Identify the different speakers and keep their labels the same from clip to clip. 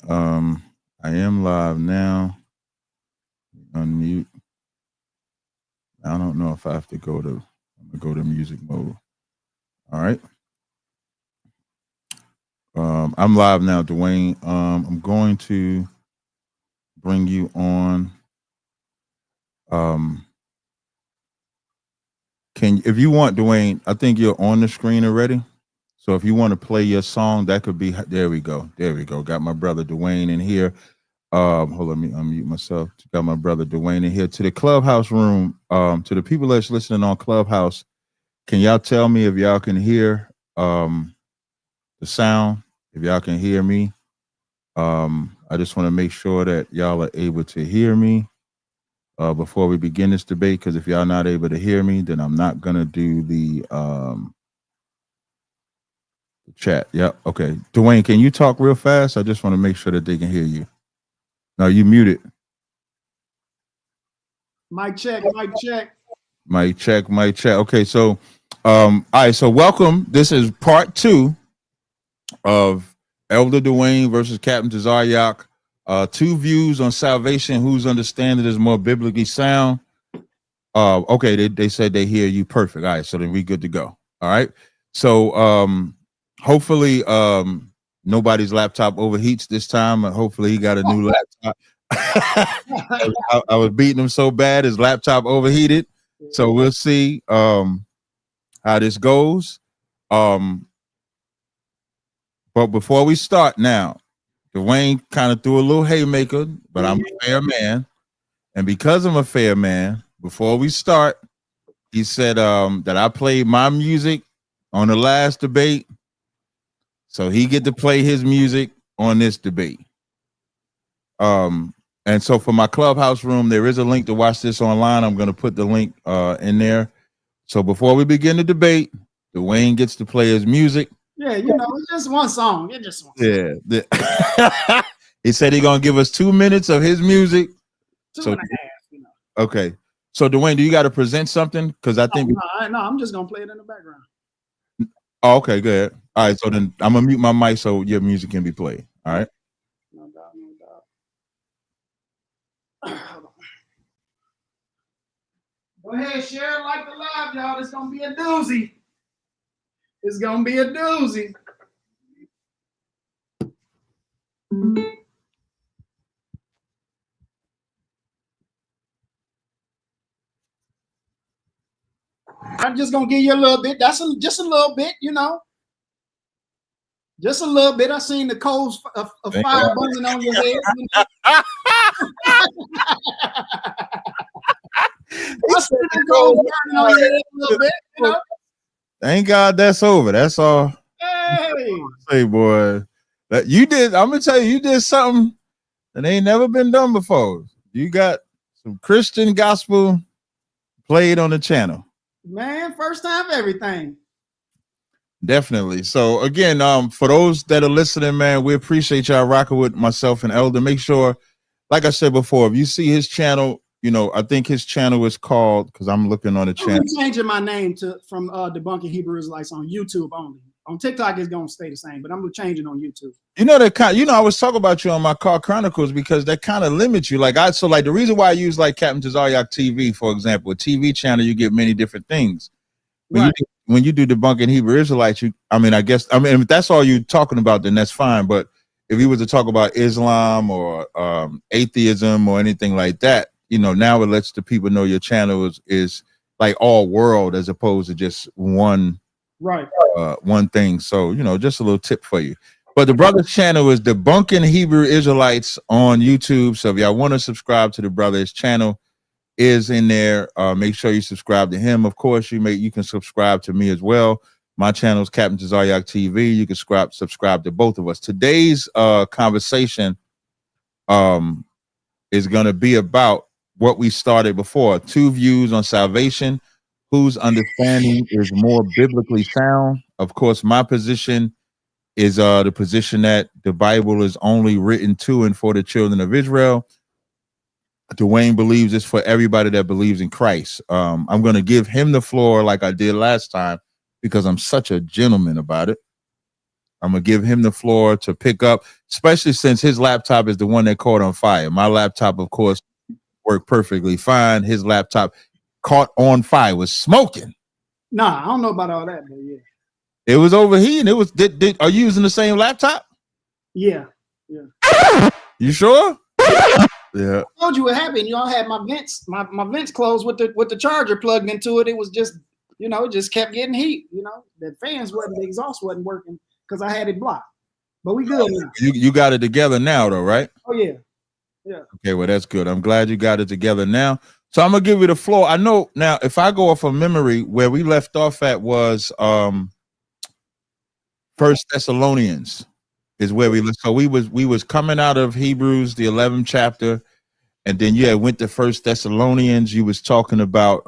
Speaker 1: I am live now. Unmute. I don't know if I have to I'm gonna go to music mode. All right. I'm live now, Dwayne. I'm going to bring you on. If you want, Dwayne, I think you're on the screen already. So if you want to play your song, that could be. There we go. There we go. Got my brother Dwayne in here. Hold on, let me unmute myself. Got my brother Dwayne in here. To the Clubhouse room. To the people that's listening on Clubhouse, can y'all tell me if y'all can hear the sound? If y'all can hear me, I just want to make sure that y'all are able to hear me before we begin this debate. Because if y'all not able to hear me, then I'm not gonna do the chat. Yep. Okay. Dwayne, can you talk real fast? I just want to make sure that they can hear you. No, you muted.
Speaker 2: Mic check, mic check.
Speaker 1: Mic check, mic check. Okay, so all right, so welcome. This is part 2 of Elder Dwayne versus Captain Tazaryach. 2 views on salvation. Whose understanding is more biblically sound? Okay, they said they hear you perfect. All right, so then we good to go. All right. So hopefully nobody's laptop overheats this time. Hopefully he got a new laptop. I was beating him so bad his laptop overheated. So we'll see how this goes. But before we start now, Dwayne kind of threw a little haymaker, but I'm a fair man. And because I'm a fair man, before we start, he said that I played my music on the last debate. So he get to play his music on this debate. And so for my Clubhouse room, there is a link to watch this online. I'm going to put the link in there. So before we begin the debate, Dwayne gets to play his music.
Speaker 2: Yeah, it's just one song. It's just one
Speaker 1: song. Yeah. He said he's going to give us 2 minutes of his music.
Speaker 2: 2.5.
Speaker 1: Okay. So Dwayne, do you got to present something? Because I think...
Speaker 2: No, I'm just going to play it in the background.
Speaker 1: Oh, okay, good. All right, so then I'm going to mute my mic so your music can be played. All right?
Speaker 2: No doubt. Go ahead, share it like the live, y'all. It's gonna be a doozy. It's gonna be a doozy. I'm just gonna give you a little bit. Just a little bit, Just a little bit. I seen the coals of fire burning on your head.
Speaker 1: Thank God that's over. That's all. Hey, boy, that you did. I'm gonna tell you, you did something that ain't never been done before. You got some Christian gospel played on the channel.
Speaker 2: Man, first time everything.
Speaker 1: Definitely. So again, for those that are listening, man, we appreciate y'all rocking with myself and Elder. Make sure, like I said before, if you see his channel, I think his channel is called, because I'm looking on the channel.
Speaker 2: I'm changing my name from Debunking Hebrew Israelites on YouTube only. On TikTok, it's gonna stay the same, but I'm changing on YouTube.
Speaker 1: I was talking about you on my Car Chronicles because that kind of limits you. The reason why I use like Captain Tazaryach TV, for example, a TV channel, you get many different things. When you do Debunking Hebrew Israelites, if that's all you're talking about, then that's fine. But if you were to talk about Islam or atheism or anything like that, now it lets the people know your channel is like all world as opposed to just one thing. So, just a little tip for you. But the brother's channel is Debunking Hebrew Israelites on YouTube. So if y'all want to subscribe to the brother's channel, is in there. Make sure you subscribe to him. Of course, you can subscribe to me as well. My channel is Captain Tazaryach TV. You can subscribe to both of us. Today's conversation is going to be about what we started before. 2 views on salvation. Whose understanding is more biblically sound? Of course, my position is the position that the Bible is only written to and for the children of Israel. Dwayne believes it's for everybody that believes in Christ. I'm going to give him the floor like I did last time because I'm such a gentleman about it. I'm going to give him the floor to pick up, especially since his laptop is the one that caught on fire. My laptop, of course, worked perfectly fine. His laptop caught on fire, was smoking.
Speaker 2: Nah, I don't know about all that, but yeah.
Speaker 1: It was overheating. It was. Are you using the same laptop?
Speaker 2: Yeah.
Speaker 1: You sure? Yeah.
Speaker 2: I told you what happened. You all had my vents closed with the charger plugged into it. It was just, it just kept getting heat. The exhaust wasn't working because I had it blocked. But we good now.
Speaker 1: You got it together now, though, right?
Speaker 2: Oh yeah. Yeah.
Speaker 1: Okay, well, that's good. I'm glad you got it together now. So I'm gonna give you the floor. I know now if I go off of memory, where we left off at was First Thessalonians is where we so we was coming out of Hebrews, the 11th chapter, and then went to First Thessalonians. You was talking about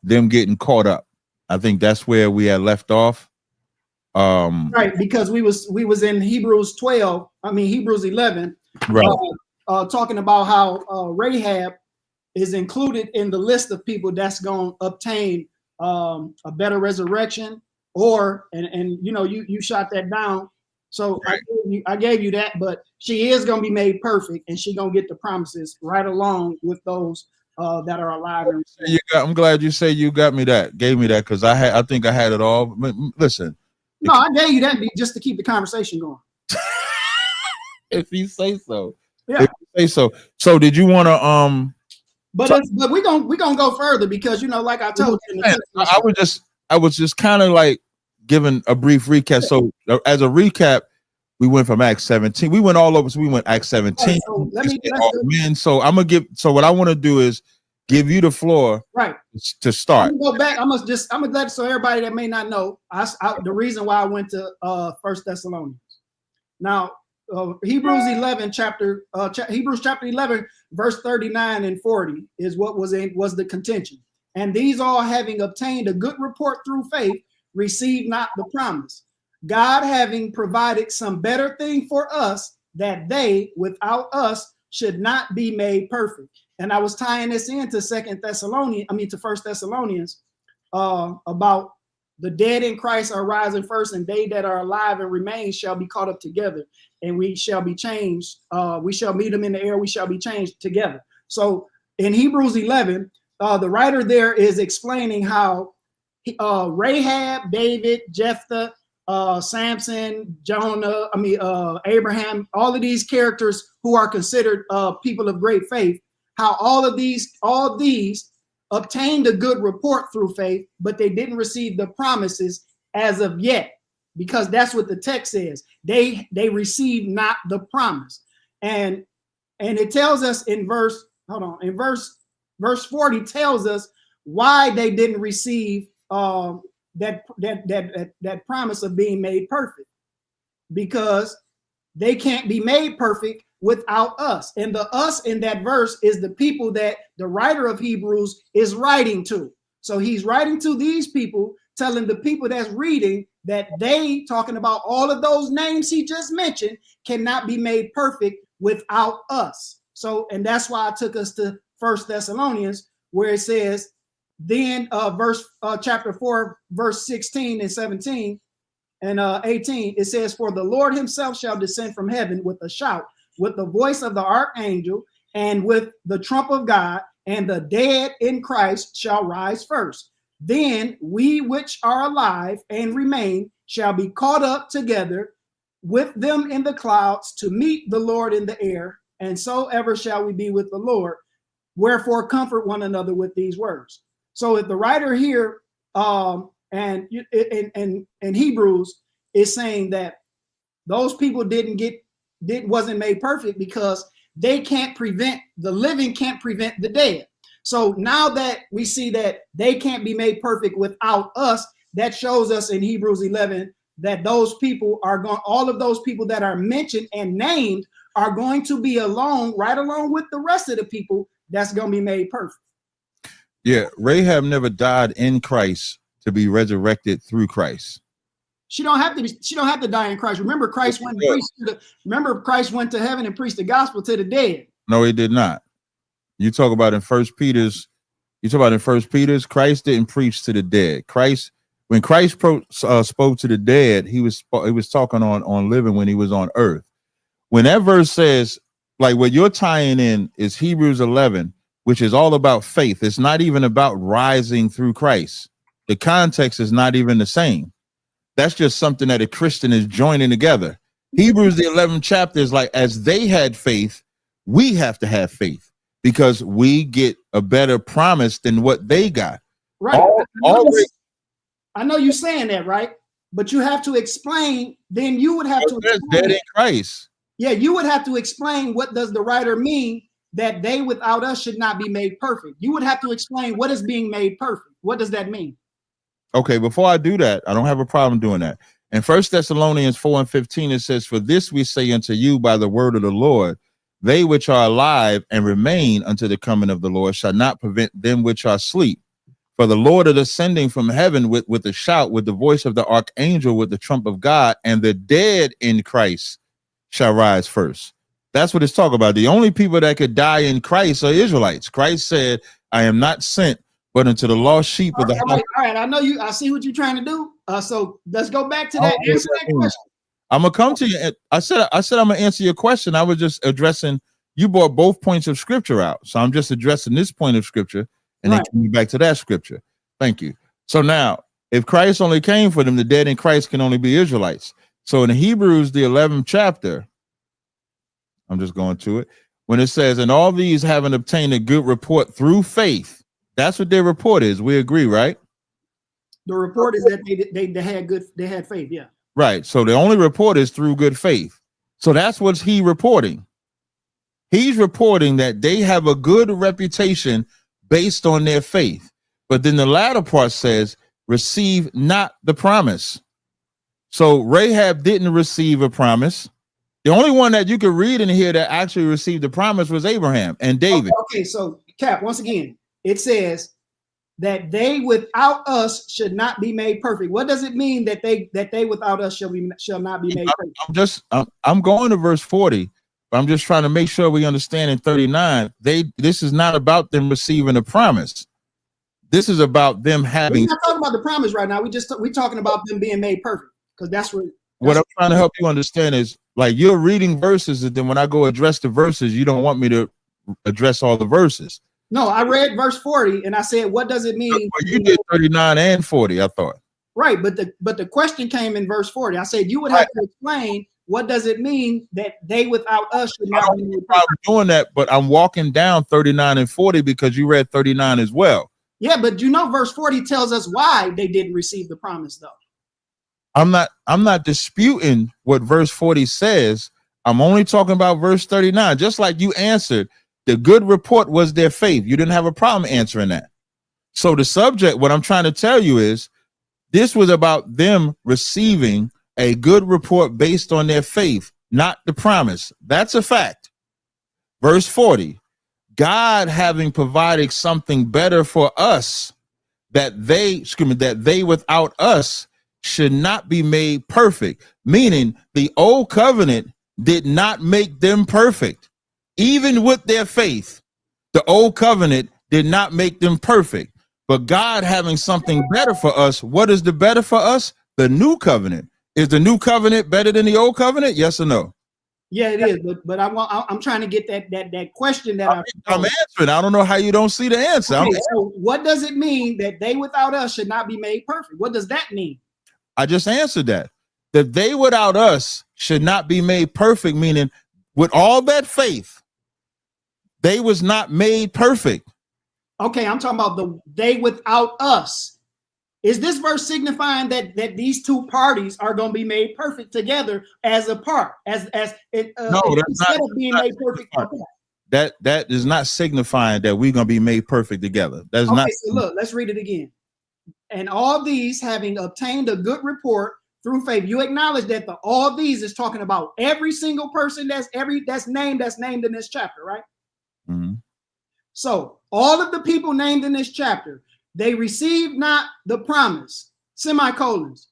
Speaker 1: them getting caught up. I think that's where we had left off.
Speaker 2: Right, because we was in Hebrews 11,
Speaker 1: right.
Speaker 2: Talking about how Rahab is included in the list of people that's going to obtain a better resurrection, and you shot that down. So right. I gave you that, but she is going to be made perfect, and she's going to get the promises right along with those that are alive.
Speaker 1: I'm glad you say you gave me that, because I think I had it all. Listen.
Speaker 2: No, I gave you that just to keep the conversation going.
Speaker 1: If you say so.
Speaker 2: Yeah.
Speaker 1: If you say so. So did you want to
Speaker 2: But we're gonna go further because like I told you.
Speaker 1: I was just kind of like giving a brief recap. So as a recap, we went from Acts 17. We went all over. So we went Acts 17. Right, so I'm gonna give. So what I want to do is give you the floor,
Speaker 2: right,
Speaker 1: to start.
Speaker 2: I'm gonna go back. I'm gonna let so everybody that may not know the reason why I went to First Thessalonians. Now, Hebrews chapter 11, verse 39 and 40 is what was the contention. And these all having obtained a good report through faith, received not the promise. God having provided some better thing for us, that they without us should not be made perfect. And I was tying this into to First Thessalonians, about the dead in Christ are rising first, and they that are alive and remain shall be caught up together, and we shall be changed. We shall meet them in the air. We shall be changed together. So in Hebrews 11, the writer there is explaining how Rahab, David, Jephthah, Samson, Jonah, Abraham, all of these characters who are considered people of great faith, how all these obtained a good report through faith, but they didn't receive the promises as of yet, because that's what the text says. They received not the promise. And it tells us in verse 40 tells us why they didn't receive that promise of being made perfect, because they can't be made perfect without us. And the us in that verse is the people that the writer of Hebrews is writing to. So he's writing to these people, telling the people that's reading that they, talking about all of those names he just mentioned, cannot be made perfect without us. So, and that's why I took us to First Thessalonians, where it says, then chapter 4, verse 16 and 17 and 18, it says, for the Lord himself shall descend from heaven with a shout, with the voice of the archangel, and with the trump of God, and the dead in Christ shall rise first. Then we which are alive and remain shall be caught up together with them in the clouds to meet the Lord in the air, and so ever shall we be with the Lord. Wherefore comfort one another with these words. So if the writer here and in Hebrews is saying that those people wasn't made perfect because the living can't prevent the dead. So now that we see that they can't be made perfect without us, that shows us in Hebrews 11 that those people all of those people that are mentioned and named are going to be right along with the rest of the people that's going to be made perfect.
Speaker 1: Yeah, Rahab never died in Christ to be resurrected through Christ.
Speaker 2: She don't have to die in Christ. Remember, Christ went to heaven and preached the gospel to the dead.
Speaker 1: No, he did not. You talk about in First Peter's, Christ didn't preach to the dead. Christ When Christ spoke to the dead, he was talking on living when he was on earth. When that verse says, like what you're tying in is Hebrews 11, which is all about faith. It's not even about rising through Christ. The context is not even the same. That's just something that a Christian is joining together. Hebrews, the 11th chapter, is like, as they had faith, we have to have faith because we get a better promise than what they got.
Speaker 2: Right. I know you're saying that, right? But you have to explain, then you would have to explain,
Speaker 1: dead in Christ.
Speaker 2: Yeah, you would have to explain what does the writer mean that they without us should not be made perfect. You would have to explain what is being made perfect. What does that mean?
Speaker 1: Okay, before I do that, I don't have a problem doing that. In 1 Thessalonians 4:15, it says, for this we say unto you by the word of the Lord, they which are alive and remain unto the coming of the Lord shall not prevent them which are asleep. For the Lord is ascending from heaven with a shout, with the voice of the archangel, with the trump of God, and the dead in Christ shall rise first. That's what it's talking about. The only people that could die in Christ are Israelites. Christ said, I am not sent but unto the lost sheep of the house.
Speaker 2: All right, I know you. I see what you're trying to do. So let's go back to that. Answer that question.
Speaker 1: I'm gonna come to you. I said I'm gonna answer your question. I was just addressing. You brought both points of scripture out, so I'm just addressing this point of scripture, and then coming back to that scripture. Thank you. So now, if Christ only came for them, the dead in Christ can only be Israelites. So in Hebrews, the 11th chapter, I'm just going to it. When it says, and all these having obtained a good report through faith. That's what their report is. We agree, right?
Speaker 2: The report is that they had faith, yeah.
Speaker 1: Right. So the only report is through good faith. So that's what he's reporting. He's reporting that they have a good reputation based on their faith. But then the latter part says, receive not the promise. So Rahab didn't receive a promise. The only one that you could read in here that actually received the promise was Abraham and David.
Speaker 2: Okay, so Cap, once again, it says that they without us should not be made perfect. What does it mean that they without us shall not be made perfect?
Speaker 1: I'm going to verse 40, but I'm just trying to make sure we understand in 39. This is not about them receiving a promise. This is about them having.
Speaker 2: We're not talking about the promise right now. We're talking about them being made perfect, because that's
Speaker 1: what I'm trying to help you understand is, like, you're reading verses, and then when I go address the verses, you don't want me to address all the verses.
Speaker 2: No, I read verse 40 and I said, what does it mean?
Speaker 1: Well, you did 39 and 40, I thought.
Speaker 2: Right, but the question came in verse 40. I said you would have to explain what does it mean that they without us should not be
Speaker 1: doing that, but I'm walking down 39 and 40 because you read 39 as well.
Speaker 2: Yeah, but you know verse 40 tells us why they didn't receive the promise, though.
Speaker 1: I'm not disputing what verse 40 says. I'm only talking about verse 39. Just like you answered, the good report was their faith. You didn't have a problem answering that. So the subject, what I'm trying to tell you is, this was about them receiving a good report based on their faith, not the promise. That's a fact. Verse 40, God having provided something better for us, that they without us should not be made perfect. Meaning the old covenant did not make them perfect. Even with their faith, the old covenant did not make them perfect. But God having something better for us. What is the better for us? The new covenant. Is the new covenant better than the old covenant? Yes or no?
Speaker 2: Yeah, it is. But I'm trying to get that question that
Speaker 1: I'm answering. I don't know how you don't see the answer.
Speaker 2: Okay, so what does it mean that they without us should not be made perfect? What does that mean?
Speaker 1: I just answered that. That they without us should not be made perfect, meaning with all that faith, they was not made perfect.
Speaker 2: Okay, I'm talking about the they without us. Is this verse signifying that these two parties are going to be made perfect together as a part, no, that's instead of being made perfect apart?
Speaker 1: That is not signifying that we're going to be made perfect together. That's okay, not.
Speaker 2: So look, let's read it again. And all these having obtained a good report through faith. You acknowledge that all these is talking about every single person that's named in this chapter, right?
Speaker 1: Mm-hmm.
Speaker 2: So all of the people named in this chapter, they received not the promise, semicolons.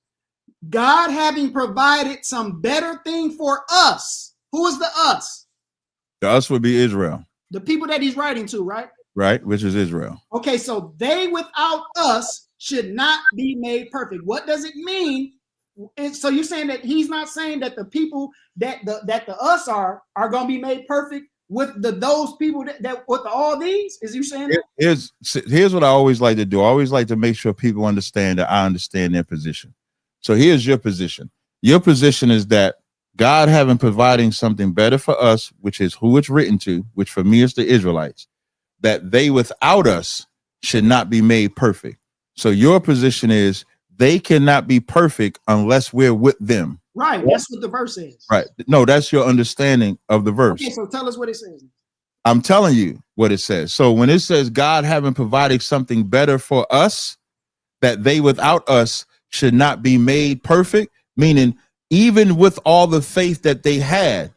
Speaker 2: God having provided some better thing for us. Who is the us?
Speaker 1: The us would be Israel.
Speaker 2: The people that he's writing to, right?
Speaker 1: Right, which is Israel.
Speaker 2: Okay, so they without us should not be made perfect. What does it mean? So you're saying that he's not saying that the people that the us are going to be made perfect with those people that with all these? Is you saying that?
Speaker 1: Here's what I always like to do. I always like to make sure people understand that I understand their position. So here's your position. Your position is that God having providing something better for us, which is who it's written to, which for me is the Israelites, that they without us should not be made perfect. So your position is they cannot be perfect unless we're with them.
Speaker 2: Right. That's what the verse is.
Speaker 1: Right. No, that's your understanding of the verse.
Speaker 2: Okay, so tell us what it says.
Speaker 1: I'm telling you what it says. So when it says God having provided something better for us, that they without us should not be made perfect, meaning even with all the faith that they had,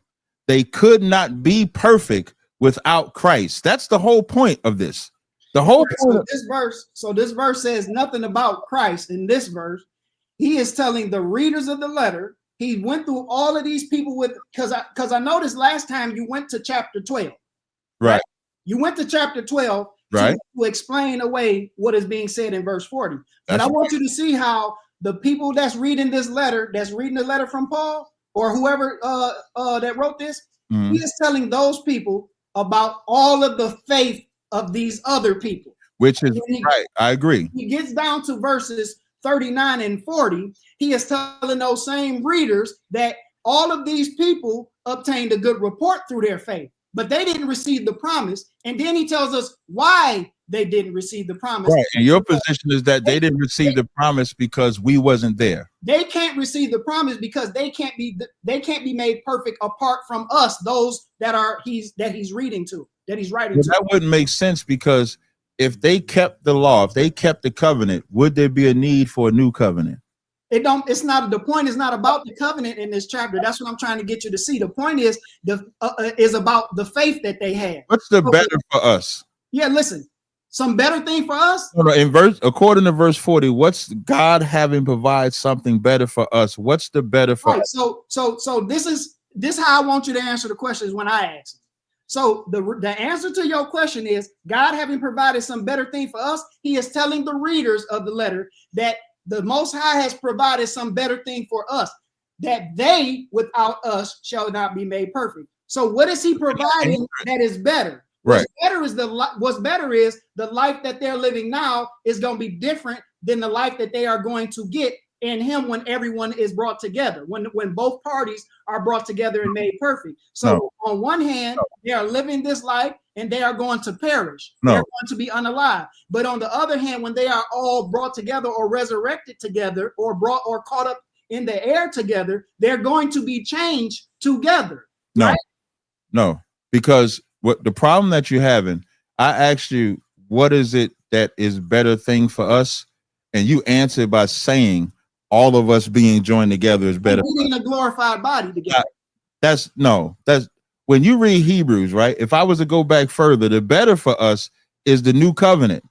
Speaker 1: they could not be perfect without Christ. That's the whole point of this. The whole point.
Speaker 2: So this verse says nothing about Christ. In this verse, he is telling the readers of the letter. He went through all of these people with because I noticed last time you went to chapter 12.
Speaker 1: Right.
Speaker 2: You went to chapter 12
Speaker 1: right
Speaker 2: to explain away what is being said in verse 40. And I want you to see how the people that's reading this letter, that's reading the letter from Paul or whoever that wrote this, he is telling those people about all of the faith of these other people.
Speaker 1: Which is right. I agree.
Speaker 2: He gets down to verses 39 and 40. He is telling those same readers that all of these people obtained a good report through their faith, but they didn't receive the promise. And then he tells us why they didn't receive the promise.
Speaker 1: Right. And your position is that they didn't receive the promise because we wasn't there.
Speaker 2: They can't receive the promise because they can't be made perfect apart from us, those that he's reading to, that he's writing to.
Speaker 1: That wouldn't make sense, because if they kept the law, if they kept the covenant, would there be a need for a new covenant?
Speaker 2: The point is not about the covenant in this chapter. That's what I'm trying to get you to see. The point is about the faith that they had.
Speaker 1: What's the better for us?
Speaker 2: Yeah, listen. Some better thing for us?
Speaker 1: According to verse 40, what's God having provide something better for us? What's the better for us?
Speaker 2: So this is how I want you to answer the question is when I ask. So the answer to your question is God having provided some better thing for us. He is telling the readers of the letter that the Most High has provided some better thing for us, that they without us shall not be made perfect. So what is he providing that is better?
Speaker 1: Right.
Speaker 2: What's better is the life that they're living now is going to be different than the life that they are going to get in him when everyone is brought together, when both parties are brought together and made perfect. So on one hand, they are living this life and they are going to perish. They're going to be unalive. But on the other hand, when they are all brought together or resurrected together or brought or caught up in the air together, they're going to be changed together.
Speaker 1: No, because what the problem that you're having, I asked you, what is it that is better thing for us? And you answered by saying all of us being joined together is better.
Speaker 2: Being a glorified body together.
Speaker 1: That's when you read Hebrews, right? If I was to go back further, the better for us is the new covenant.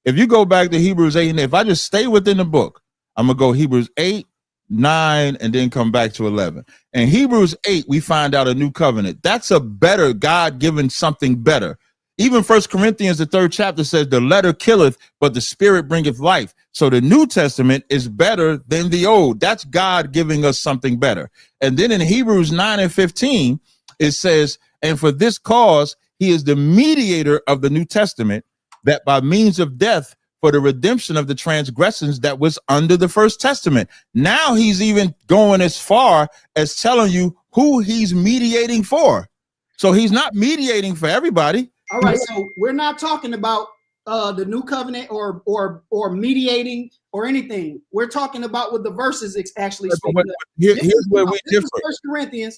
Speaker 1: If you go back to Hebrews 8, and if I just stay within the book, I'm going to go Hebrews 8, 9, and then come back to 11. And Hebrews 8, we find out a new covenant. That's a better God given something better. Even 1 Corinthians, the 3rd chapter says the letter killeth, but the spirit bringeth life. So the New Testament is better than the old. That's God giving us something better. And then in Hebrews 9 and 15, it says, and for this cause, he is the mediator of the New Testament, that by means of death, for the redemption of the transgressions that was under the First Testament. Now he's even going as far as telling you who he's mediating for. So he's not mediating for everybody.
Speaker 2: All right, so we're not talking about the new covenant or mediating or anything. We're talking about what the verses actually say.
Speaker 1: Here's where we differ.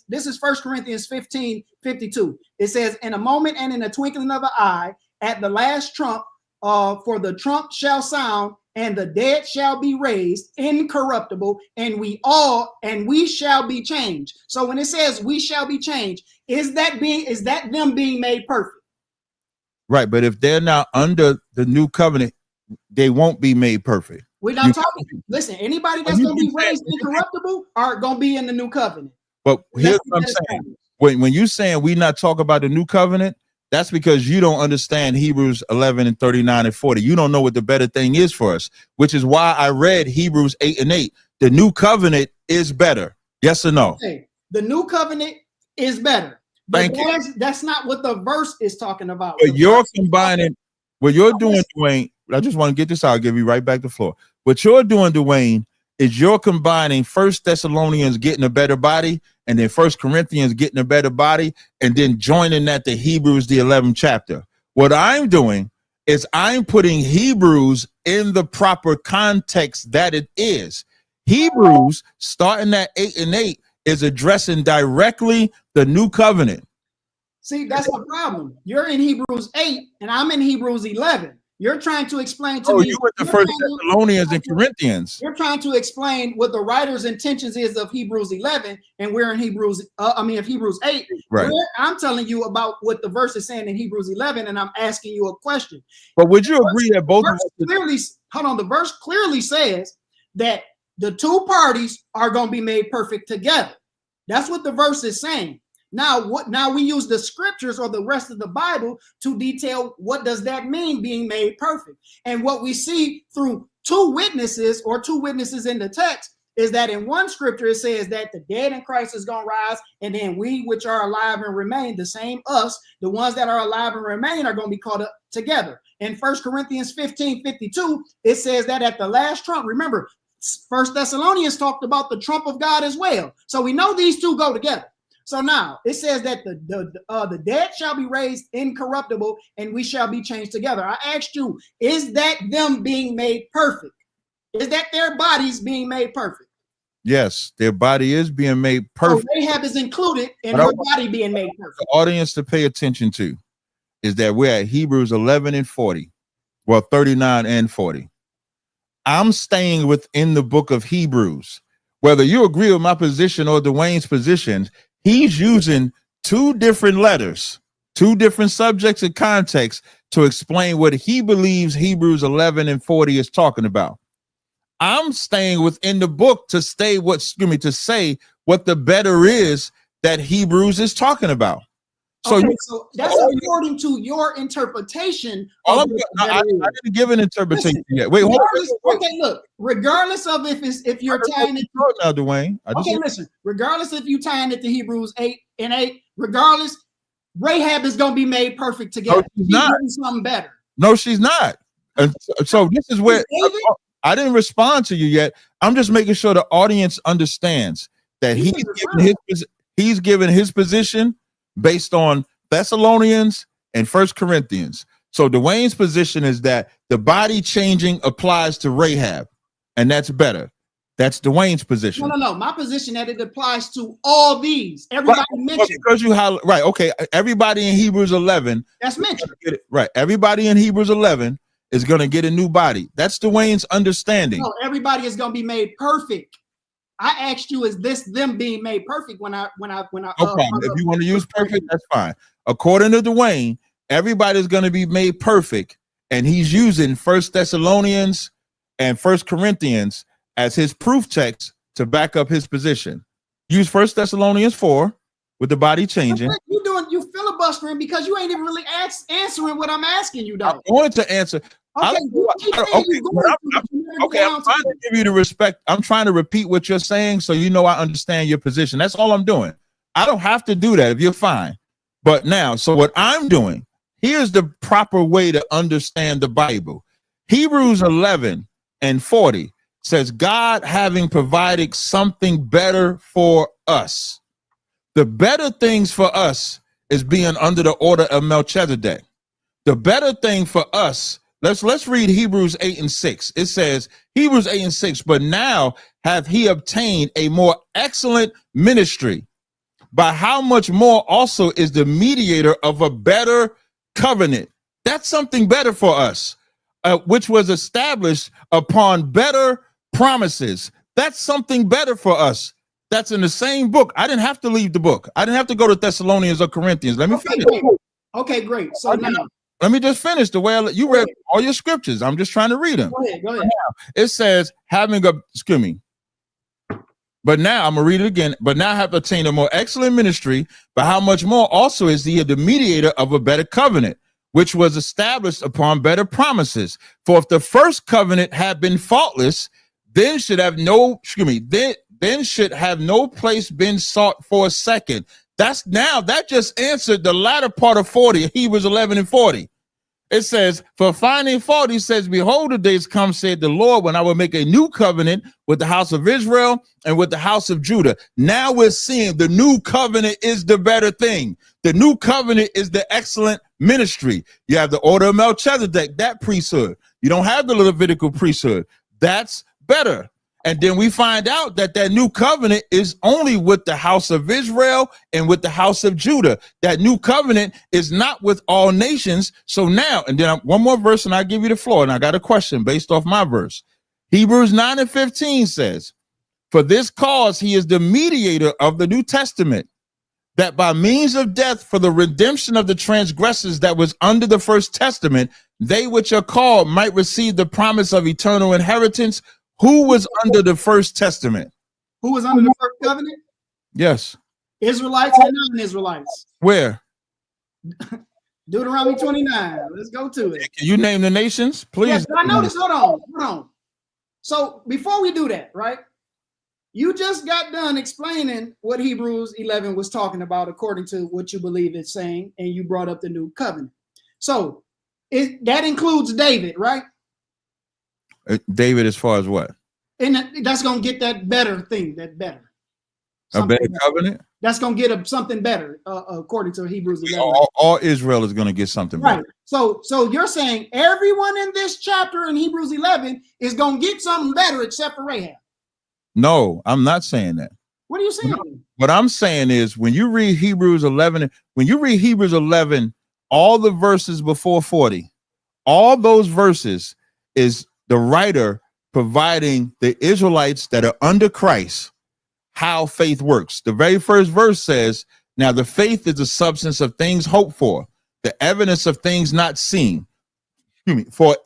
Speaker 2: This is 1 Corinthians 15:52. It says, in a moment and in a twinkling of an eye, at the last trump, for the trump shall sound, and the dead shall be raised incorruptible, and we shall be changed. So when it says we shall be changed, is that them being made perfect?
Speaker 1: Right, but if they're not under the new covenant, they won't be made perfect.
Speaker 2: We're not talking. Listen, anybody that's going to be raised incorruptible are going to be in the new covenant.
Speaker 1: But here's what I'm saying. When you're saying we not talk about the new covenant, That's because you don't understand Hebrews 11 and 39 and 40. You don't know what the better thing is for us, which is why I read Hebrews 8 and 8. The new covenant is better. Yes or no?
Speaker 2: Okay. The new covenant is better. But that's not what the verse is talking about.
Speaker 1: But you're combining what you're doing, Dwayne. I just want to get this out. I'll give you right back the floor. What you're doing, Dwayne, is you're combining 1 Thessalonians getting a better body and then 1 Corinthians getting a better body and then joining that to Hebrews, the 11th chapter. What I'm doing is I'm putting Hebrews in the proper context that it is. Hebrews, starting at 8 and 8, is addressing directly the new covenant.
Speaker 2: See, that's the problem. You're in Hebrews 8 and I'm in Hebrews 11. You're trying to explain to me.
Speaker 1: You went to 1 Thessalonians and Corinthians.
Speaker 2: You're trying to explain what the writer's intentions is of Hebrews 11, and we're in Hebrews 8.
Speaker 1: Right.
Speaker 2: I'm telling you about what the verse is saying in Hebrews 11, and I'm asking you a question.
Speaker 1: But would you agree that both of us
Speaker 2: clearly, hold on, the verse clearly says that the two parties are going to be made perfect together. That's what the verse is saying. Now we use the scriptures or the rest of the Bible to detail what does that mean, being made perfect. And what we see through two witnesses in the text is that in one scripture it says that the dead in Christ is going to rise, and then we which are alive and remain, the same us, the ones that are alive and remain, are going to be caught up together. In 1 Corinthians 15:52, it says that at the last trump, remember, 1 Thessalonians talked about the trump of God as well. So we know these two go together. So now it says that the dead shall be raised incorruptible and we shall be changed together. I asked you, is that them being made perfect? Is that their bodies being made perfect?
Speaker 1: Yes, their body is being made perfect.
Speaker 2: So Rahab is included in her body being made perfect.
Speaker 1: The audience to pay attention to is that we're at Hebrews 11 and 40. Well, 39 and 40. I'm staying within the book of Hebrews. Whether you agree with my position or Dwayne's position, he's using two different letters, two different subjects and contexts to explain what he believes Hebrews 11 and 40 is talking about. I'm staying within the book to say what the better is that Hebrews is talking about. So,
Speaker 2: okay, so that's according to your interpretation.
Speaker 1: I didn't give an interpretation yet. Wait, hold on.
Speaker 2: Okay, look. Regardless of if you're tying it
Speaker 1: now, Dwayne.
Speaker 2: Listen. Regardless if you tying it to Hebrews 8 and 8, regardless, Rahab is going to be made perfect together.
Speaker 1: No, she's not.
Speaker 2: Something better.
Speaker 1: No, she's not. And so this is where I didn't respond to you yet. I'm just making sure the audience understands that he's given his position based on Thessalonians and 1 Corinthians. So Dwayne's position is that the body changing applies to Rahab, and that's better. That's Dwayne's position.
Speaker 2: No. My position that it applies to all these. Everybody mentioned.
Speaker 1: Because okay. Everybody in Hebrews 11.
Speaker 2: That's mentioned.
Speaker 1: Right. Everybody in Hebrews 11 is going to get a new body. That's Dwayne's understanding.
Speaker 2: No, everybody is going to be made perfect. I asked you, is this them being made perfect when I
Speaker 1: no problem. If you want to use perfect, that's fine. According to Dwayne, everybody's going to be made perfect, and he's using 1 Thessalonians and 1 Corinthians as his proof text to back up his position. Use 1 Thessalonians 4 with the body changing.
Speaker 2: You filibustering because you ain't even really answering what I'm asking you, though.
Speaker 1: I wanted to answer. I'm trying to give you the respect. I'm trying to repeat what you're saying so you know I understand your position. That's all I'm doing. I don't have to do that if you're fine. But now, so what I'm doing, here's the proper way to understand the Bible. Hebrews 11 and 40 says, God having provided something better for us. The better things for us is being under the order of Melchizedek. The better thing for us, let's read Hebrews 8 and 6. It says, Hebrews 8 and 6, but now hath he obtained a more excellent ministry, by how much more also is the mediator of a better covenant. That's something better for us, which was established upon better promises. That's something better for us. That's in the same book. I didn't have to leave the book. I didn't have to go to Thessalonians or Corinthians. Let me finish.
Speaker 2: Okay, great. So now,
Speaker 1: let me just finish the way you read all your scriptures. I'm just trying to read them.
Speaker 2: Go ahead.
Speaker 1: It says, having a, But now I'm gonna read it again. But now I have obtained a more excellent ministry, but how much more also is he the mediator of a better covenant, which was established upon better promises. For if the first covenant had been faultless, then should have no, then should have no place been sought for a second. That just answered the latter part of 40, Hebrews 11 and 40. It says, for finding fault, he says, behold, the days come, said the Lord, when I will make a new covenant with the house of Israel and with the house of Judah. Now we're seeing the new covenant is the better thing. The new covenant is the excellent ministry. You have the order of Melchizedek, that priesthood. You don't have the Levitical priesthood. That's better. And then we find out that that new covenant is only with the house of Israel and with the house of Judah. That new covenant is not with all nations. So now, and then one more verse and I'll give you the floor. And I got a question based off my verse. Hebrews 9 and 15 says, for this cause he is the mediator of the New Testament, that by means of death for the redemption of the transgressors that was under the first testament, they which are called might receive the promise of eternal inheritance. Who was under the first testament?
Speaker 2: Who was under the first covenant?
Speaker 1: Yes.
Speaker 2: Israelites and non-Israelites.
Speaker 1: Where?
Speaker 2: Deuteronomy 29. Let's go to it.
Speaker 1: Can you name the nations, please?
Speaker 2: Yes, I know this. Hold on. So before we do that, right? You just got done explaining what Hebrews 11 was talking about according to what you believe it's saying, and you brought up the new covenant. So that includes David, right?
Speaker 1: David, as far as what?
Speaker 2: And that's going to get that better thing, that better.
Speaker 1: A better covenant?
Speaker 2: That's going to get something better, according to Hebrews 11.
Speaker 1: All Israel is going to get something better.
Speaker 2: Right. So you're saying everyone in this chapter in Hebrews 11 is going to get something better except for Rahab.
Speaker 1: No, I'm not saying that.
Speaker 2: What are you saying?
Speaker 1: What I'm saying is when you read Hebrews 11, all the verses before 40, all those verses is the writer providing the Israelites that are under Christ how faith works. The very first verse says, now the faith is the substance of things hoped for, the evidence of things not seen. For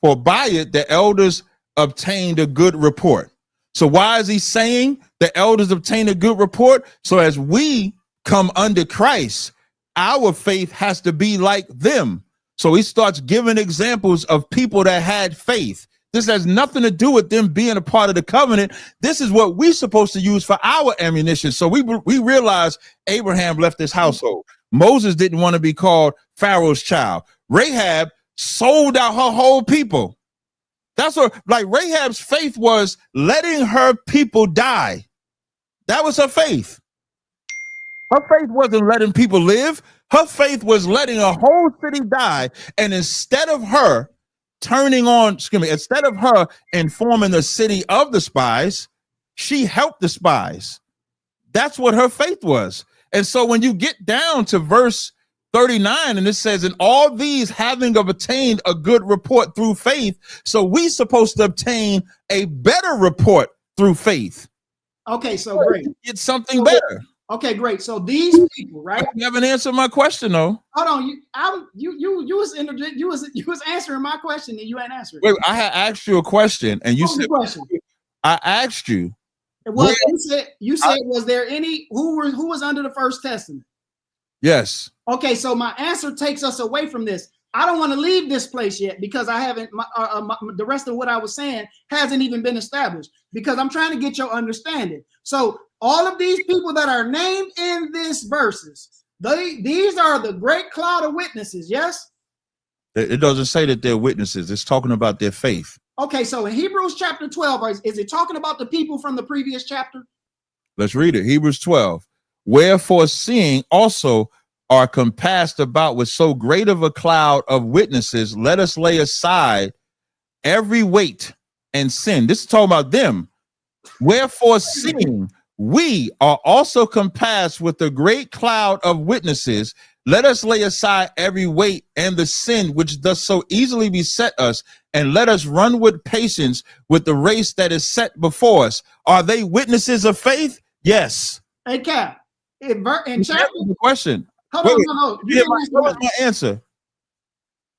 Speaker 1: by it the elders obtained a good report. So why is he saying the elders obtain a good report? So as we come under Christ, our faith has to be like them. So he starts giving examples of people that had faith. This has nothing to do with them being a part of the covenant. This is what we're supposed to use for our ammunition. So we realize Abraham left his household. Moses didn't want to be called Pharaoh's child. Rahab sold out her whole people. That's what, like, Rahab's faith was letting her people die. That was her faith. Her faith wasn't letting people live. Her faith was letting a whole city die. And instead of her instead of her informing the city of the spies, she helped the spies. That's what her faith was. And so when you get down to verse 39, and it says, in all these having obtained a good report through faith, so we supposed to obtain a better report through faith.
Speaker 2: Okay, so great.
Speaker 1: Get something better.
Speaker 2: Okay, great. So these people, right?
Speaker 1: You haven't answered my question, though.
Speaker 2: Hold on. You was answering my question and you ain't answering.
Speaker 1: Wait, I had asked you a question, and you said
Speaker 2: question.
Speaker 1: I asked you.
Speaker 2: You said was there any who was under the first testament?
Speaker 1: Yes.
Speaker 2: Okay, so my answer takes us away from this. I don't want to leave this place yet because I haven't. The rest of what I was saying hasn't even been established because I'm trying to get your understanding. So all of these people that are named in these verses, these are the great cloud of witnesses. Yes.
Speaker 1: It doesn't say that they're witnesses. It's talking about their faith.
Speaker 2: Okay, so in Hebrews chapter 12, is it talking about the people from the previous chapter?
Speaker 1: Let's read it. Hebrews 12. Wherefore, seeing also are compassed about with so great of a cloud of witnesses, let us lay aside every weight and sin. This is talking about them. Wherefore, seeing we are also compassed with a great cloud of witnesses, let us lay aside every weight and the sin which does so easily beset us, and let us run with patience with the race that is set before us. Are they witnesses of faith? Yes.
Speaker 2: Hey, Cap, in chapter
Speaker 1: the question.
Speaker 2: Hold on.
Speaker 1: What was my answer?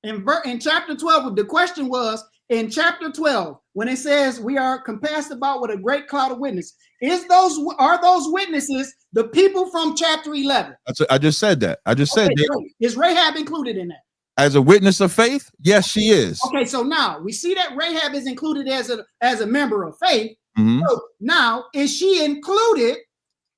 Speaker 2: In chapter 12, the question was, in chapter 12, when it says we are compassed about with a great cloud of witnesses, are those witnesses the people from chapter 11?
Speaker 1: I just said that. I just said
Speaker 2: is Rahab included in that?
Speaker 1: As a witness of faith? Yes, she is.
Speaker 2: Okay, so now we see that Rahab is included as a member of faith.
Speaker 1: Mm-hmm.
Speaker 2: So now, is she included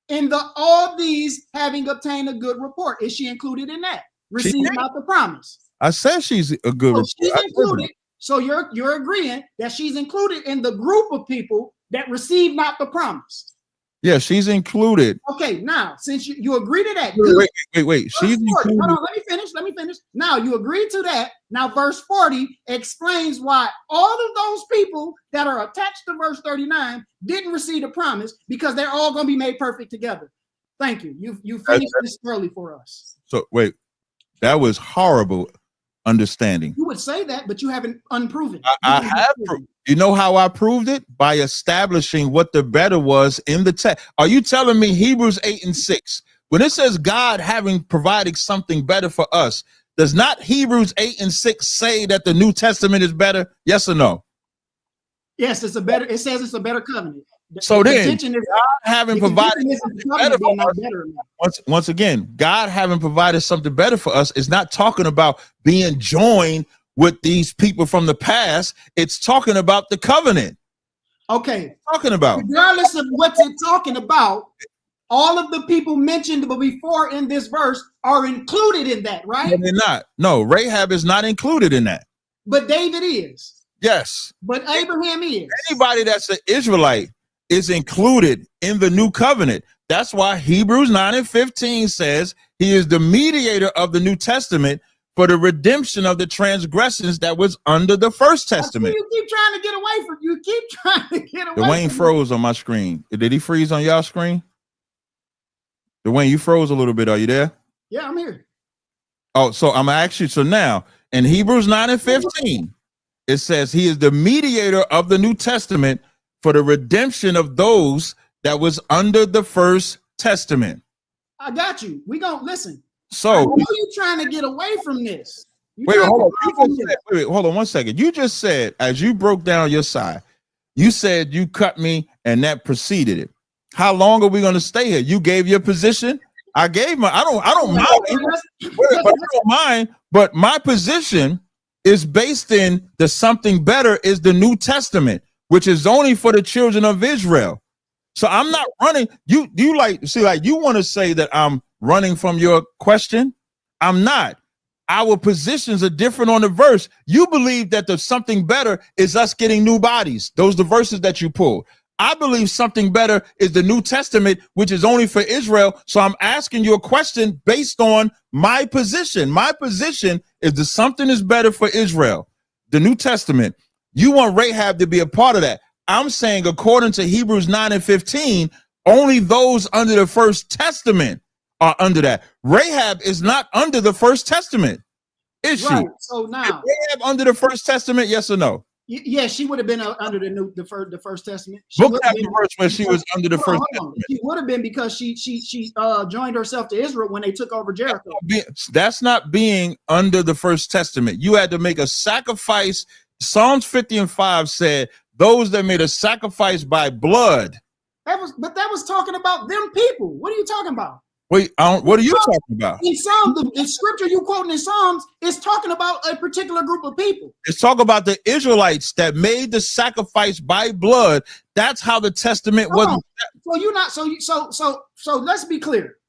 Speaker 2: in all these having obtained a good report? Is she included in that? Receiving not the promise.
Speaker 1: I said she's a good report.
Speaker 2: She's included. So you're agreeing that she's included in the group of people that receive not the promise.
Speaker 1: Yeah, she's included.
Speaker 2: Okay, now since you agree to that,
Speaker 1: wait. She's included.
Speaker 2: Hold on, let me finish. Now you agree to that. Now verse 40 explains why all of those people that are attached to verse 39 didn't receive the promise, because they're all going to be made perfect together. Thank you. You finished this early for us.
Speaker 1: So wait, that was horrible understanding.
Speaker 2: You would say that, but you haven't unproven.
Speaker 1: I have proved. You know how I proved it? By establishing what the better was in the text. Are you telling me Hebrews 8:6, when it says God having provided something better for us, does not Hebrews 8:6 say that the New Testament is better? Yes or no?
Speaker 2: Yes, it's a better. It says it's a better covenant.
Speaker 1: So then, God having provided better for us, once again, God having provided something better for us is not talking about being joined with these people from the past. It's talking about the covenant.
Speaker 2: Okay.
Speaker 1: Talking about.
Speaker 2: Regardless of what it's talking about, all of the people mentioned before in this verse are included in that, right?
Speaker 1: No, they're not. No, Rahab is not included in that.
Speaker 2: But David is.
Speaker 1: Yes.
Speaker 2: But Abraham is.
Speaker 1: Anybody that's an Israelite is included in the new covenant. That's why Hebrews 9:15 says he is the mediator of the New Testament for the redemption of the transgressions that was under the first testament.
Speaker 2: You keep trying to get away from. You keep trying to get away.
Speaker 1: Dwayne froze on my screen. Did he freeze on y'all screen? Dwayne, you froze a little bit. Are you there?
Speaker 2: Yeah, I'm here.
Speaker 1: Oh, so I'm actually, so now in Hebrews 9:15, it says he is the mediator of the New Testament for the redemption of those that was under the first testament.
Speaker 2: I got you. We gonna listen.
Speaker 1: So
Speaker 2: you're trying to get away from this.
Speaker 1: Wait, hold on 1 second. You just said, as you broke down your side, you said you cut me and that preceded it. How long are we going to stay here? You gave your position. I gave my, I don't mind, but my position is based in the something better is the New Testament, which is only for the children of Israel. So I'm not running. You like you want to say that I'm running from your question. I'm not. Our positions are different on the verse. You believe that the something better is us getting new bodies. Those are the verses that you pull. I believe something better is the New Testament, which is only for Israel. So I'm asking you a question based on my position. My position is that something is better for Israel, the New Testament. You want Rahab to be a part of that. I'm saying, according to Hebrews 9:15, only those under the first testament are under that. Rahab is not under the first testament, is she?
Speaker 2: Right. So now,
Speaker 1: Rahab under the first testament, yes or no?
Speaker 2: Yes, she would have been under the first testament.
Speaker 1: Look at the verse where she was under the first testament.
Speaker 2: She would have been because she joined herself to Israel when they took over Jericho.
Speaker 1: That's not being under the first testament. You had to make a sacrifice. Psalms 50:5 said, "Those that made a sacrifice by blood."
Speaker 2: That was talking about them people. What are you talking about?
Speaker 1: Wait, what are you talking about?
Speaker 2: In Psalms, the scripture you quoting in Psalms is talking about a particular group of people.
Speaker 1: It's talking about the Israelites that made the sacrifice by blood. That's how the testament was.
Speaker 2: So you're not. So let's be clear.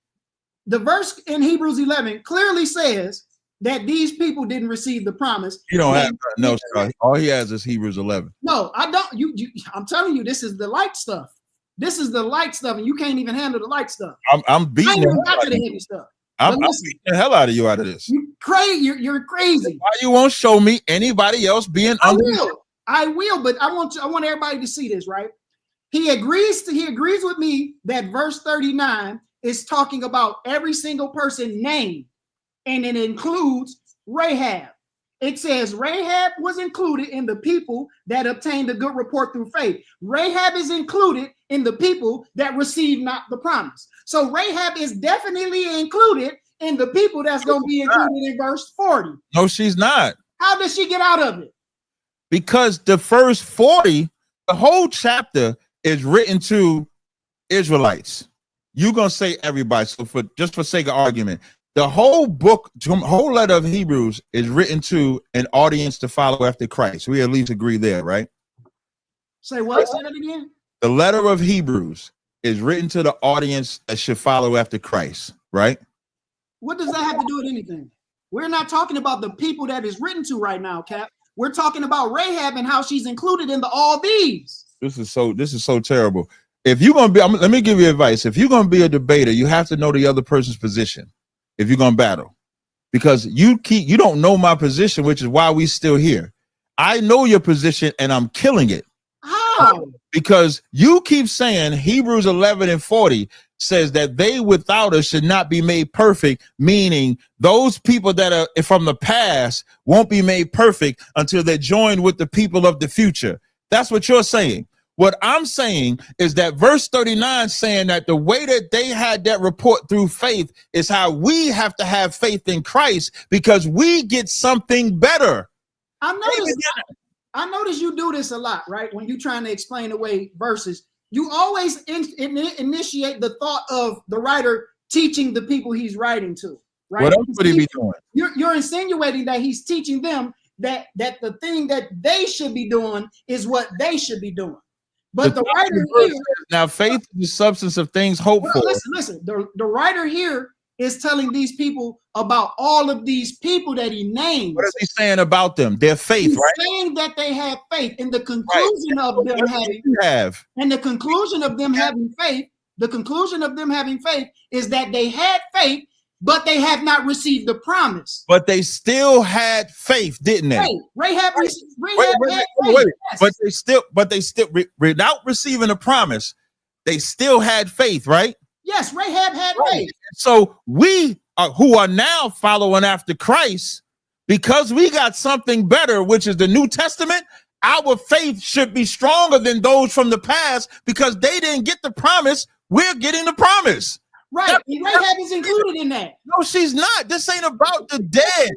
Speaker 2: The verse in Hebrews 11 clearly says that these people didn't receive the promise.
Speaker 1: You don't have no stuff. All he has is Hebrews 11.
Speaker 2: No, I don't. I'm telling you, this is the light stuff. This is the light stuff, and you can't even handle the light stuff.
Speaker 1: I'm beating the
Speaker 2: heavy stuff.
Speaker 1: I'm beating the hell out of you out of this.
Speaker 2: You're crazy.
Speaker 1: Why you won't show me anybody else being under?
Speaker 2: I will, but I want everybody to see this, right? He agrees with me that verse 39 is talking about every single person named, and it includes Rahab. It says Rahab was included in the people that obtained a good report through faith. Rahab is included in the people that received not the promise. So Rahab is definitely included in the people that's going to be included in verse 40.
Speaker 1: No, she's not.
Speaker 2: How does she get out of it?
Speaker 1: because the first 40, the whole chapter is written to Israelites. You're gonna say everybody. So for sake of argument, the whole book, whole letter of Hebrews is written to an audience to follow after Christ. We at least agree there, right?
Speaker 2: Say what? Say that again.
Speaker 1: The letter of Hebrews is written to the audience that should follow after Christ, right?
Speaker 2: What does that have to do with anything? We're not talking about the people that is written to right now, Cap. We're talking about Rahab and how she's included in all these. This is
Speaker 1: so terrible. If you're gonna be, let me give you advice. If you're gonna be a debater, you have to know the other person's position. If you're gonna battle, because you don't know my position, which is why we still here. I know your position, and I'm killing it.
Speaker 2: How?
Speaker 1: Because you keep saying Hebrews 11 and 40 says that they without us should not be made perfect, meaning those people that are from the past won't be made perfect until they're joined with the people of the future. That's what you're saying. What I'm saying is that verse 39 saying that the way that they had that report through faith is how we have to have faith in Christ, because we get something better.
Speaker 2: I notice you do this a lot, right? When you're trying to explain away verses, you always initiate the thought of the writer teaching the people he's writing to, right?
Speaker 1: What else would he be doing?
Speaker 2: You're insinuating that he's teaching them that the thing that they should be doing is what they should be doing. But the writer here,
Speaker 1: now faith is the substance of things hoped for.
Speaker 2: Listen. The writer here is telling these people about all of these people that he names.
Speaker 1: What is he saying about them? Their faith,
Speaker 2: He's
Speaker 1: right?
Speaker 2: saying that they have faith. In the conclusion of them having faith, the conclusion of them having faith is that they had faith, but they have not received the promise.
Speaker 1: But they still had faith, didn't they?
Speaker 2: Rahab had
Speaker 1: faith. Yes. But they still, without receiving a promise, they still had faith, right?
Speaker 2: Yes, Rahab had faith.
Speaker 1: So we who are now following after Christ, because we got something better, which is the New Testament, our faith should be stronger than those from the past, because they didn't get the promise. We're getting the promise.
Speaker 2: Right. Rahab is included in that.
Speaker 1: No, she's not. This ain't about the dead.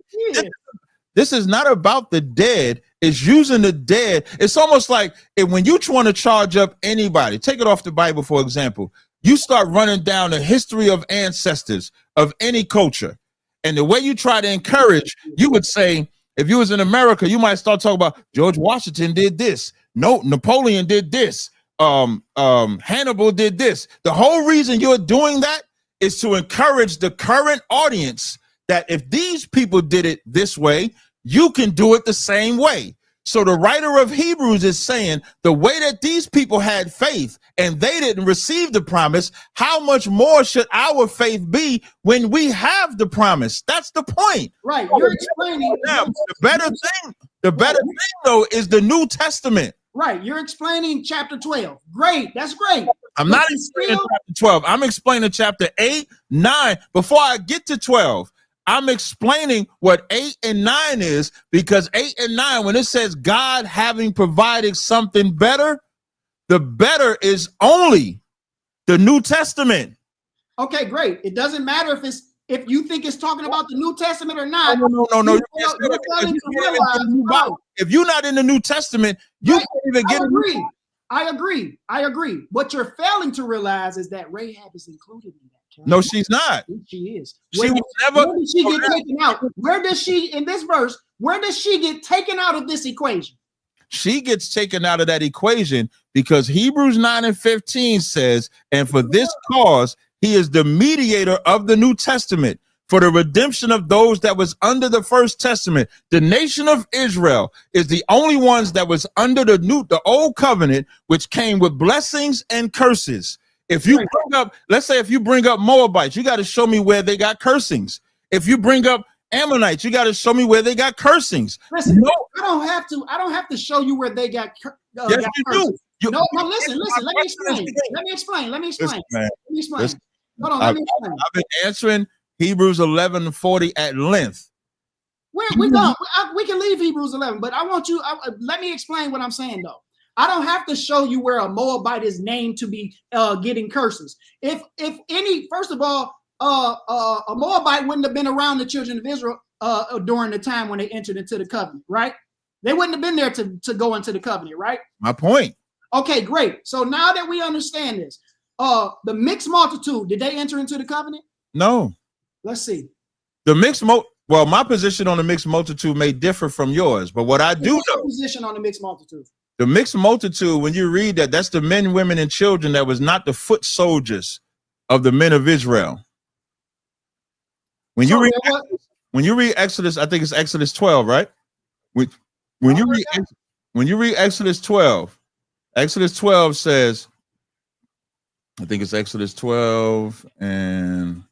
Speaker 1: This is not about the dead. It's using the dead. It's almost like when you want to charge up anybody, take it off the Bible, for example, you start running down the history of ancestors of any culture. And the way you try to encourage, you would say, if you was in America, you might start talking about George Washington did this. No, Napoleon did this. Hannibal did this. The whole reason you're doing that is to encourage the current audience that if these people did it this way, you can do it the same way. So the writer of Hebrews is saying the way that these people had faith and they didn't receive the promise, how much more should our faith be when we have the promise? That's the point.
Speaker 2: Right. You're explaining
Speaker 1: the better thing though is the New Testament.
Speaker 2: Right. You're explaining chapter 12. Great. That's great.
Speaker 1: I'm not explaining chapter 12. I'm explaining chapter 8, 9. Before I get to 12, I'm explaining what 8 and 9 is, because 8 and 9, when it says God having provided something better, the better is only the New Testament.
Speaker 2: Okay, great. It doesn't matter if you think it's talking about the New Testament or not.
Speaker 1: No. If you're not in the New Testament, you can't even get it.
Speaker 2: I agree. What you're failing to realize is that Rahab is included in that.
Speaker 1: No, she's not.
Speaker 2: She is.
Speaker 1: She was never.
Speaker 2: Where did she get taken out? Where does she, in this verse, where does she get taken out of this equation?
Speaker 1: She gets taken out of that equation because Hebrews 9 and 15 says, and for this cause, he is the mediator of the New Testament for the redemption of those that was under the first testament. The nation of Israel is the only ones that was under the old covenant, which came with blessings and curses. If you bring up, let's say if you bring up Moabites, you got to show me where they got cursings. If you bring up Ammonites, you got to show me where they got cursings.
Speaker 2: Listen, no, I don't have to show you where they got
Speaker 1: yes, you
Speaker 2: cursings.
Speaker 1: do.
Speaker 2: No, listen, let me explain. Listen, hold on, let me explain.
Speaker 1: I've been answering Hebrews 11:40 at length.
Speaker 2: We're done. We can leave Hebrews 11, but I want you, let me explain what I'm saying though. I don't have to show you where a Moabite is named to be getting curses. If any, first of all, a Moabite wouldn't have been around the children of Israel during the time when they entered into the covenant, right? They wouldn't have been there to go into the covenant, right?
Speaker 1: My point.
Speaker 2: Okay, great. So now that we understand this, the mixed multitude, did they enter into the covenant?
Speaker 1: No.
Speaker 2: Let's see.
Speaker 1: Well, my position on the mixed multitude may differ from yours, but what I do know,
Speaker 2: position on the mixed multitude.
Speaker 1: The mixed multitude, when you read that, that's the men, women, and children that was not the foot soldiers of the men of Israel. When you read Exodus, I think it's Exodus 12, right? When you read Exodus 12, Exodus 12 says, I think it's Exodus 12, and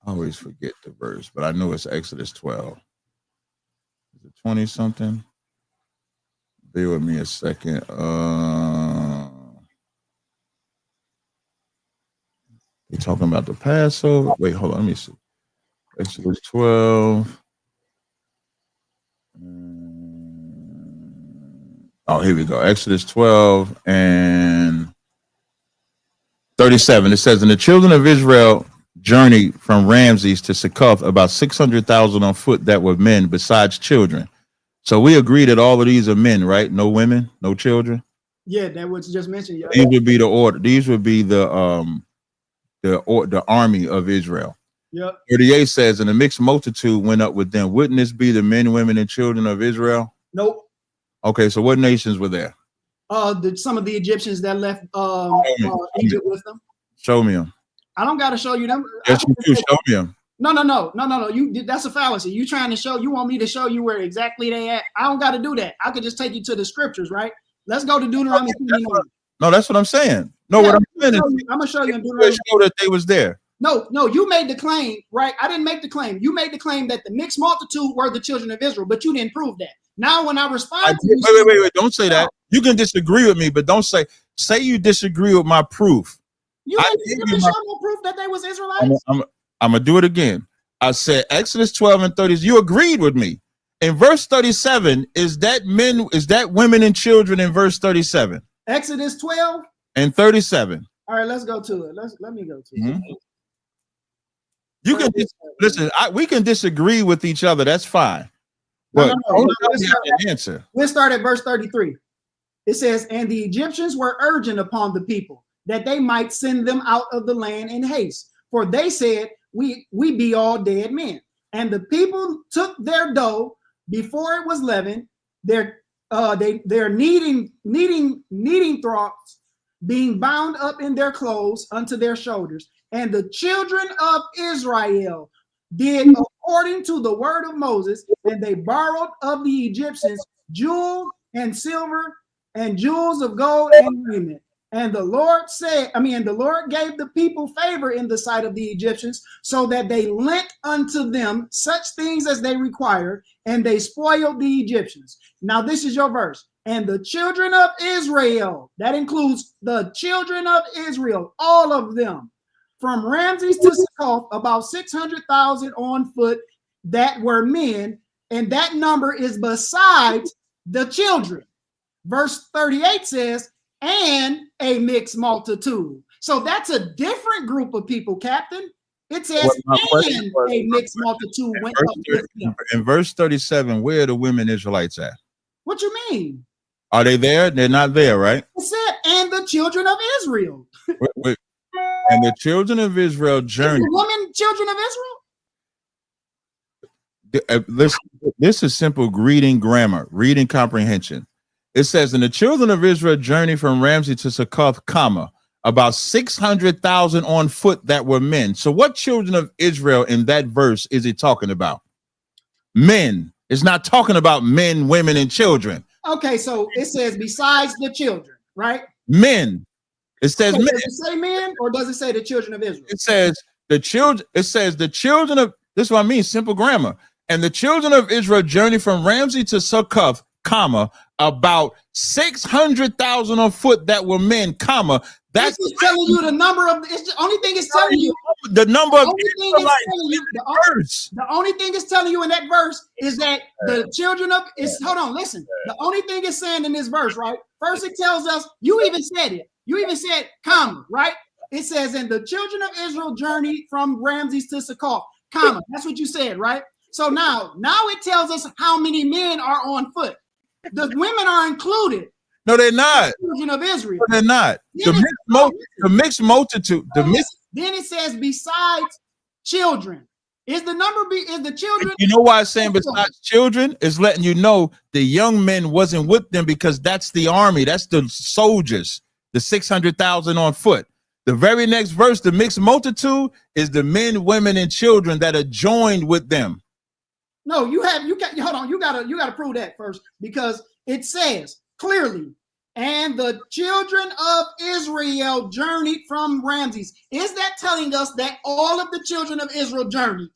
Speaker 1: I always forget the verse, but I know it's Exodus 12. Is it 20 something? Bear with me a second. You're talking about the Passover. Wait, hold on. Let me see. Exodus 12. Oh, here we go. Exodus 12 and 37. It says, and the children of Israel journeyed from Ramses to Succoth, about 600,000 on foot that were men besides children. So we agree that all of these are men, right? No women, no children.
Speaker 2: Yeah, that was just mentioned. Yeah.
Speaker 1: These would be the order. These would be the army of Israel.
Speaker 2: Yep.
Speaker 1: 38 says, and a mixed multitude went up with them. Wouldn't this be the men, women, and children of Israel?
Speaker 2: Nope.
Speaker 1: Okay, so what nations were there?
Speaker 2: Some of the Egyptians that left Egypt with them.
Speaker 1: Show me them.
Speaker 2: I don't got to show you them.
Speaker 1: Yes, you do. Show me them.
Speaker 2: No. That's a fallacy. You trying to show? You want me to show you where exactly they at? I don't got to do that. I could just take you to the scriptures, right? Let's go to Deuteronomy.
Speaker 1: No, that's what I'm saying. No,
Speaker 2: yeah,
Speaker 1: what I'm saying is,
Speaker 2: I'm gonna show you in Deuteronomy.
Speaker 1: Show that they was there.
Speaker 2: No, you made the claim, right? I didn't make the claim. You made the claim that the mixed multitude were the children of Israel, but you didn't prove that. Now, when I respond to you,
Speaker 1: wait, don't say that. You can disagree with me, but don't say you disagree with my proof.
Speaker 2: You didn't show no proof that they was Israelites.
Speaker 1: I'm gonna do it again. I said Exodus 12 and 30. You agreed with me. In verse 37, is that women and children in verse 37?
Speaker 2: Exodus 12
Speaker 1: and 37.
Speaker 2: All right, let's go to it. Let me go to it.
Speaker 1: You can listen. We can disagree with each other. That's fine. But
Speaker 2: we'll start at verse 33. It says, and the Egyptians were urgent upon the people that they might send them out of the land in haste. For they said, we be all dead men. And the people took their dough before it was leavened, their kneading troughs being bound up in their clothes unto their shoulders. And the children of Israel did according to the word of Moses, and they borrowed of the Egyptians jewels and silver and jewels of gold and raiment. And the Lord the Lord gave the people favor in the sight of the Egyptians, so that they lent unto them such things as they required, and they spoiled the Egyptians. Now, this is your verse. And the children of Israel, that includes the children of Israel, all of them, from Ramses to Succoth, about 600,000 on foot that were men, and that number is besides the children. Verse 38 says, and a mixed multitude. So that's a different group of people, Captain. It says, and a mixed multitude went up with them.
Speaker 1: In verse 37, where are the women Israelites at?
Speaker 2: What you mean?
Speaker 1: Are they there? They're not there, right?
Speaker 2: It said, and the children of Israel.
Speaker 1: Wait. And the children of Israel journeyed.
Speaker 2: Women, children of Israel?
Speaker 1: Listen, this is simple reading comprehension. It says, and the children of Israel journeyed from Ramses to Succoth, about 600,000 on foot that were men. So what children of Israel in that verse is it talking about? Men. It's not talking about men, women, and children.
Speaker 2: Okay, so it says besides the children, right?
Speaker 1: Men. It says men.
Speaker 2: Does it say men, or does it say the children of Israel?
Speaker 1: It says the children. It says the children of. This is what I mean. Simple grammar. And the children of Israel journeyed from Ramses to Succoth, about 600,000 on foot that were men,
Speaker 2: That's telling you the number of. It's the only thing it's telling you.
Speaker 1: The number of
Speaker 2: the only thing it's telling you in that verse is that the children of. Hold on, listen. The only thing it's saying in this verse, right? First, it tells us. You even said it. You even said, right? It says, and the children of Israel journeyed from Ramses to Succoth, That's what you said, right? So now it tells us how many men are on foot. The women are included.
Speaker 1: No, they're not.
Speaker 2: The children of Israel.
Speaker 1: No, they're not. The mixed multitude.
Speaker 2: Then it says besides children. Is the children?
Speaker 1: You know why it's saying besides children? It's letting you know the young men wasn't with them because that's the army. That's the soldiers, the 600,000 on foot. The very next verse, the mixed multitude, is the men, women, and children that are joined with them.
Speaker 2: No, hold on. You gotta prove that first, because it says clearly, and the children of Israel journeyed from Ramses. Is that telling us that all of the children of Israel journeyed?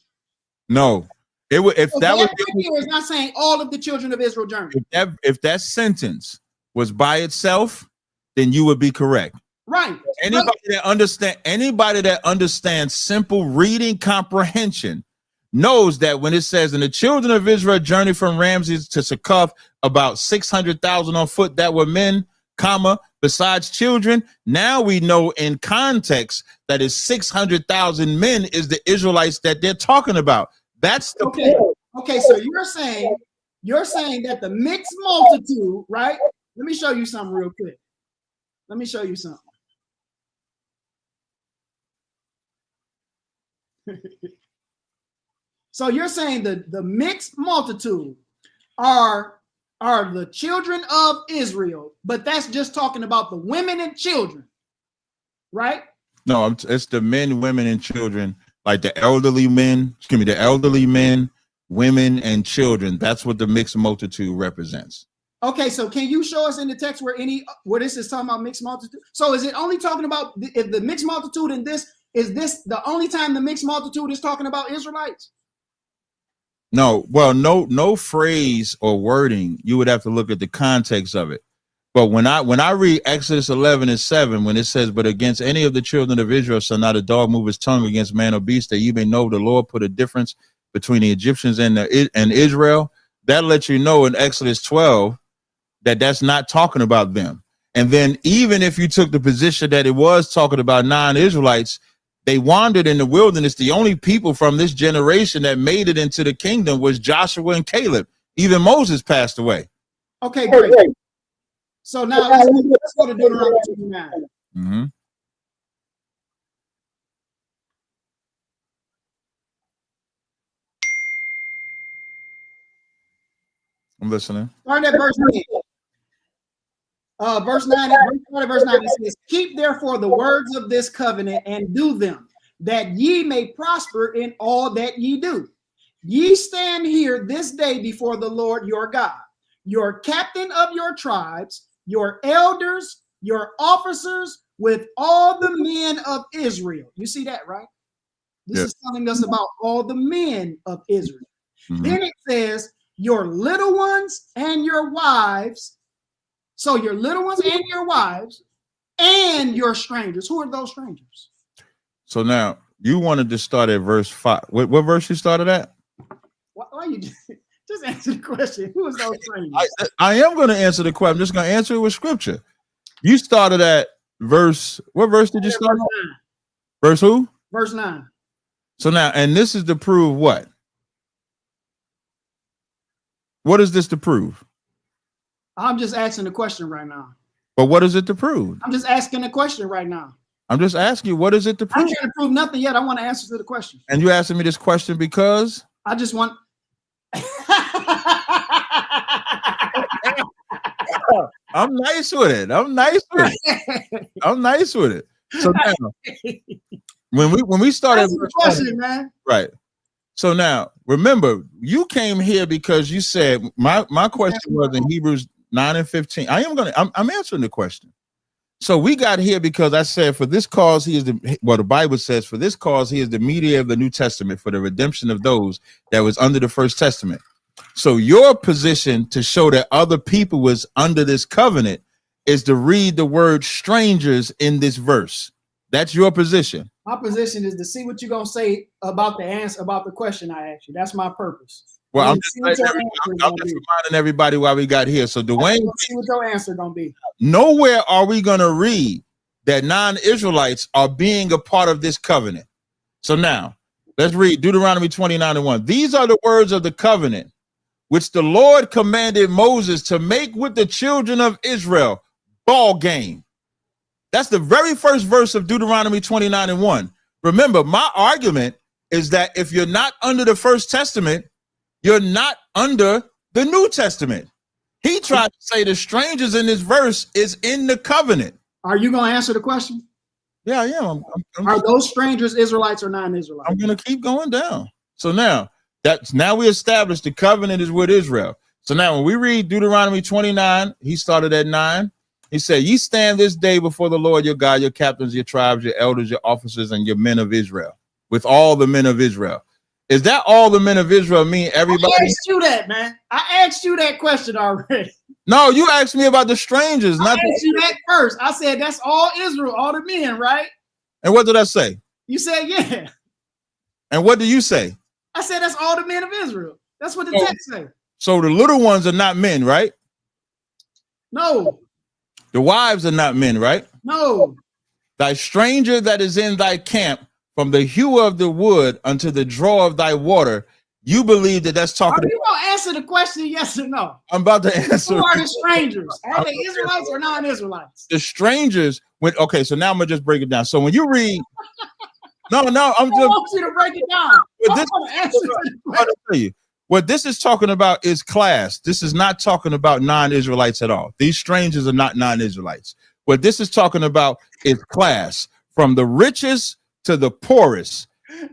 Speaker 1: No. It would if
Speaker 2: so
Speaker 1: that was
Speaker 2: is not saying all of the children of Israel journeyed.
Speaker 1: If that sentence was by itself, then you would be correct.
Speaker 2: Right.
Speaker 1: Anybody that understands simple reading comprehension knows that when it says, and the children of Israel journeyed from Ramses to Succoth, about 600,000 on foot that were men, comma, besides children. Now we know in context that is 600,000 men is the Israelites that they're talking about. That's the
Speaker 2: point. Okay, so you're saying that the mixed multitude, right? Let me show you something real quick. Let me show you something. So you're saying the mixed multitude are the children of Israel, but that's just talking about the women and children, right?
Speaker 1: No, it's the men, women, and children, like the elderly men, women, and children. That's what the mixed multitude represents.
Speaker 2: Okay, so can you show us in the text where this is talking about mixed multitude? So is it only talking about if the mixed multitude in this? Is this the only time the mixed multitude is talking about Israelites?
Speaker 1: No, well, no phrase or wording. You would have to look at the context of it. But when I read Exodus 11:7, when it says, "But against any of the children of Israel shall not a dog move his tongue against man or beast, that you may know the Lord put a difference between the Egyptians and Israel," that lets you know in Exodus 12 that that's not talking about them. And then even if you took the position that it was talking about non-Israelites, they wandered in the wilderness. The only people from this generation that made it into the kingdom was Joshua and Caleb. Even Moses passed away.
Speaker 2: Okay, great. So now let's go to Deuteronomy 29.
Speaker 1: Mm-hmm. I'm listening.
Speaker 2: Start at verse 9. Verse 9, it says, "Keep therefore the words of this covenant and do them, that ye may prosper in all that ye do. Ye stand here this day before the Lord your God, your captain of your tribes, your elders, your officers, with all the men of Israel." You see that, right? This is telling us about all the men of Israel. Mm-hmm. Then it says, "Your little ones and your wives." So your little ones and your wives and your strangers. Who are those strangers?
Speaker 1: So now you wanted to start at verse 5. What verse you started at?
Speaker 2: Why you just answer the question? Who is those strangers?
Speaker 1: I am going to answer the question. I'm just going to answer it with scripture. You started at verse. What verse did you start? Verse who?
Speaker 2: Verse 9.
Speaker 1: So now, and this is to prove what? What is this to prove?
Speaker 2: I'm just asking the question right now.
Speaker 1: But what is it to prove?
Speaker 2: I'm just asking the question right now.
Speaker 1: I'm just asking you, what is it to prove?
Speaker 2: I'm trying to prove nothing yet. I want to answer to the question.
Speaker 1: And you asking me this question because?
Speaker 2: I just want.
Speaker 1: I'm nice with it. I'm nice with it. So now, when we started
Speaker 2: the question, man.
Speaker 1: Right. So now, remember, you came here because you said my question was in Hebrews 9:15. I'm answering the question. So we got here because I said, for this cause he is the Bible says, for this cause he is the mediator of the New Testament for the redemption of those that was under the first testament. So your position to show that other people was under this covenant is to read the word strangers in this verse. That's your position.
Speaker 2: My position is to see what you're gonna say about the answer, about the question I asked you. That's my purpose.
Speaker 1: Well, I'm just reminding everybody why we got here. So Dwayne,
Speaker 2: see what your answer gonna be.
Speaker 1: Nowhere are we gonna read that non-Israelites are being a part of this covenant. So now, Let's read Deuteronomy 29:1. These are the words of the covenant which the Lord commanded Moses to make with the children of Israel. Ball game. That's the very first verse of Deuteronomy 29:1. Remember, my argument is that if you're not under the First Testament, you're not under the New Testament. He tried to say the strangers in this verse is in the covenant.
Speaker 2: Are you going to answer the question?
Speaker 1: Yeah, I am.
Speaker 2: Are those strangers Israelites or non-Israelites?
Speaker 1: I'm going to keep going down. So now we established the covenant is with Israel. So now when we read Deuteronomy 29, he started at 9. He said, ye stand this day before the Lord your God, your captains, your tribes, your elders, your officers, and your men of Israel, with all the men of Israel. Is that all the men of Israel mean everybody?
Speaker 2: I asked you that, man. I asked you that question already.
Speaker 1: No, you asked me about the strangers.
Speaker 2: I asked you that first. I said, that's all Israel, all the men, right?
Speaker 1: And what did I say?
Speaker 2: You said, yeah.
Speaker 1: And what do you say?
Speaker 2: I said, that's all the men of Israel. That's what the text says.
Speaker 1: So the little ones are not men, right?
Speaker 2: No.
Speaker 1: The wives are not men, right?
Speaker 2: No.
Speaker 1: Thy stranger that is in thy camp, from the hew of the wood unto the draw of thy water, you believe that that's talking.
Speaker 2: Are you going to answer the question, yes or no?
Speaker 1: I'm about to answer.
Speaker 2: Who are the strangers? Are they Israelites or non-Israelites?
Speaker 1: The strangers went, okay, so now I'm going to just break it down. So when you read, no, I'm just.
Speaker 2: I want you to break it down.
Speaker 1: I'll tell you. What this is talking about is class. This is not talking about non-Israelites at all. These strangers are not non-Israelites. What this is talking about is class, from the richest to the poorest.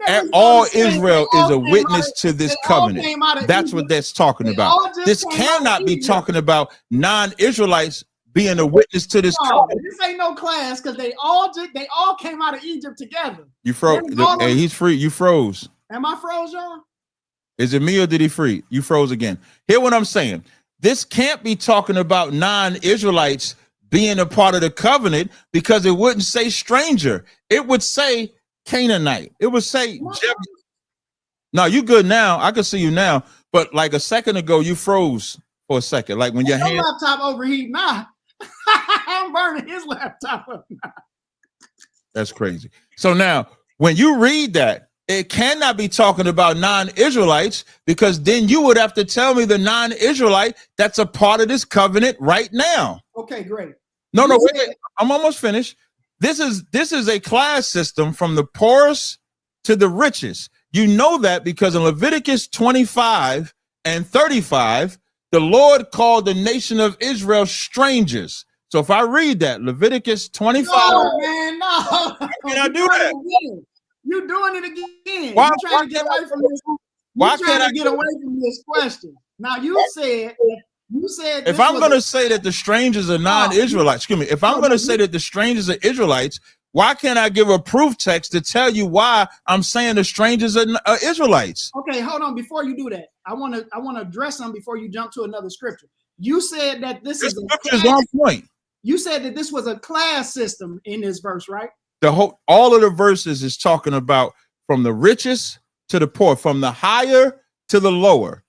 Speaker 1: And all Israel is a witness to this covenant. That's what that's talking about. This cannot be talking about non-Israelites being a witness to this covenant.
Speaker 2: This ain't no class, because they all came out of Egypt together.
Speaker 1: You froze. Hey, he's free. You froze.
Speaker 2: Am I froze, y'all?
Speaker 1: Is it me or did he free? You froze again. Hear what I'm saying. This can't be talking about non-Israelites being a part of the covenant, because it wouldn't say stranger. It would say Canaanite. It would say no, you good now. I can see you now. But like a second ago, you froze for a second. Like when your hand
Speaker 2: laptop overheat now. I'm burning his laptop up now.
Speaker 1: That's crazy. So now when you read that, it cannot be talking about non-Israelites, because then you would have to tell me the non-Israelite that's a part of this covenant right now.
Speaker 2: Okay, great.
Speaker 1: No, wait. I'm almost finished. This is a class system from the poorest to the richest. You know that because in Leviticus 25 and 35, the Lord called the nation of Israel strangers. So if I read that, Leviticus 25.
Speaker 2: No, man, no.
Speaker 1: How can I do that?
Speaker 2: You're doing it again.
Speaker 1: Why,
Speaker 2: you're trying to get away from this. Why can't I get away from this question? Now you said
Speaker 1: if I'm going to say that the strangers are non-Israelites, excuse me, if I'm going to say that the strangers are Israelites, why can't I give a proof text to tell you why I'm saying the strangers are Israelites?
Speaker 2: Okay, hold on. Before you do that, I want to address them before you jump to another scripture. You said that this is
Speaker 1: on point.
Speaker 2: You said that this was a class system in this verse, right?
Speaker 1: All of the verses is talking about from the richest to the poor, from the higher to the lower.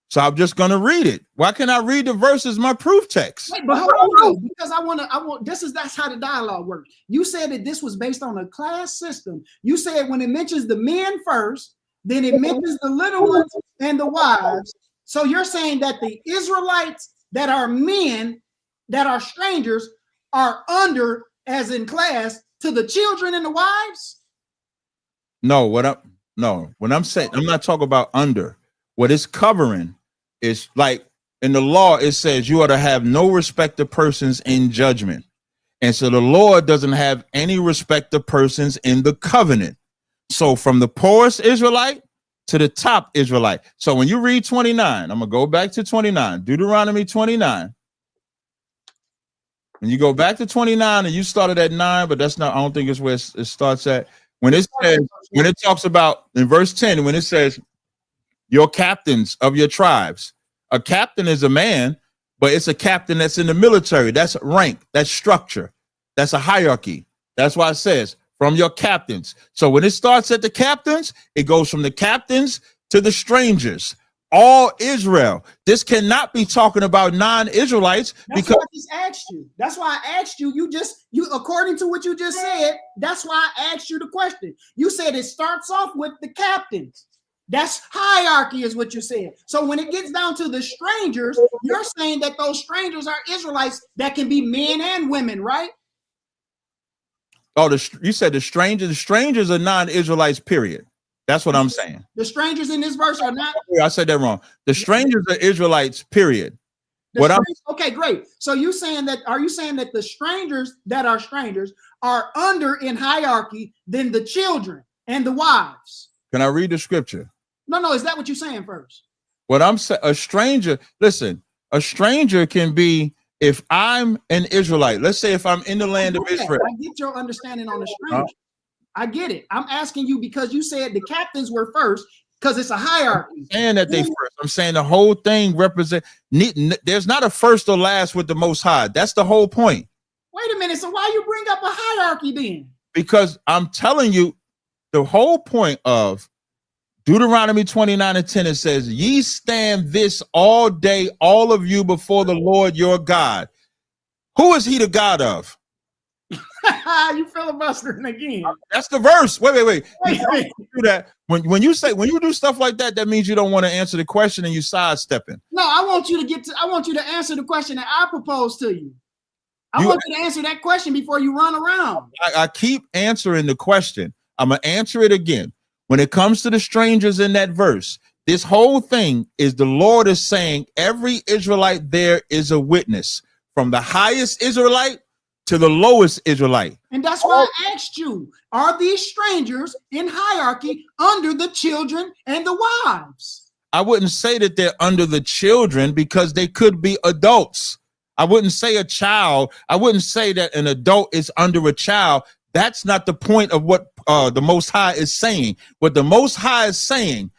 Speaker 1: So I'm just going to read it. Why can't I read the verses, my proof text?
Speaker 2: Wait, but hold on, because that's how the dialogue works. You said that this was based on a class system. You said when it mentions the men first, then it mentions the little ones and the wives. So you're saying that the Israelites that are men, that are strangers, are under, as in class, to the children and the wives?
Speaker 1: No, when I'm saying, I'm not talking about under. What it's covering is, like in the law, it says you are to have no respect to persons in judgment. And so the Lord doesn't have any respect to persons in the covenant. So from the poorest Israelite to the top Israelite. So when you read 29, I'm going to go back to 29, Deuteronomy 29. When you go back to 29 and you started at 9, but that's not, I don't think it's where it starts at. When it says, when it talks about in verse 10, when it says your captains of your tribes, a captain is a man, but it's a captain that's in the military. That's rank, that's structure, that's a hierarchy. That's why it says from your captains. So when it starts at the captains, it goes from the captains to the strangers. all Israel. This cannot be talking about non-Israelites.
Speaker 2: That's
Speaker 1: because
Speaker 2: why I just asked you. That's why I asked you. You according to what you just said, that's why I asked you the question. You said it starts off with the captains. That's hierarchy is what you said. So when it gets down to the strangers, you're saying that those strangers are Israelites that can be men and women, right?
Speaker 1: Oh, you said the strangers are non-Israelites, period. That's what I'm saying.
Speaker 2: The strangers in this verse are not.
Speaker 1: I said that wrong. The strangers are Israelites, period.
Speaker 2: Okay, great. So are you saying that the strangers that are strangers are under in hierarchy than the children and the wives?
Speaker 1: Can I read the scripture?
Speaker 2: No. Is that what you're saying first?
Speaker 1: What I'm saying, a stranger can be, if I'm an Israelite, let's say if I'm in the land of Israel.
Speaker 2: I get your understanding on the stranger. I get it. I'm asking you because you said the captains were first because it's a hierarchy.
Speaker 1: And that they first. I'm saying the whole thing there's not a first or last with the Most High. That's the whole point.
Speaker 2: Wait a minute. So why you bring up a hierarchy then?
Speaker 1: Because I'm telling you, the whole point of Deuteronomy 29:10, it says, ye stand this all day, all of you, before the Lord your God. Who is he the God of?
Speaker 2: You filibustering again.
Speaker 1: That's the verse. Wait. Do that. When you do stuff like that, that means you don't want to answer the question and you sidestepping.
Speaker 2: No, I want you to answer the question that I proposed to you. I want you to answer that question before you run around.
Speaker 1: I keep answering the question. I'm gonna answer it again. When it comes to the strangers in that verse, this whole thing is the Lord is saying every Israelite there is a witness, from the highest Israelite to the lowest Israelite.
Speaker 2: And that's why I asked you, are these strangers in hierarchy under the children and the wives?
Speaker 1: I wouldn't say that they're under the children because they could be adults. I wouldn't say a child. I wouldn't say that an adult is under a child. That's not the point of what the Most High is saying. What the Most High is saying,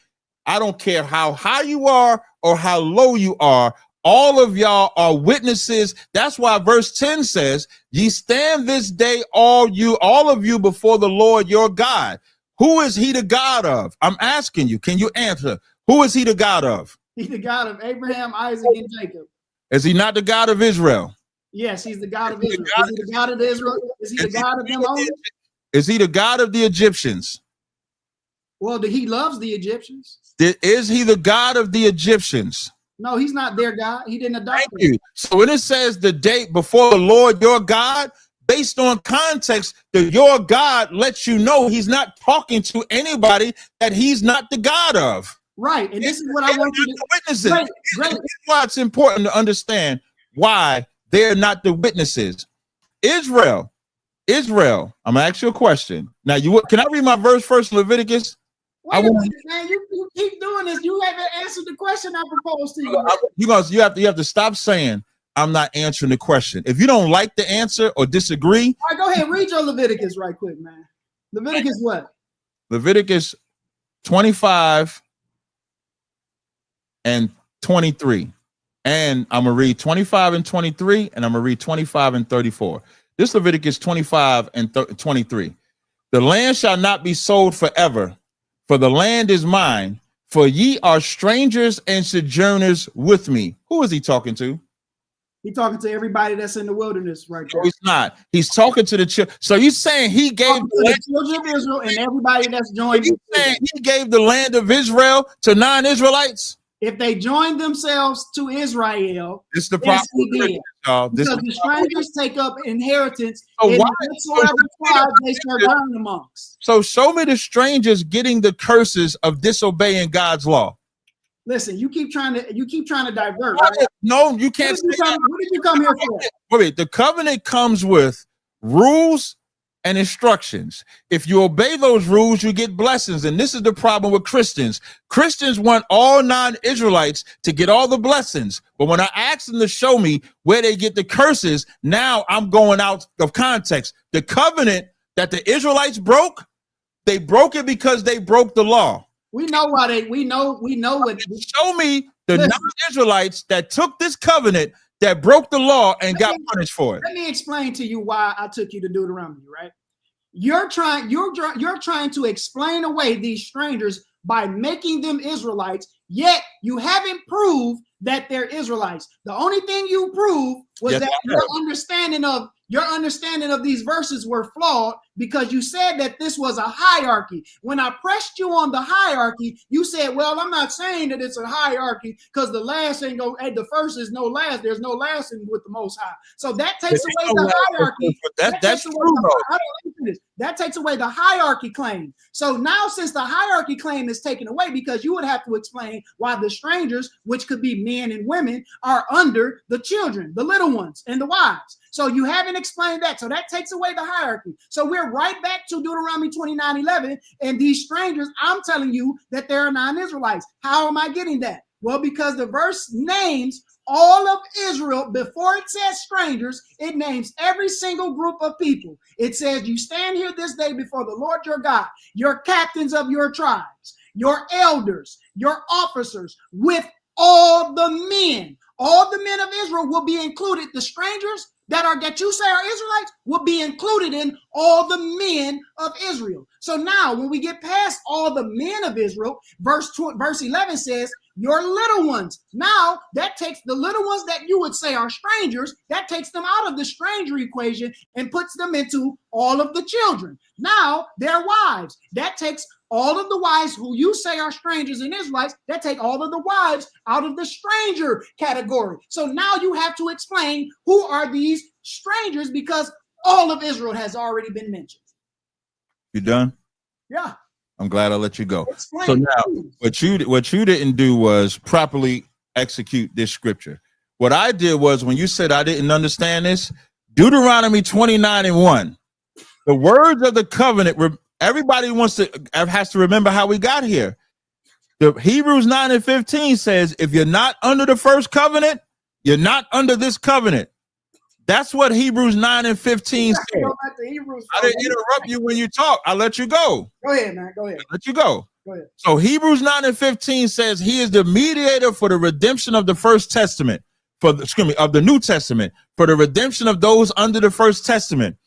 Speaker 1: I don't care how high you are or how low you are, all of y'all are witnesses. That's why verse 10 says, ye stand this day, all of you before the Lord your God. Who is he the God of? I'm asking you. Can you answer? Who is he the God of?
Speaker 2: He's the God of Abraham, Isaac, and Jacob.
Speaker 1: Is he not the God of Israel?
Speaker 2: Yes, he's the God of Israel. Is he the God of Israel? Is he the God of them only?
Speaker 1: Is he the God of the Egyptians?
Speaker 2: Well, he loves the Egyptians.
Speaker 1: Is he the God of the Egyptians?
Speaker 2: No, he's not their God. He didn't adopt them.
Speaker 1: Thank you. So when it says the day before the Lord your God, based on context, your God lets you know he's not talking to anybody that he's not the God of.
Speaker 2: Right. And this is what I want you to
Speaker 1: witnesses. Great. This is why it's important to understand why they're not the witnesses. Israel, I'm gonna ask you a question. Now, can I read my verse first, Leviticus?
Speaker 2: Wait a minute, man. You keep doing this. You haven't answered the question I proposed to you.
Speaker 1: You have to stop saying I'm not answering the question. If you don't like the answer or disagree,
Speaker 2: all right, go ahead. Read your Leviticus right quick, man. Leviticus what?
Speaker 1: Leviticus 25 and 23. And I'm going to read 25 and 23, and I'm going to read 25 and 34. This Leviticus 25 and 23. The land shall not be sold forever, for the land is mine, for ye are strangers and sojourners with me. Who is he talking to?
Speaker 2: He's talking to everybody that's in the wilderness right there.
Speaker 1: No, he's not. He's talking to the children. So you're saying he gave
Speaker 2: the children of Israel and everybody that's joined.
Speaker 1: You saying he gave the land of Israel to non-Israelites?
Speaker 2: If they join themselves to Israel,
Speaker 1: this is the problem.
Speaker 2: Because the strangers take up inheritance in whatsoever tribe they sojourn amongst.
Speaker 1: So show me the strangers getting the curses of disobeying God's law.
Speaker 2: Listen, you keep trying to divert. Right?
Speaker 1: No, you can't.
Speaker 2: What did you come here for?
Speaker 1: Wait, the covenant comes with rules and instructions. If you obey those rules, you get blessings. And this is the problem with Christians. Christians want all non-Israelites to get all the blessings. But when I ask them to show me where they get the curses, now I'm going out of context. The covenant that the Israelites broke, they broke it because they broke the law.
Speaker 2: We know why we know what.
Speaker 1: Show me the non-Israelites that took this covenant, that broke the law and got punished for it.
Speaker 2: Let me explain to you why I took you to Deuteronomy, right? You're trying to explain away these strangers by making them Israelites Yet you haven't proved that they're Israelites. The only thing you proved was that your understanding of these verses were flawed, because you said that this was a hierarchy. When I pressed you on the hierarchy, you said, well, I'm not saying that it's a hierarchy because the last ain't go, the first is no last. There's no last in with the Most High. So that takes away the hierarchy. That's true. That takes away the hierarchy claim. So now, since the hierarchy claim is taken away, because you would have to explain why the strangers, which could be men and women, are under the children, the little ones, and the wives. So you haven't explained that. So that takes away the hierarchy. So we're right back to Deuteronomy 29:11. And these strangers, I'm telling you that they're non-Israelites. How am I getting that? Well, because the verse names all of Israel. Before it says strangers, it names every single group of people. It says, you stand here this day before the Lord your God, your captains of your tribes, your elders, your officers, with all the men. All the men of Israel will be included. The strangers that you say are Israelites will be included in all the men of Israel. So now when we get past all the men of Israel, verse 11 says, your little ones. Now that takes the little ones that you would say are strangers, that takes them out of the stranger equation and puts them into all of the children. Now their wives, that takes all of the wives who you say are strangers and Israelites, that take all of the wives out of the stranger category. So now you have to explain who are these strangers, because all of Israel has already been mentioned.
Speaker 1: You done?
Speaker 2: Yeah.
Speaker 1: I'm glad I let you go.
Speaker 2: Explain,
Speaker 1: so now what you didn't do was properly execute this scripture. What I did was, when you said I didn't understand this, Deuteronomy 29:1, the words of the covenant, everybody has to remember how we got here. The Hebrews 9:15 says, if you're not under the first covenant, you're not under this covenant. That's what Hebrews 9:15 says. I didn't interrupt you when you talk. I let you go.
Speaker 2: Go ahead, man. Go ahead.
Speaker 1: Let you go.
Speaker 2: Go ahead.
Speaker 1: So Hebrews 9:15 says he is the mediator for the redemption of the first testament, of the New Testament, for the redemption of those under the first testament.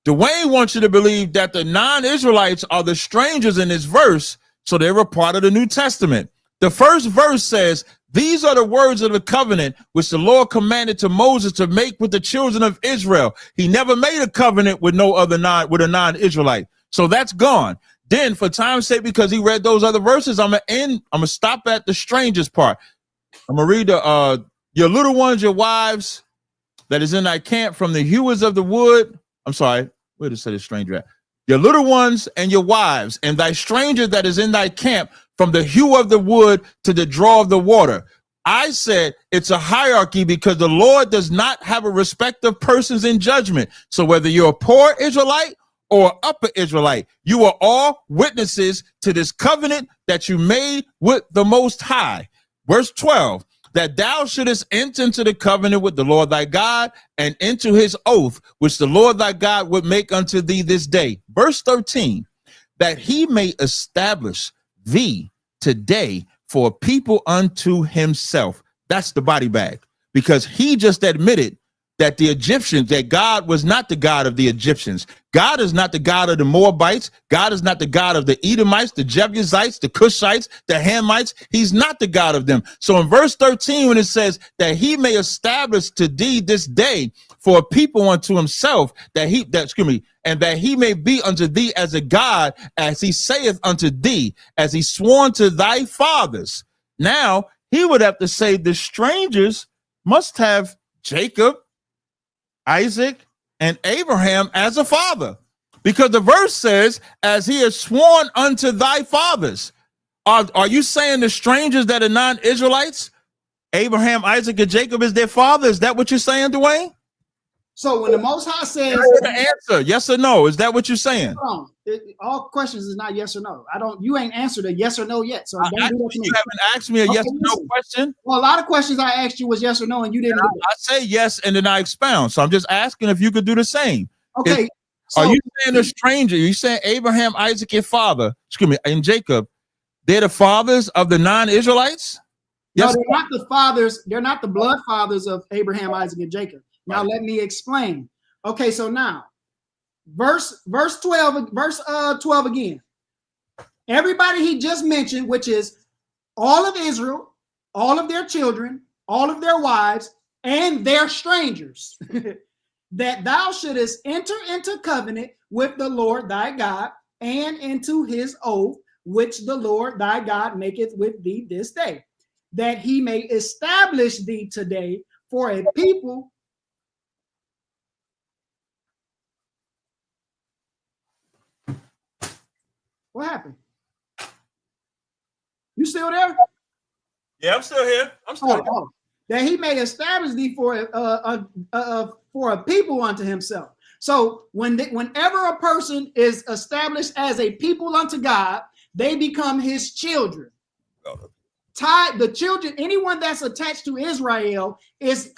Speaker 1: Dwayne wants you to believe that the non-Israelites are the strangers in this verse, so they were part of the New Testament. The first verse says, these are the words of the covenant which the Lord commanded to Moses to make with the children of Israel. He never made a covenant with a non-Israelite. So that's gone. Then, for time's sake, because he read those other verses, I'm gonna stop at the strangers part. I'm gonna read your little ones, your wives, that is in thy camp from the hewers of the wood. I'm sorry, where did it say the stranger at? Your little ones and your wives, and thy stranger that is in thy camp from the hew of the wood to the draw of the water. I said it's a hierarchy because the Lord does not have a respect of persons in judgment. So whether you're a poor Israelite or upper Israelite, you are all witnesses to this covenant that you made with the Most High. Verse 12, that thou shouldest enter into the covenant with the Lord thy God and into his oath, which the Lord thy God would make unto thee this day. Verse 13, that he may establish thee today for a people unto himself. That's the body bag, because he just admitted that the Egyptians, that God was not the God of the Egyptians. God is not the God of the Moabites. God is not the God of the Edomites, the Jebusites, the Cushites, the Hamites. He's not the God of them. So in verse 13, when it says that he may establish to thee this day for a people unto himself, and that he may be unto thee as a God, as he saith unto thee, as he sworn to thy fathers. Now he would have to say the strangers must have Jacob, Isaac, and Abraham as a father, because the verse says, as he has sworn unto thy fathers. Are you saying the strangers that are non-Israelites, Abraham, Isaac, and Jacob is their father? Is that what you're saying, Dwayne?
Speaker 2: So when the Most High says
Speaker 1: the answer, yes or no, is that what you're saying?
Speaker 2: All questions is not yes or no. You ain't answered a yes or no yet. So
Speaker 1: you haven't asked me a yes or no question.
Speaker 2: Well, a lot of questions I asked you was yes or no, and you didn't.
Speaker 1: I say yes, and then I expound. So I'm just asking if you could do the same.
Speaker 2: Okay.
Speaker 1: Are you saying a stranger? You saying Abraham, Isaac, and and Jacob, they're the fathers of the non-Israelites?
Speaker 2: Yes. No, they're not the fathers. They're not the blood fathers of Abraham, Isaac, and Jacob. Now let me explain. Okay, so now verse 12 again. Everybody he just mentioned, which is all of Israel, all of their children, all of their wives, and their strangers, that thou shouldest enter into covenant with the Lord thy God, and into his oath, which the Lord thy God maketh with thee this day, that he may establish thee today for a people. What happened? You still there?
Speaker 1: Yeah, I'm still here. I'm still here.
Speaker 2: That he may establish thee for a people unto himself. So whenever a person is established as a people unto God, they become his children. The children, anyone that's attached to Israel is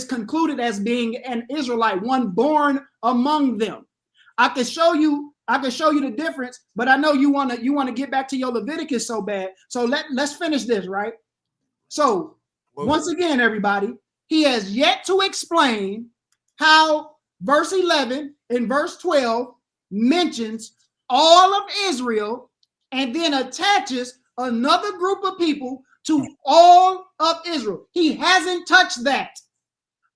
Speaker 2: concluded as being an Israelite, one born among them. I can show you the difference, but I know you want to get back to your Leviticus so bad. So let's finish this, right? So once again, everybody, he has yet to explain how verse 11 and verse 12 mentions all of Israel and then attaches another group of people to all of Israel. He hasn't touched that.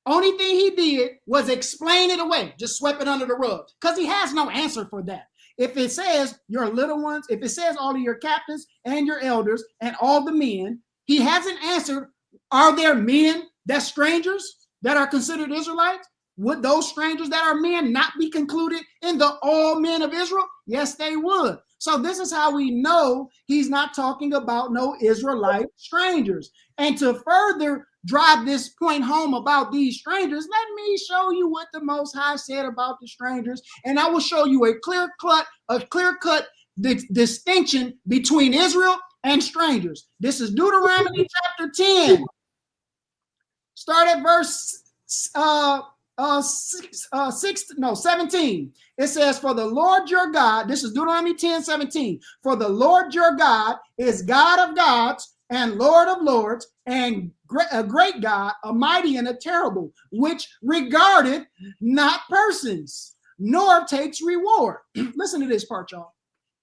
Speaker 2: Only thing he did was explain it away, just swept it under the rug, because he has no answer for that. If it says your little ones, if it says all of your captains and your elders and all the men, he hasn't answered, are there men that's strangers that are considered Israelites? Would those strangers that are men not be concluded in the all men of Israel? Yes, they would. So this is how we know he's not talking about no Israelite strangers. And to further drive this point home about these strangers, let me show you what the Most High said about the strangers. And I will show you a clear-cut distinction between Israel and strangers. This is Deuteronomy chapter 10. Start at verse 17. It says, for the Lord your God, this is Deuteronomy 10:17. For the Lord your God is God of gods and Lord of lords, and a great God, a mighty and a terrible, which regardeth not persons, nor takes reward. Listen to this part, y'all.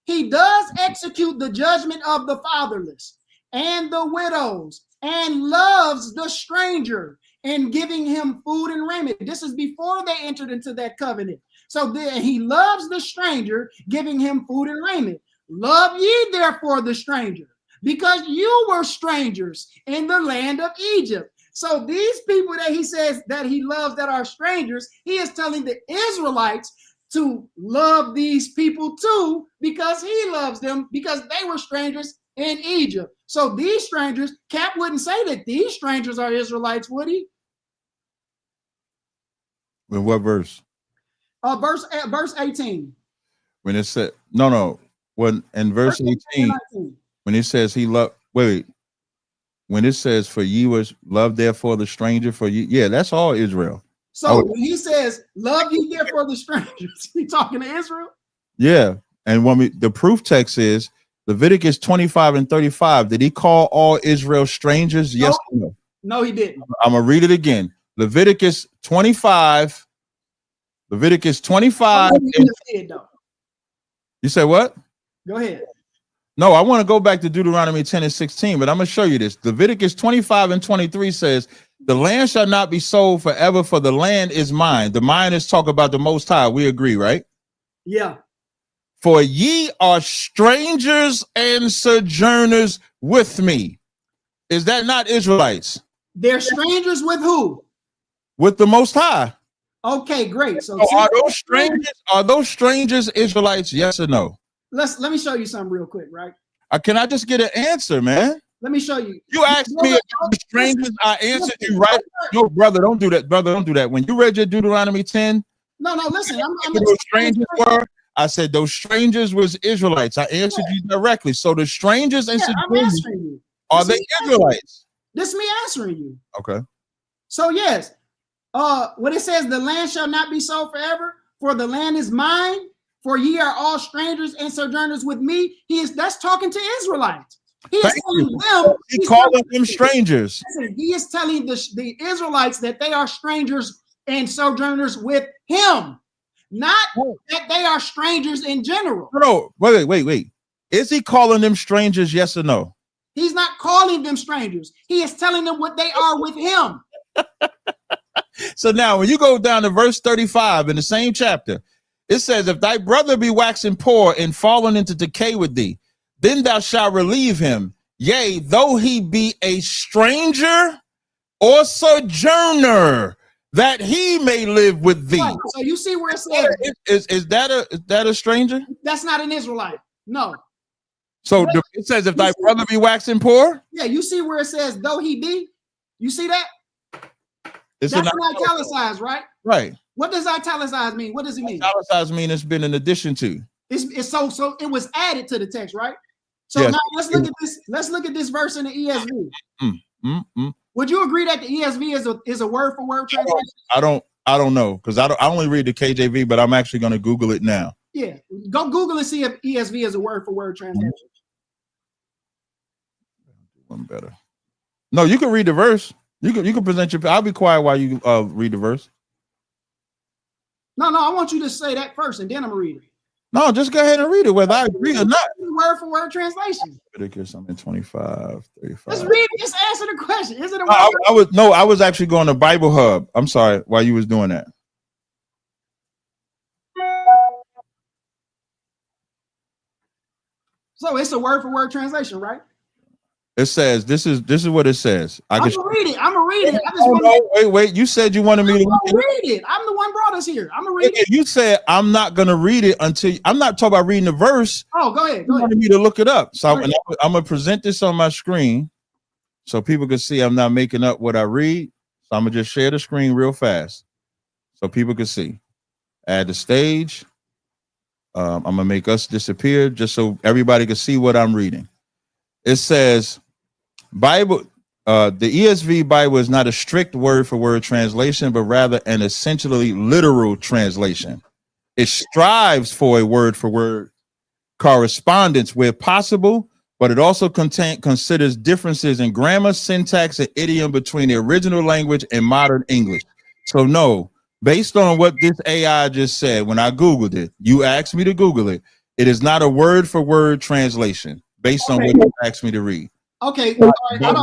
Speaker 2: He does execute the judgment of the fatherless and the widows, and loves the stranger, and giving him food and raiment. This is before they entered into that covenant. So he loves the stranger, giving him food and raiment. Love ye therefore the stranger, because you were strangers in the land of Egypt. So these people that he says that he loves that are strangers, he is telling the Israelites to love these people too, because he loves them, because they were strangers in Egypt. So these strangers, Cap wouldn't say that these strangers are Israelites, would he?
Speaker 1: In what verse?
Speaker 2: Verse 18.
Speaker 1: When it said when in verse 18, when it says he loved, when it says for ye was loved therefore the stranger, for you, yeah, that's all Israel.
Speaker 2: So when he says love ye therefore the strangers, he talking to Israel? Yeah.
Speaker 1: And when the proof text is Leviticus 25:35. Did he call all Israel strangers?
Speaker 2: No.
Speaker 1: Yes or no?
Speaker 2: No, he didn't.
Speaker 1: I'm gonna read it again. Leviticus 25. Leviticus 25. You say what?
Speaker 2: Go ahead.
Speaker 1: No, I want to go back to Deuteronomy 10:16, but I'm going to show you this. Leviticus 25:23 says, the land shall not be sold forever, for the land is mine. The mine is talk about the Most High. We agree, right?
Speaker 2: Yeah.
Speaker 1: For ye are strangers and sojourners with me. Is that not Israelites?
Speaker 2: They're strangers with who?
Speaker 1: With the Most High.
Speaker 2: Okay, great. So
Speaker 1: are those strangers Israelites? Yes or no?
Speaker 2: Let me show you something real quick, right?
Speaker 1: Can I just get an answer, man?
Speaker 2: Let me show you.
Speaker 1: You asked me about the strangers. I answered you right. No, brother, don't do that. Brother, don't do that. When you read your Deuteronomy 10,
Speaker 2: no, listen.
Speaker 1: Those strangers were. I said those strangers was Israelites. I answered you directly. So the strangers and are they Israelites?
Speaker 2: This is me answering you.
Speaker 1: Okay.
Speaker 2: So yes, when it says the land shall not be sold forever, for the land is mine, for ye are all strangers and sojourners with me. That's talking to Israelites. He is telling them.
Speaker 1: He's calling them strangers.
Speaker 2: He is telling the Israelites that they are strangers and sojourners with him, not that they are strangers in general.
Speaker 1: No, wait. Is he calling them strangers? Yes or no?
Speaker 2: He's not calling them strangers. He is telling them what they are with him.
Speaker 1: So now when you go down to verse 35 in the same chapter, it says, if thy brother be waxing poor and fallen into decay with thee, then thou shalt relieve him. Yea, though he be a stranger or sojourner, that he may live with thee.
Speaker 2: Right. So you see where it says,
Speaker 1: is that a stranger?
Speaker 2: That's not an Israelite. No.
Speaker 1: So it says, if thy brother be waxing poor?
Speaker 2: Yeah, you see where it says, though he be? You see that?
Speaker 1: It's
Speaker 2: That's an italicized, right?
Speaker 1: Right.
Speaker 2: What does italicized mean? What does it mean?
Speaker 1: Italicized mean it's been in addition to.
Speaker 2: It's so it was added to the text, right? So
Speaker 1: yes.
Speaker 2: now let's look at this. Let's look at this verse in the ESV. Would you agree that the ESV is a word for word translation?
Speaker 1: I don't know, because I only read the KJV, but I'm actually going to Google it now.
Speaker 2: Yeah, go Google and see if ESV is a word for word translation.
Speaker 1: One better. No, you can read the verse. You can present your. I'll be quiet while you read the verse.
Speaker 2: No, I want you to say that first, and then I'm gonna read it.
Speaker 1: No, just go ahead and read it, whether I agree or not.
Speaker 2: Word for word translation.
Speaker 1: Leviticus, I'm in 25, 35.
Speaker 2: Let's read it. Just answer the question. Is it a word?
Speaker 1: I was actually going to Bible Hub. I'm sorry, while you was doing that.
Speaker 2: So it's a word for word translation, right?
Speaker 1: It says this is what it says.
Speaker 2: I'm gonna read it. I'm gonna read it.
Speaker 1: Wait. You said you wanted me to
Speaker 2: read it. I'm the one brought us here. I'm gonna read it.
Speaker 1: You said I'm not gonna read it until I'm not talking about reading the verse.
Speaker 2: Oh, go ahead.
Speaker 1: You wanted me to look it up. So I'm gonna present this on my screen so people can see I'm not making up what I read. So I'm gonna just share the screen real fast so people can see. Add the stage. I'm gonna make us disappear just so everybody can see what I'm reading. It says Bible, the ESV Bible is not a strict word for word translation, but rather an essentially literal translation. It strives for a word for word correspondence where possible, but it also considers differences in grammar, syntax, and idiom between the original language and modern English. So no, based on what this AI just said, when I Googled it, you asked me to Google it. It is not a word for word translation based on what you asked me to read.
Speaker 2: Okay, all right.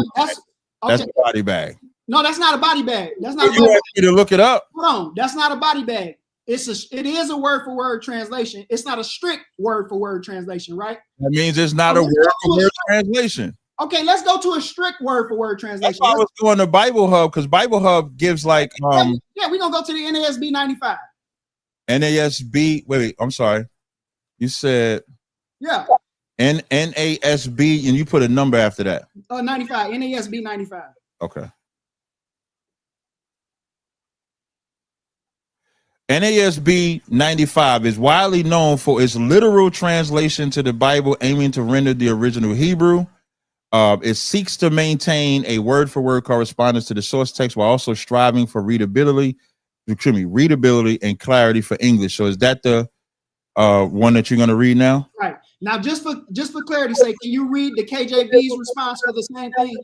Speaker 1: That's a body bag.
Speaker 2: No, that's not a body bag. That's not.
Speaker 1: You asked me to look it up.
Speaker 2: Hold on, that's not a body bag. It is a word for word translation. It's not a strict word for word translation, right?
Speaker 1: That means it's not a word for word translation.
Speaker 2: Okay, let's go to a strict word for word translation.
Speaker 1: I was going to Bible Hub because Bible Hub gives like
Speaker 2: yeah, we're gonna go to the NASB 95.
Speaker 1: NASB. Wait, I'm sorry. You said NASB, and you put a number after that.
Speaker 2: 95. NASB 95.
Speaker 1: Okay. NASB 95 is widely known for its literal translation to the Bible, aiming to render the original Hebrew. It seeks to maintain a word-for-word correspondence to the source text while also striving for readability and clarity for English. So is that the one that you're going to read now?
Speaker 2: Right. Now, just for clarity's sake, can you read the KJV's response for the same thing?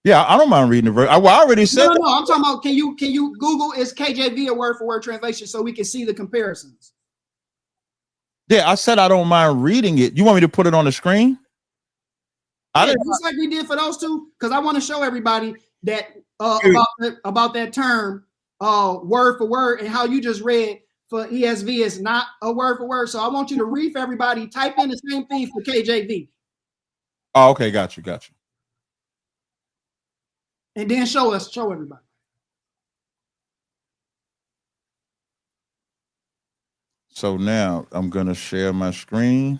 Speaker 1: Yeah, I don't mind reading the verse. I already said.
Speaker 2: No, I'm talking about. Can you Google is KJV a word for word translation so we can see the comparisons?
Speaker 1: Yeah, I said I don't mind reading it. You want me to put it on the screen?
Speaker 2: Yeah, just like we did for those two, because I want to show everybody that about that term word for word and how you just read for ESV is not a word for word. So I want you to read for everybody. Type in the same thing for KJV.
Speaker 1: Oh, okay, got you.
Speaker 2: And then show everybody.
Speaker 1: So now I'm gonna share my screen.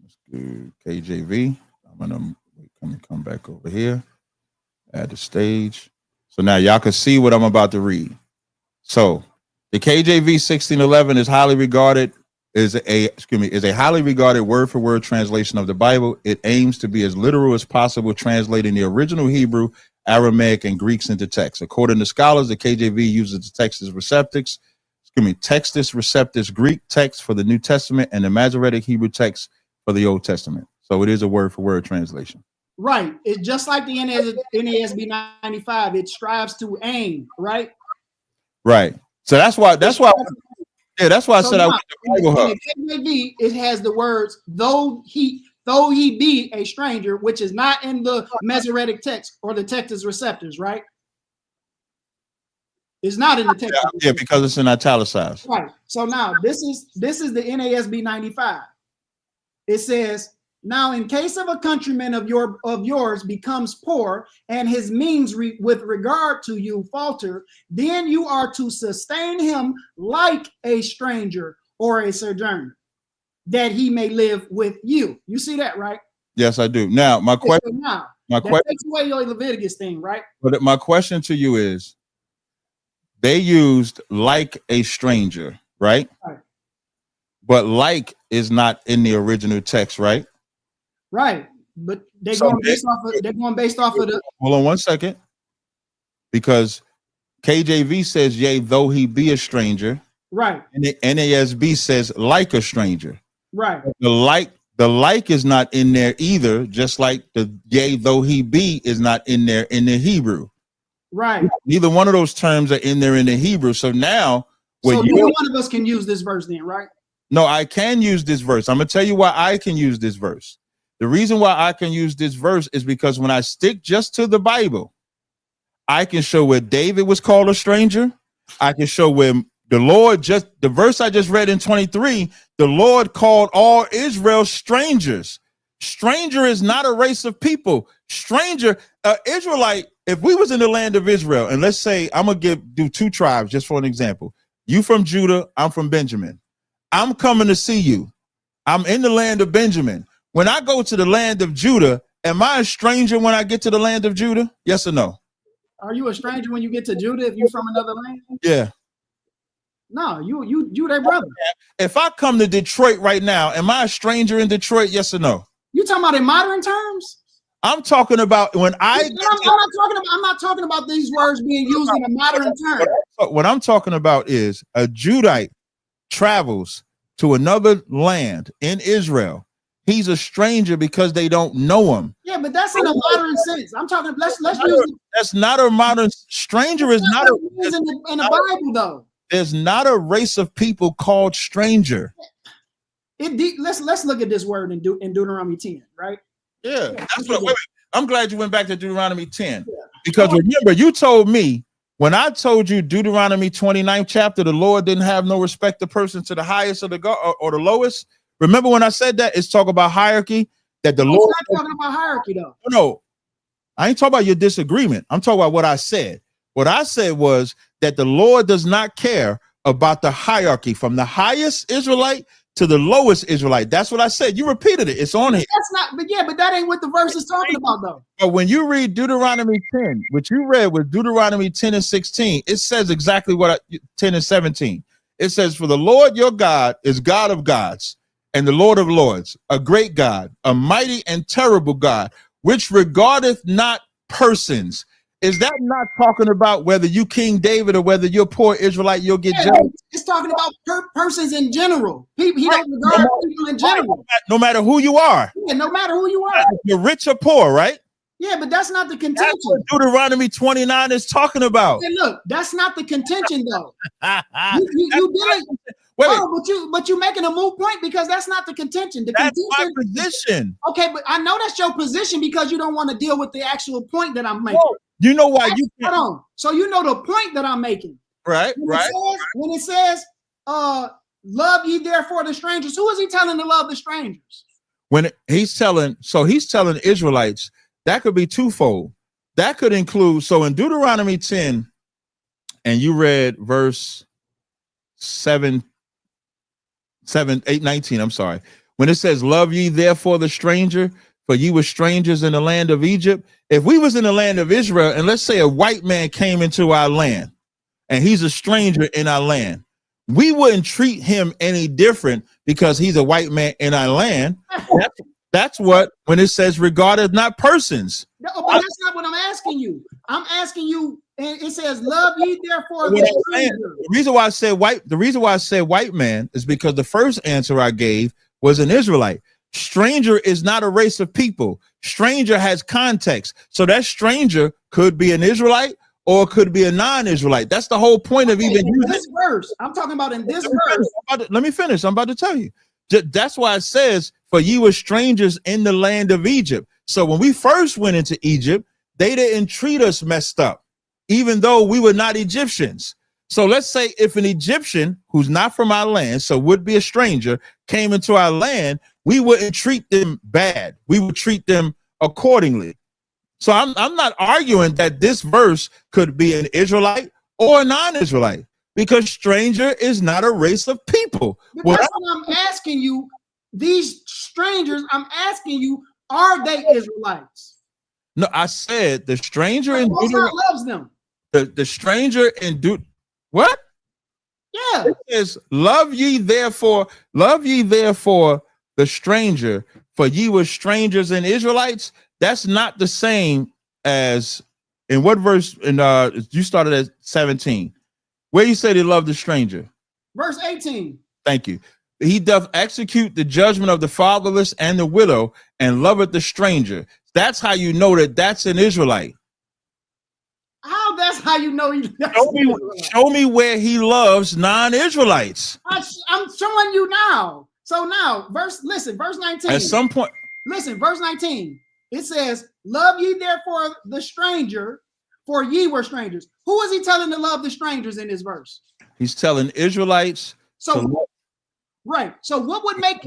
Speaker 1: Let's do KJV. I'm gonna come back over here. Add the stage. So now y'all can see what I'm about to read. So the KJV 1611 is highly regarded. Is a highly regarded word-for-word translation of the Bible. It aims to be as literal as possible, translating the original Hebrew, Aramaic, and Greeks into text. According to scholars, the KJV uses the Textus Receptus Greek text for the New Testament and the Masoretic Hebrew text for the Old Testament. So it is a word-for-word translation.
Speaker 2: Right. It's just like the NASB 95. It strives to aim, right?
Speaker 1: Right. So that's why Yeah, that's why I said I went to
Speaker 2: in
Speaker 1: Bible Hub.
Speaker 2: the KJV, it has the words though he be a stranger, which is not in the Masoretic text or the Texas Receptors, right? It's not in the text.
Speaker 1: Yeah, because it's in italicized.
Speaker 2: Right. So now this is the NASB 95. It says, now in case of a countryman of yours becomes poor and his means with regard to you falter, then you are to sustain him like a stranger or a sojourner, that he may live with you. You see that, right?
Speaker 1: Yes, I do. Now, my question.
Speaker 2: That takes away your Leviticus thing, right?
Speaker 1: But my question to you is, they used like a stranger, right?
Speaker 2: Right.
Speaker 1: But like is not in the original text, right?
Speaker 2: Right. But they're going based off of the.
Speaker 1: Hold on one second. Because KJV says, yea, though he be a stranger.
Speaker 2: Right.
Speaker 1: And the NASB says like a stranger.
Speaker 2: Right.
Speaker 1: The like is not in there either, just like the yea, though he be is not in there in the Hebrew.
Speaker 2: Right.
Speaker 1: Neither one of those terms are in there in the Hebrew. So now,
Speaker 2: so neither one of us can use this verse then, right?
Speaker 1: No, I can use this verse. I'm going to tell you why I can use this verse. The reason why I can use this verse is because when I stick just to the Bible, I can show where David was called a stranger. I can show where the Lord the verse I just read in 23, the Lord called all Israel strangers. Stranger is not a race of people. Stranger, Israelite, if we was in the land of Israel, and let's say I'm going to do two tribes just for an example. You from Judah, I'm from Benjamin. I'm coming to see you. I'm in the land of Benjamin. When I go to the land of Judah, am I a stranger when I get to the land of Judah? Yes or no?
Speaker 2: Are you a stranger when you get to Judah if you're from another land?
Speaker 1: Yeah.
Speaker 2: No, you their brother.
Speaker 1: If I come to Detroit right now, am I a stranger in Detroit? Yes or no?
Speaker 2: You talking about in modern terms?
Speaker 1: I'm talking about when I'm
Speaker 2: not talking about these words being used in a modern term.
Speaker 1: What I'm talking about is a Judite travels to another land in Israel. He's a stranger because they don't know him.
Speaker 2: Yeah, but that's in a modern sense. I'm talking. Let's use.
Speaker 1: That's not a modern stranger. Is not
Speaker 2: in the Bible though.
Speaker 1: There's not a race of people called stranger.
Speaker 2: Let's look at this word in Deuteronomy 10, right?
Speaker 1: Yeah, that's what. Wait, I'm glad you went back to Deuteronomy 10 because remember you told me when I told you Deuteronomy 29th chapter, the Lord didn't have no respect to person to the highest or the lowest. Remember when I said that? It's talk about hierarchy. That the Lord.
Speaker 2: Not talking about hierarchy though.
Speaker 1: No, I ain't talking about your disagreement. I'm talking about what I said. What I said was that the Lord does not care about the hierarchy from the highest Israelite to the lowest Israelite. That's what I said. You repeated it. It's on here.
Speaker 2: That's not, but that ain't what the verse is talking about, though.
Speaker 1: But when you read Deuteronomy 10, what you read was Deuteronomy 10 and 16, it says exactly what 10 and 17. It says, for the Lord your God is God of gods and the Lord of lords, a great God, a mighty and terrible God, which regardeth not persons. Is that not talking about whether you King David or whether you're poor Israelite, you'll get judged?
Speaker 2: It's talking about persons in general. He don't regard people in general.
Speaker 1: No matter who you are.
Speaker 2: Yeah, no matter who you are.
Speaker 1: You're rich or poor, right?
Speaker 2: Yeah, but that's not the contention.
Speaker 1: That's what Deuteronomy 29 is talking about.
Speaker 2: Hey, look, that's not the contention, though. you didn't. Wait, but you're making a moot point because that's not the contention.
Speaker 1: That's my position.
Speaker 2: Okay, but I know that's your position because you don't want to deal with the actual point that I'm making.
Speaker 1: Whoa. You know why you
Speaker 2: can't. Hold on. So you know the point that I'm making.
Speaker 1: Right,
Speaker 2: when it says, love ye therefore the strangers, who is he telling to love the strangers?
Speaker 1: When he's telling Israelites, that could be twofold. That could include, so in Deuteronomy 10, and you read verse 7, 8, 19, I'm sorry. When it says, love ye therefore the stranger, for ye were strangers in the land of Egypt. If we was in the land of Israel, and let's say a white man came into our land, and he's a stranger in our land, we wouldn't treat him any different because he's a white man in our land. That's what, when it says regarded not persons.
Speaker 2: No, but that's not what I'm asking you. I'm asking you, and it says, love ye therefore the stranger.
Speaker 1: The reason why I said white man is because the first answer I gave was an Israelite. Stranger is not a race of people. Stranger has context. So that stranger could be an Israelite or it could be a non-Israelite. That's the whole point of even
Speaker 2: in
Speaker 1: using
Speaker 2: this verse. I'm talking about in this verse.
Speaker 1: Let me finish. I'm about to tell you. That's why it says, for ye were strangers in the land of Egypt. So when we first went into Egypt, they didn't treat us messed up, even though we were not Egyptians. So let's say if an Egyptian who's not from our land, so would be a stranger, came into our land, we wouldn't treat them bad. We would treat them accordingly. So I'm not arguing that this verse could be an Israelite or a non-Israelite, because stranger is not a race of people.
Speaker 2: But that's what I'm asking you. These strangers, I'm asking you, are they Israelites?
Speaker 1: No, I said the stranger in
Speaker 2: Deuteronomy loves them.
Speaker 1: The stranger in what?
Speaker 2: Yeah.
Speaker 1: It says, love ye therefore the stranger, for ye were strangers and Israelites. That's not the same as in what verse? In you started at 17. Where you said he loved the stranger?
Speaker 2: Verse 18.
Speaker 1: Thank you. He doth execute the judgment of the fatherless and the widow, and loveth the stranger. That's how you know that that's an Israelite.
Speaker 2: How? That's how you know he.
Speaker 1: Show me where he loves non-Israelites.
Speaker 2: I'm showing you now. So now, verse 19.
Speaker 1: At some point,
Speaker 2: listen, verse 19. It says, "Love ye therefore the stranger, for ye were strangers." Who is he telling to love the strangers in this verse?
Speaker 1: He's telling Israelites.
Speaker 2: So, right. So, what would make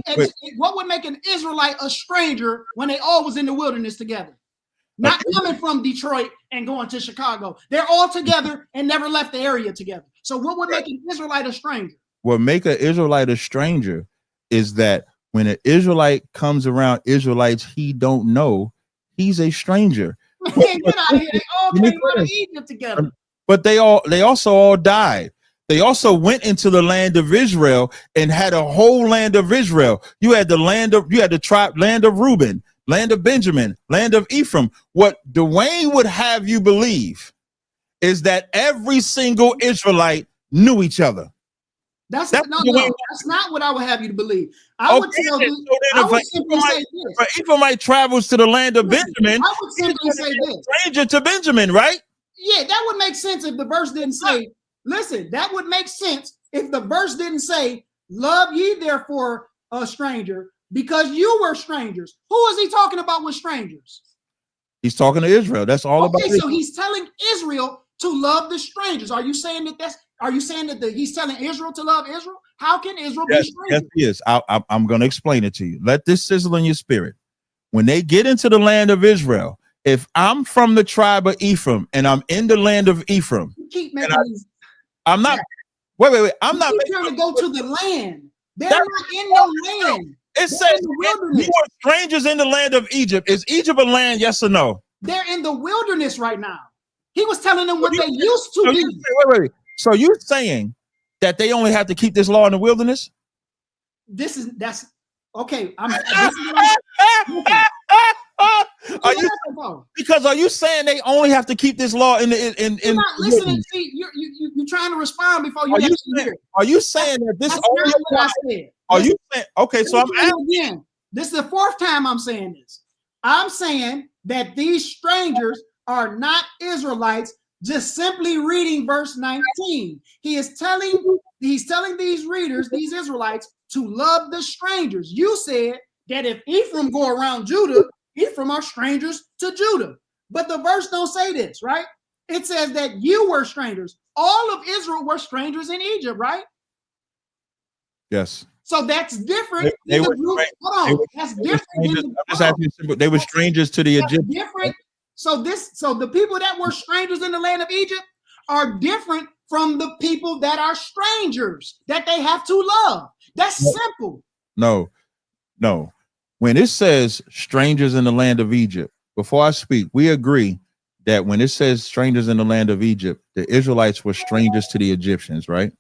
Speaker 2: an Israelite a stranger when they all was in the wilderness together? Not coming from Detroit and going to Chicago. They're all together and never left the area together. So what would make an Israelite a stranger?
Speaker 1: What make an Israelite a stranger is that when an Israelite comes around Israelites he don't know, he's a stranger.
Speaker 2: Man, get out of here. They all came out of Egypt together.
Speaker 1: But they also all died. They also went into the land of Israel and had a whole land of Israel. You had the tribe, land of Reuben, land of Benjamin, land of Ephraim. What Dwayne would have you believe is that every single Israelite knew each other.
Speaker 2: That's not what I would have you to believe. I would simply say this.
Speaker 1: If Ephraimite travels to the land of Benjamin,
Speaker 2: I would simply say this.
Speaker 1: Stranger to Benjamin, right?
Speaker 2: Yeah, that would make sense if the verse didn't say, listen, that would make sense if the verse didn't say, love ye therefore a stranger, because you were strangers. Who is he talking about with strangers?
Speaker 1: He's talking to Israel. That's all about it.
Speaker 2: So he's telling Israel to love the strangers. Are you saying that he's telling Israel to love Israel? How can Israel be strangers?
Speaker 1: Yes, he is. I'm going to explain it to you. Let this sizzle in your spirit. When they get into the land of Israel, if I'm from the tribe of Ephraim and I'm in the land of Ephraim, I'm not. Wait. I'm not
Speaker 2: trying to go to the land. They're not in the land.
Speaker 1: It says you were strangers in the land of Egypt. Is Egypt a land? Yes or no?
Speaker 2: They're in the wilderness right now. He was telling them what they used to be.
Speaker 1: Wait. So you're saying that they only have to keep this law in the wilderness?
Speaker 2: That's okay.
Speaker 1: Are you saying they only have to keep this law in
Speaker 2: You're not listening? See, you're trying to respond before you hear.
Speaker 1: Are you saying that this?
Speaker 2: That's not what I said.
Speaker 1: Are you saying? Okay, so I'm asking
Speaker 2: again. This is the fourth time I'm saying this. I'm saying that these strangers are not Israelites. Just simply reading verse 19, he's telling these readers, these Israelites, to love the strangers. You said that if Ephraim go around Judah, Ephraim are strangers to Judah. But the verse don't say this, right? It says that you were strangers. All of Israel were strangers in Egypt, right?
Speaker 1: Yes.
Speaker 2: So that's different.
Speaker 1: They were strangers to the Egyptians.
Speaker 2: Different. So the people that were strangers in the land of Egypt are different from the people that are strangers that they have to love. That's simple.
Speaker 1: No. When it says strangers in the land of Egypt, before I speak, we agree that when it says strangers in the land of Egypt, the Israelites were strangers to the Egyptians, right?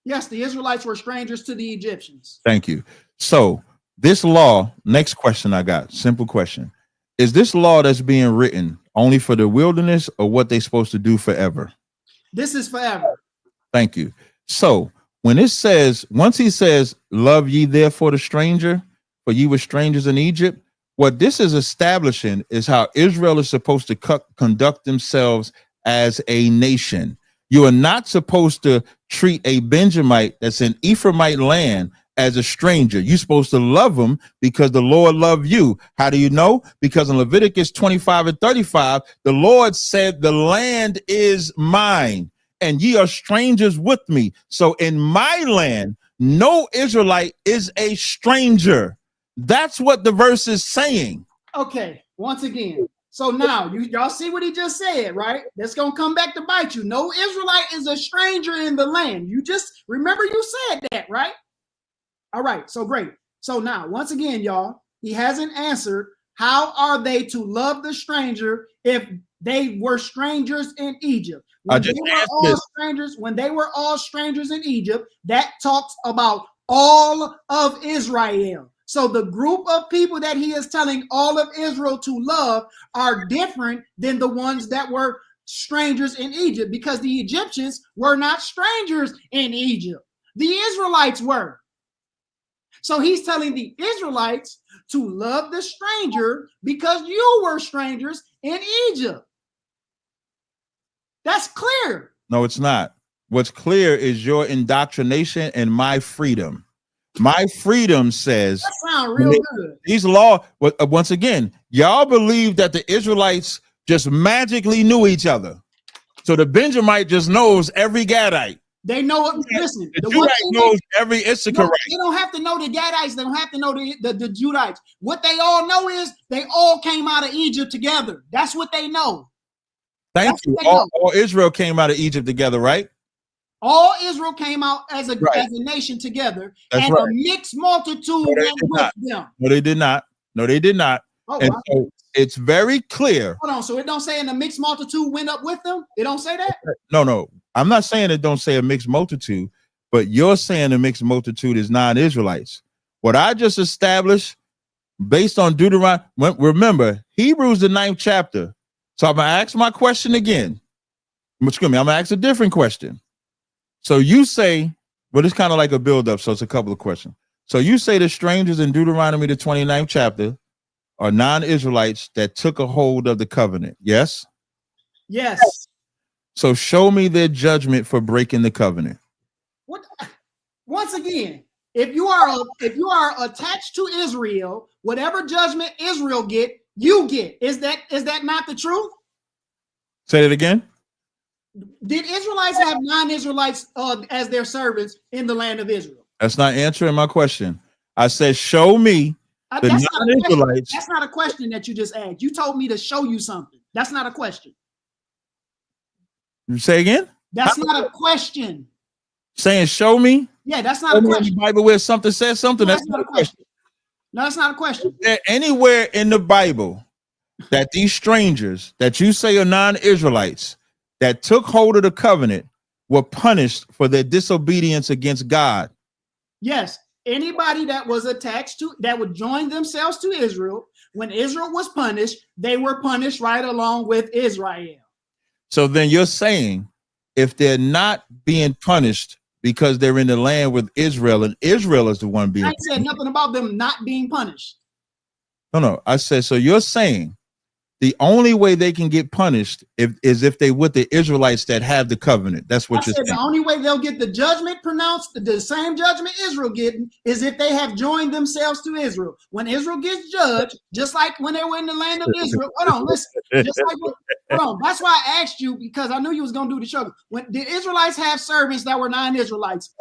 Speaker 2: Yes, the Israelites were strangers to the Egyptians.
Speaker 1: Thank you. So this law, next question I got, simple question. Is this law that's being written only for the wilderness or what they're supposed to do forever?
Speaker 2: This is forever.
Speaker 1: Thank you. So when it says, once he says, love ye therefore the stranger, for ye were strangers in Egypt, What this is establishing is how Israel is supposed to conduct themselves as a nation. You are not supposed to treat a Benjamite that's in Ephraimite land as a stranger. You're supposed to love them because the Lord loved you. How do you know? Because in Leviticus 25:35, the Lord said, the land is mine and ye are strangers with me. So in my land, no Israelite is a stranger. That's what the verse is saying.
Speaker 2: Okay, once again. So now y'all see what he just said, right? That's gonna come back to bite you. No Israelite is a stranger in the land. You just remember you said that, right? All right, so great. So now, once again, y'all, he hasn't answered. How are they to love the stranger if they were strangers in Egypt? When they were all strangers in Egypt, that talks about all of Israel. So the group of people that he is telling all of Israel to love are different than the ones that were strangers in Egypt, because the Egyptians were not strangers in Egypt. The Israelites were. So he's telling the Israelites to love the stranger because you were strangers in Egypt. That's clear.
Speaker 1: No, it's not. What's clear is your indoctrination and my freedom. My freedom says
Speaker 2: that sounds real good.
Speaker 1: These law, once again, y'all believe that the Israelites just magically knew each other. So the Benjamite just knows every Gadite.
Speaker 2: They know it. Listen,
Speaker 1: the Judite knows every Issacharite.
Speaker 2: They don't have to know the Gadites. They don't have to know the Judites. What they all know is they all came out of Egypt together. That's what they know.
Speaker 1: Thank you. All Israel came out of Egypt together, right?
Speaker 2: All Israel came out as a nation together, and a mixed multitude went with them.
Speaker 1: No, they did not. No, they did not.
Speaker 2: Oh,
Speaker 1: and so it's very clear.
Speaker 2: Hold on. So it don't say in the mixed multitude went up with them? It don't say that?
Speaker 1: No. I'm not saying it don't say a mixed multitude, but you're saying a mixed multitude is non-Israelites. What I just established based on Deuteronomy, remember, Hebrews the 9th chapter. So I'm going to ask my question again. Excuse me, I'm going to ask a different question. So you say, well, it's kind of like a build-up, so it's a couple of questions. So you say the strangers in Deuteronomy the 29th chapter are non-Israelites that took a hold of the covenant, yes?
Speaker 2: Yes.
Speaker 1: So show me their judgment for breaking the covenant.
Speaker 2: What? Once again, if you are attached to Israel, whatever judgment Israel get, you get. Is that not the truth?
Speaker 1: Say it again.
Speaker 2: Did Israelites have non-Israelites as their servants in the land of Israel?
Speaker 1: That's not answering my question. I said, show me the non-Israelites.
Speaker 2: That's not a question that you just asked. You told me to show you something. That's not a question.
Speaker 1: Say again?
Speaker 2: That's not a question.
Speaker 1: Saying show me?
Speaker 2: Yeah, that's not a question.
Speaker 1: In the Bible where something says something, that's not a question.
Speaker 2: No, that's not a question.
Speaker 1: Is there anywhere in the Bible that these strangers that you say are non-Israelites that took hold of the covenant were punished for their disobedience against God?
Speaker 2: Yes. Anybody that was attached to, that would join themselves to Israel, when Israel was punished, they were punished right along with Israel.
Speaker 1: So then you're saying if they're not being punished because they're in the land with Israel and Israel is the one being punished.
Speaker 2: I said nothing about them not being punished.
Speaker 1: No. I said, so you're saying the only way they can get punished is if they with the Israelites that have the covenant. That's what you're saying.
Speaker 2: The only way they'll get the judgment pronounced, the same judgment Israel getting, is if they have joined themselves to Israel. When Israel gets judged, just like when they were in the land of Israel. Hold on, listen. Hold on. That's why I asked you, because I knew you was going to do the show. When did Israelites have servants that were non-Israelites?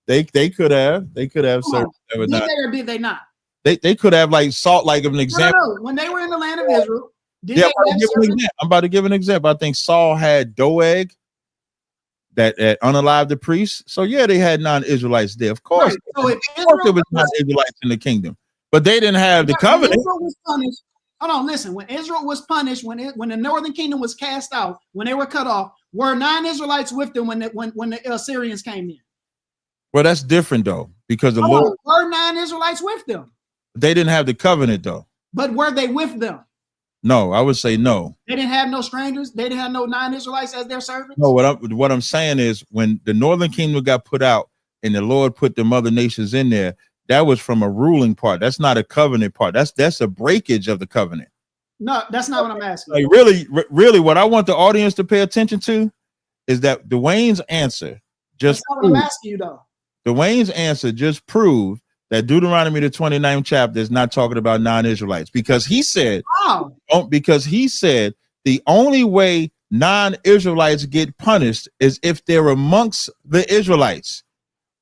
Speaker 1: They could have. They could have servants that were not.
Speaker 2: Did they or did they not?
Speaker 1: They could have, like, Salt, like an example.
Speaker 2: No. When they were in the land of Israel,
Speaker 1: I'm about to give an example. I think Saul had Doeg that unalived the priests. So yeah, they had non-Israelites there. Of course. Right.
Speaker 2: So if
Speaker 1: there was non-Israelites in the kingdom, but they didn't have the covenant.
Speaker 2: Israel was punished. Hold on, listen. When Israel was punished, when the northern kingdom was cast out, when they were cut off, were non-Israelites with them when the Assyrians came in?
Speaker 1: Well, that's different though, because the Lord
Speaker 2: were non-Israelites with them.
Speaker 1: They didn't have the covenant though.
Speaker 2: But were they with them?
Speaker 1: No, I would say no.
Speaker 2: They didn't have no strangers. They didn't have no non-Israelites as their servants.
Speaker 1: No, what I'm saying is when the northern kingdom got put out and the Lord put the other nations in there, that was from a ruling part. That's not a covenant part. That's a breakage of the covenant.
Speaker 2: No, that's not what I'm asking.
Speaker 1: Like really, what I want the audience to pay attention to is that Dwayne's answer just
Speaker 2: that's not what I'm asking you though.
Speaker 1: Dwayne's answer just proved that Deuteronomy the 29th chapter is not talking about non-Israelites, because he said, the only way non-Israelites get punished is if they're amongst the Israelites.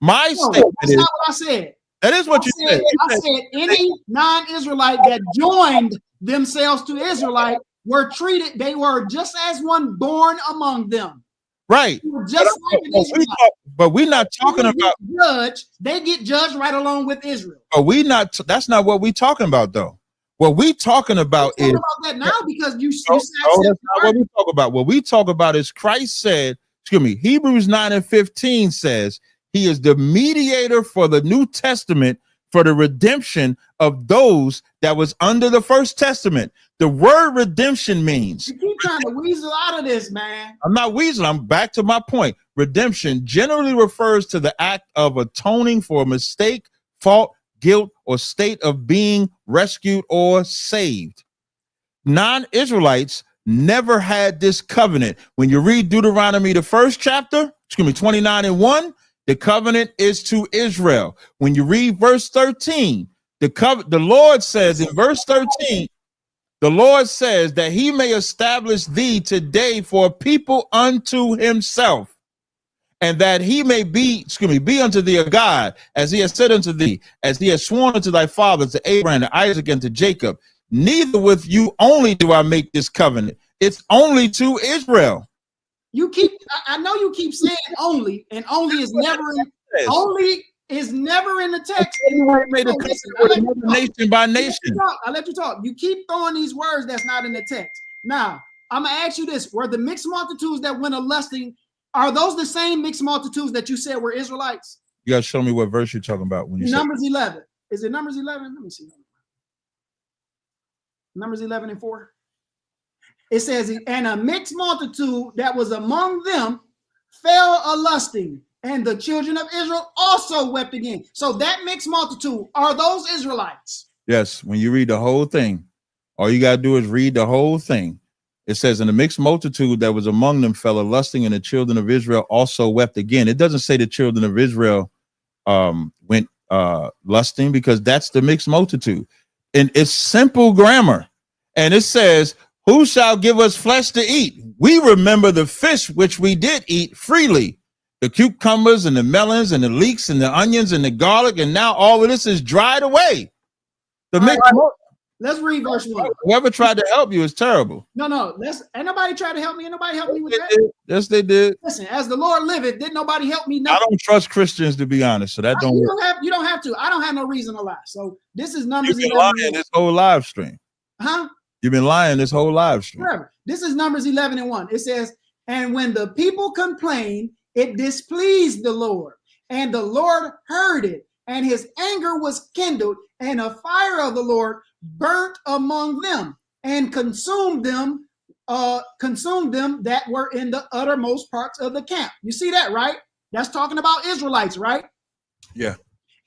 Speaker 1: My statement
Speaker 2: that's not what I said.
Speaker 1: That is what you said.
Speaker 2: I said any non-Israelite that joined themselves to Israelite were treated, they were just as one born among them.
Speaker 1: Right.
Speaker 2: Just like an Israelite.
Speaker 1: But we're not talking about
Speaker 2: judge. They get judged right along with Israel.
Speaker 1: But that's not what we're talking about, though. What we talking about is
Speaker 2: about that now, because you said
Speaker 1: that's not what we talk about. What we talk about is Christ said, Hebrews 9:15 says he is the mediator for the New Testament for the redemption of those that was under the First Testament. The word redemption means,
Speaker 2: you keep trying to weasel out of this, man.
Speaker 1: I'm not weaseling. I'm back to my point. Redemption generally refers to the act of atoning for a mistake, fault, guilt, or state of being rescued or saved. Non-Israelites never had this covenant. When you read Deuteronomy, the first chapter, 29:1, the covenant is to Israel. When you read verse 13, the Lord says in verse 13, the Lord says that he may establish thee today for a people unto himself, and that he may be unto thee a God, as he has said unto thee, as he has sworn unto thy fathers, to Abraham, to Isaac, and to Jacob. Neither with you only do I make this covenant. It's only to Israel.
Speaker 2: I know you keep saying only, and only is never in the text.
Speaker 1: Anyway, made a covenant with another nation by nation.
Speaker 2: I'll let you talk. You keep throwing these words that's not in the text. Now, I'm gonna ask you this: were the mixed multitudes that went a lusting, are those the same mixed multitudes that you said were Israelites?
Speaker 1: You gotta show me what verse you're talking about when you
Speaker 2: Numbers 11. Is it Numbers 11? Let me see. Numbers 11:4. It says, and a mixed multitude that was among them fell a lusting, and the children of Israel also wept again. So that mixed multitude, are those Israelites?
Speaker 1: Yes. When you read the whole thing, all you got to do is read the whole thing. It says, and the mixed multitude that was among them fell a lusting, and the children of Israel also wept again. It doesn't say the children of Israel went lusting, because that's the mixed multitude. And it's simple grammar. And it says, who shall give us flesh to eat? We remember the fish which we did eat freely, the cucumbers and the melons and the leeks and the onions and the garlic, and now all of this is dried away.
Speaker 2: Let's read verse 1.
Speaker 1: Whoever tried to help you is terrible.
Speaker 2: No. Ain't nobody tried to help me. Ain't nobody helped me with that.
Speaker 1: Yes, they did.
Speaker 2: Listen, as the Lord liveth, didn't nobody help me? Nothing.
Speaker 1: I don't trust Christians, to be honest. So that don't.
Speaker 2: You don't have to. I don't have no reason to lie. So this is Numbers 11.
Speaker 1: Lying this whole live stream.
Speaker 2: Huh?
Speaker 1: You've been lying this whole live stream.
Speaker 2: Forever. This is Numbers 11:1. It says, and when the people complained, it displeased the Lord, and the Lord heard it, and his anger was kindled, and a fire of the Lord burnt among them and consumed them that were in the uttermost parts of the camp. You see that, right? That's talking about Israelites, right?
Speaker 1: Yeah.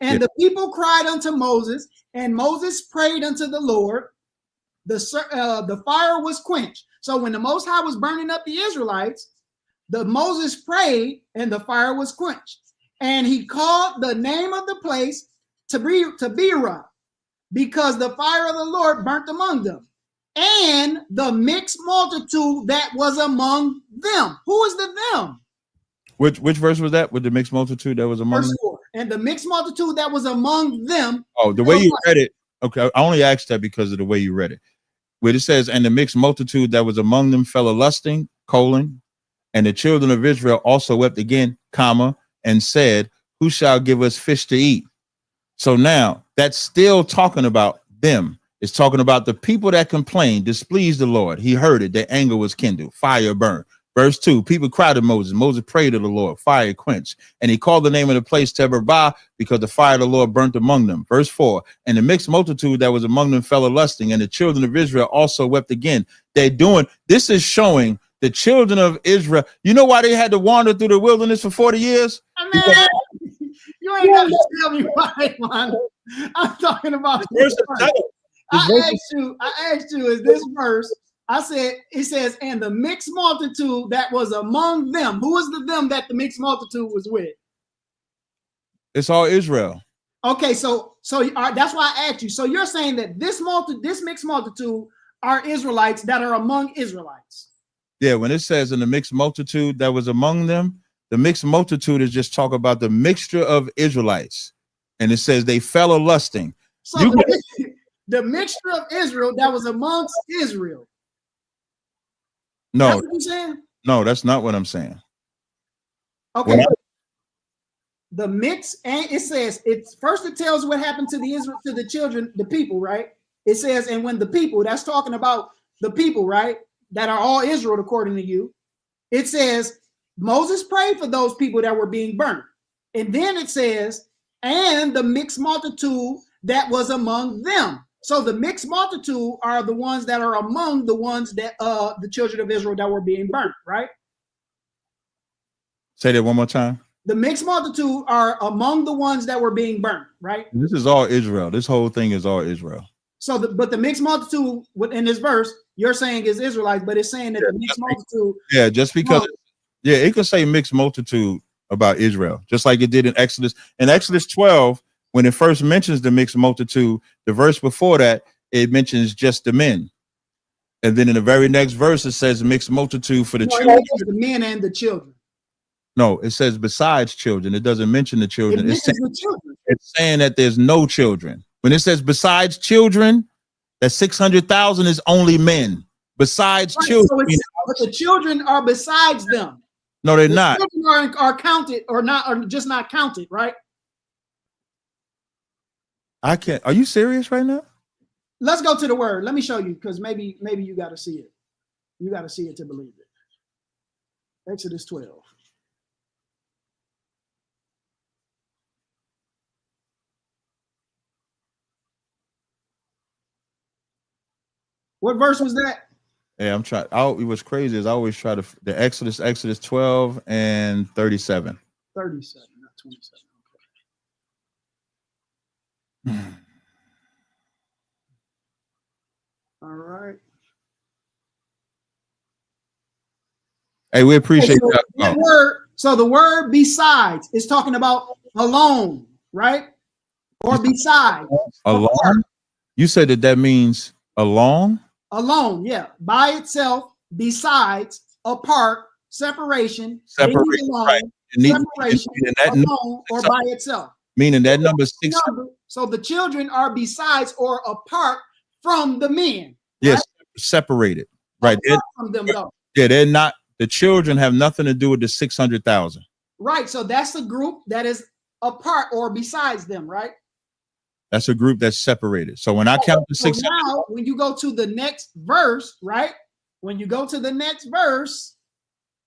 Speaker 2: And the people cried unto Moses, and Moses prayed unto the Lord. The fire was quenched. So when the Most High was burning up the Israelites, Moses prayed, and the fire was quenched. And he called the name of the place Tazaryach, because the fire of the Lord burnt among them, and the mixed multitude that was among them. Who is the them?
Speaker 1: Which verse was that? With the mixed multitude that was among them?
Speaker 2: Verse 4. And the mixed multitude that was among them.
Speaker 1: Oh, the way you read it. Okay, I only asked that because of the way you read it. Where it says, and the mixed multitude that was among them fell a lusting, and the children of Israel also wept again, and said, who shall give us fish to eat? So now that's still talking about them. It's talking about the people that complained, displeased the Lord. He heard it. Their anger was kindled. Fire burned. Verse 2, people cried to Moses. Moses prayed to the Lord. Fire quenched. And he called the name of the place Tazaryach, because the fire of the Lord burnt among them. Verse 4, and the mixed multitude that was among them fell a lusting, and the children of Israel also wept again. This is showing the children of Israel. You know why they had to wander through the wilderness for 40 years?
Speaker 2: You ain't got to tell me why, man. I'm talking about this verse. I asked you, is this verse? I said, it says, and the mixed multitude that was among them. Who was the them that the mixed multitude was with?
Speaker 1: It's all Israel.
Speaker 2: Okay, so that's why I asked you. So you're saying that this mixed multitude are Israelites that are among Israelites.
Speaker 1: Yeah, when it says in the mixed multitude that was among them, the mixed multitude is just talk about the mixture of Israelites. And it says they fell a lusting.
Speaker 2: So the mixture of Israel that was amongst Israel.
Speaker 1: No,
Speaker 2: that's what you're saying?
Speaker 1: No, that's not what I'm saying.
Speaker 2: Okay. The mix, and it says it's first it tells what happened to the children, the people, right? It says, and when the people, that's talking about the people, right? That are all Israel, according to you. It says Moses prayed for those people that were being burnt. And then it says, and the mixed multitude that was among them. So the mixed multitude are the ones that are among the ones that the children of Israel that were being burnt, right?
Speaker 1: Say that one more time.
Speaker 2: The mixed multitude are among the ones that were being burnt, right?
Speaker 1: This is all Israel. This whole thing is all Israel.
Speaker 2: So, but the mixed multitude within this verse, you're saying is Israelites, but it's saying that the mixed multitude.
Speaker 1: Yeah, just because. Yeah, it could say mixed multitude about Israel, just like it did in Exodus. In Exodus 12, when it first mentions the mixed multitude, the verse before that, it mentions just the men. And then in the very next verse, it says mixed multitude for the children.
Speaker 2: The men and the children.
Speaker 1: No, it says besides children. It doesn't mention the children.
Speaker 2: It's
Speaker 1: saying that there's no children. When it says besides children, that 600,000 is only men. Besides children.
Speaker 2: So but the children are besides them.
Speaker 1: No, they're not.
Speaker 2: Children are counted or not, or just not counted, right?
Speaker 1: I can't. Are you serious right now?
Speaker 2: Let's go to the word. Let me show you, because maybe you got to see it. You got to see it to believe it. Exodus 12. What verse was that?
Speaker 1: Yeah, I'm trying. It was crazy. Is I always try to the Exodus 12 and 37.
Speaker 2: 37, not 27. Okay. All right.
Speaker 1: Hey, we appreciate
Speaker 2: that. So the word besides is talking about alone, right? Or besides.
Speaker 1: Alone? You said that means alone?
Speaker 2: Alone, yeah. By itself, besides, apart, separation,
Speaker 1: separation,
Speaker 2: alone,
Speaker 1: right.
Speaker 2: Separation, alone, or by itself.
Speaker 1: Meaning that number 6.
Speaker 2: So the children are besides or apart from the men.
Speaker 1: Yes, right? Separated. Right.
Speaker 2: From them, though.
Speaker 1: Yeah, they're not. The children have nothing to do with the 600,000.
Speaker 2: Right. So that's the group that is apart or besides them, right?
Speaker 1: That's a group that's separated. So when I count the 600,
Speaker 2: now when you go to the next verse, right? When you go to the next verse,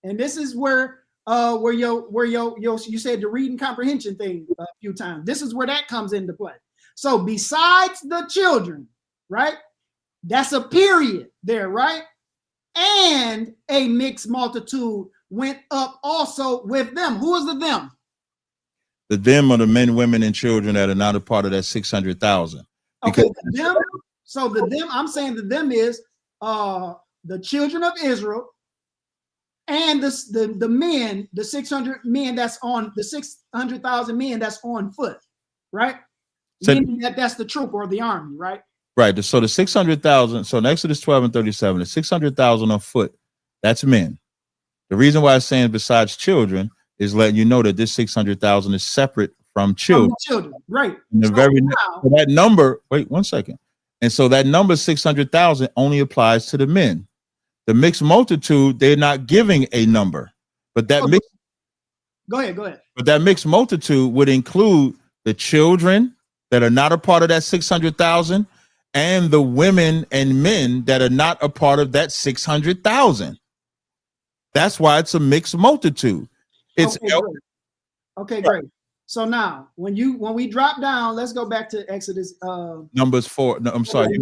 Speaker 2: and this is where you said the reading comprehension thing a few times. This is where that comes into play. So besides the children, right? That's a period there, right? And a mixed multitude went up also with them. Who is the them?
Speaker 1: The them are the men, women, and children that are not a part of that 600,000.
Speaker 2: Okay, them. So the them, I'm saying the them is the children of Israel and the men, the 600 men that's on the 600,000 men that's on foot, right? So, meaning that's the troop or the army, right?
Speaker 1: Right. So the 600,000. So in Exodus 12 and 37, the 600,000 on foot, that's men. The reason why I'm saying besides children is letting you know that this 600,000 is separate from children.
Speaker 2: Right.
Speaker 1: And the so that number, wait 1 second. And so that number 600,000 only applies to the men. The mixed multitude, they're not giving a number, but that
Speaker 2: go ahead.
Speaker 1: But that mixed multitude would include the children that are not a part of that 600,000 and the women and men that are not a part of that 600,000. That's why it's a mixed multitude. It's
Speaker 2: okay, great. So now when we drop down, let's go back to Exodus
Speaker 1: Numbers 4. No, I'm sorry,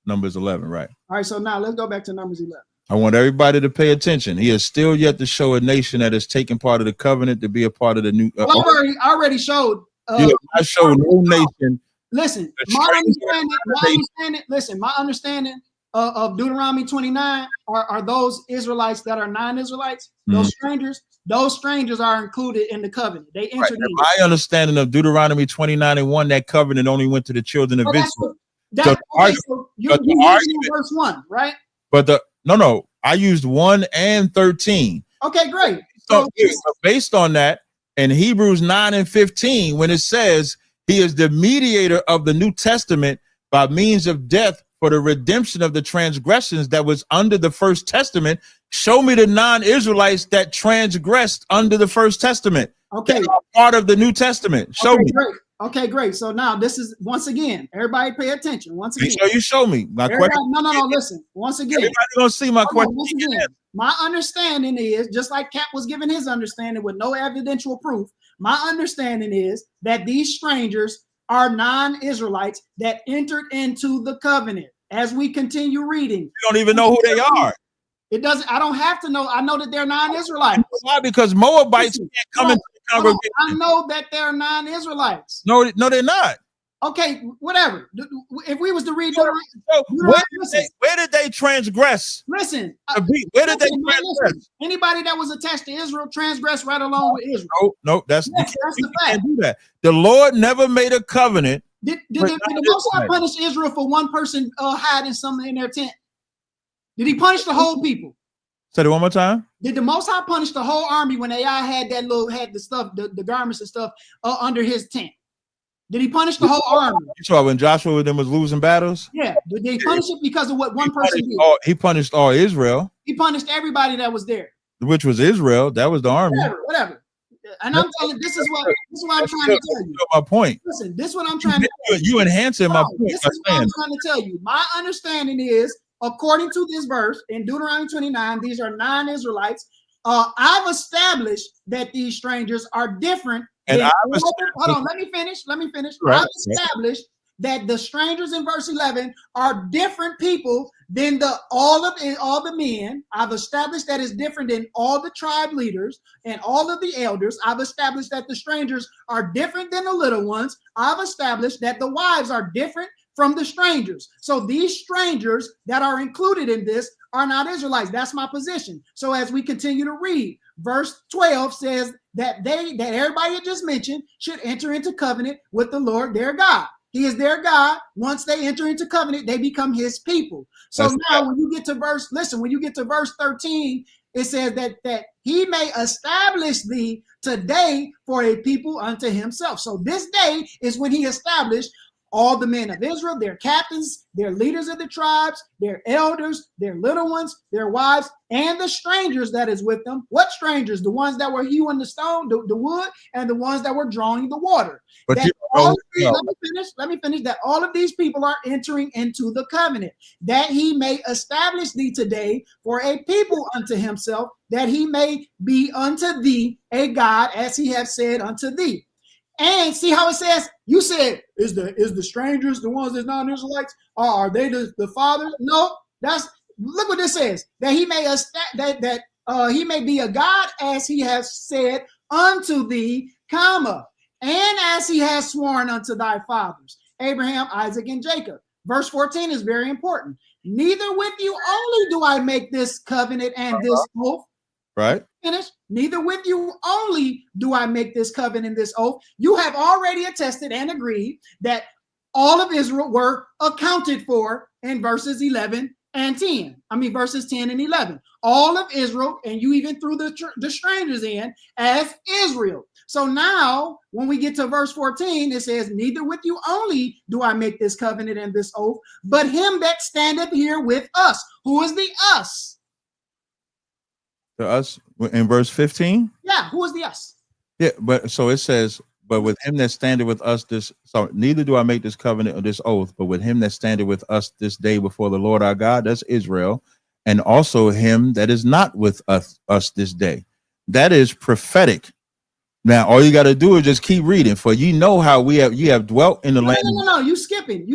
Speaker 1: numbers 11, right?
Speaker 2: All right, so now let's go back to Numbers 11.
Speaker 1: I want everybody to pay attention. He is still yet to show a nation that is taking part of the covenant to be a part of the new.
Speaker 2: Well, I already showed.
Speaker 1: I showed no nation.
Speaker 2: Listen, my understanding. Listen, my understanding of Deuteronomy 29 are those Israelites that are non-Israelites. Those strangers. Those strangers are included in the covenant. They entered in.
Speaker 1: My understanding of Deuteronomy 29:1, that covenant only went to the children of Israel.
Speaker 2: So you're using verse 1, right?
Speaker 1: But no, I used 1 and 13.
Speaker 2: Okay, great.
Speaker 1: So based on that, in Hebrews 9 and 15, when it says he is the mediator of the New Testament by means of death for the redemption of the transgressions that was under the First Testament, show me the non-Israelites that transgressed under the First Testament.
Speaker 2: Okay,
Speaker 1: part of the New Testament. Show me.
Speaker 2: Great. Okay, great. So now this is, once again, everybody pay attention. Once again,
Speaker 1: so you show me my question.
Speaker 2: No. Listen. Once again,
Speaker 1: everybody gonna see my question.
Speaker 2: My understanding is, just like Cap was giving his understanding with no evidential proof, my understanding is that these strangers are non-Israelites that entered into the covenant. As we continue reading,
Speaker 1: you don't even know who they are.
Speaker 2: It doesn't. I don't have to know. I know that they're non-Israelites.
Speaker 1: Why? Because Moabites can't come into the congregation.
Speaker 2: I know that they're non-Israelites.
Speaker 1: No, they're not.
Speaker 2: Okay, whatever. If we was to read,
Speaker 1: where did they transgress?
Speaker 2: Listen,
Speaker 1: where did they transgress?
Speaker 2: Anybody that was attached to Israel transgressed right along with Israel.
Speaker 1: No, that's the fact. Can't do that. The Lord never made a covenant.
Speaker 2: Did the Most High punish Israel for one person hiding something in their tent? Did he punish the whole people?
Speaker 1: Say it one more time.
Speaker 2: Did the Most High punish the whole army when AI had the stuff, the garments and stuff under his tent? Did he punish the whole army? You
Speaker 1: saw when Joshua with them was losing battles?
Speaker 2: Yeah. Did they punish it because of what one person did?
Speaker 1: He punished all Israel.
Speaker 2: He punished everybody that was there.
Speaker 1: Which was Israel. That was the army.
Speaker 2: Whatever. And I'm telling you, this is what I'm trying to tell you.
Speaker 1: My point.
Speaker 2: Listen, this is what I'm trying to tell you.
Speaker 1: You enhancing my point.
Speaker 2: This is what I'm trying to tell you. My understanding is, according to this verse in Deuteronomy 29, these are non-Israelites. I've established that these strangers are different. Hold on, let me finish. Right. I've established that the strangers in verse 11 are different people than all the men. I've established that it's different than all the tribe leaders and all of the elders. I've established that the strangers are different than the little ones. I've established that the wives are different from the strangers. So these strangers that are included in this are not Israelites. That's my position. So as we continue to read, verse 12 says that everybody you just mentioned should enter into covenant with the Lord their God. He is their God. Once they enter into covenant, they become his people. So when you get to verse 13, it says that he may establish thee today for a people unto himself. So this day is when he established all the men of Israel, their captains, their leaders of the tribes, their elders, their little ones, their wives, and the strangers that is with them. What strangers? The ones that were hewing the stone, the wood, and the ones that were drawing the water. Let me finish. That all of these people are entering into the covenant, that he may establish thee today for a people unto himself, that he may be unto thee a God, as he hath said unto thee. And see how it says, you said, is the strangers the ones that's non-Israelites? Are they the fathers? No, look what this says, that he may he may be a God, as he has said unto thee, comma, and as he has sworn unto thy fathers, Abraham, Isaac, and Jacob. Verse 14 is very important. Neither with you only do I make this covenant and this oath.
Speaker 1: Right.
Speaker 2: Finish. Neither with you only do I make this covenant and this oath. You have already attested and agreed that all of Israel were accounted for in verses 11 and 10. Verses 10 and 11. All of Israel, and you even threw the strangers in as Israel. So now, when we get to verse 14, it says, neither with you only do I make this covenant and this oath, but him that standeth here with us. Who is the us?
Speaker 1: To us in verse 15.
Speaker 2: Yeah, who is the us?
Speaker 1: Yeah, but so it says, but with him that standeth with us neither do I make this covenant or this oath, but with him that standeth with us this day before the Lord our God, that's Israel, and also him that is not with us this day. That is prophetic. Now all you got to do is just keep reading, for you know how you have dwelt in the land.
Speaker 2: No, you skipping.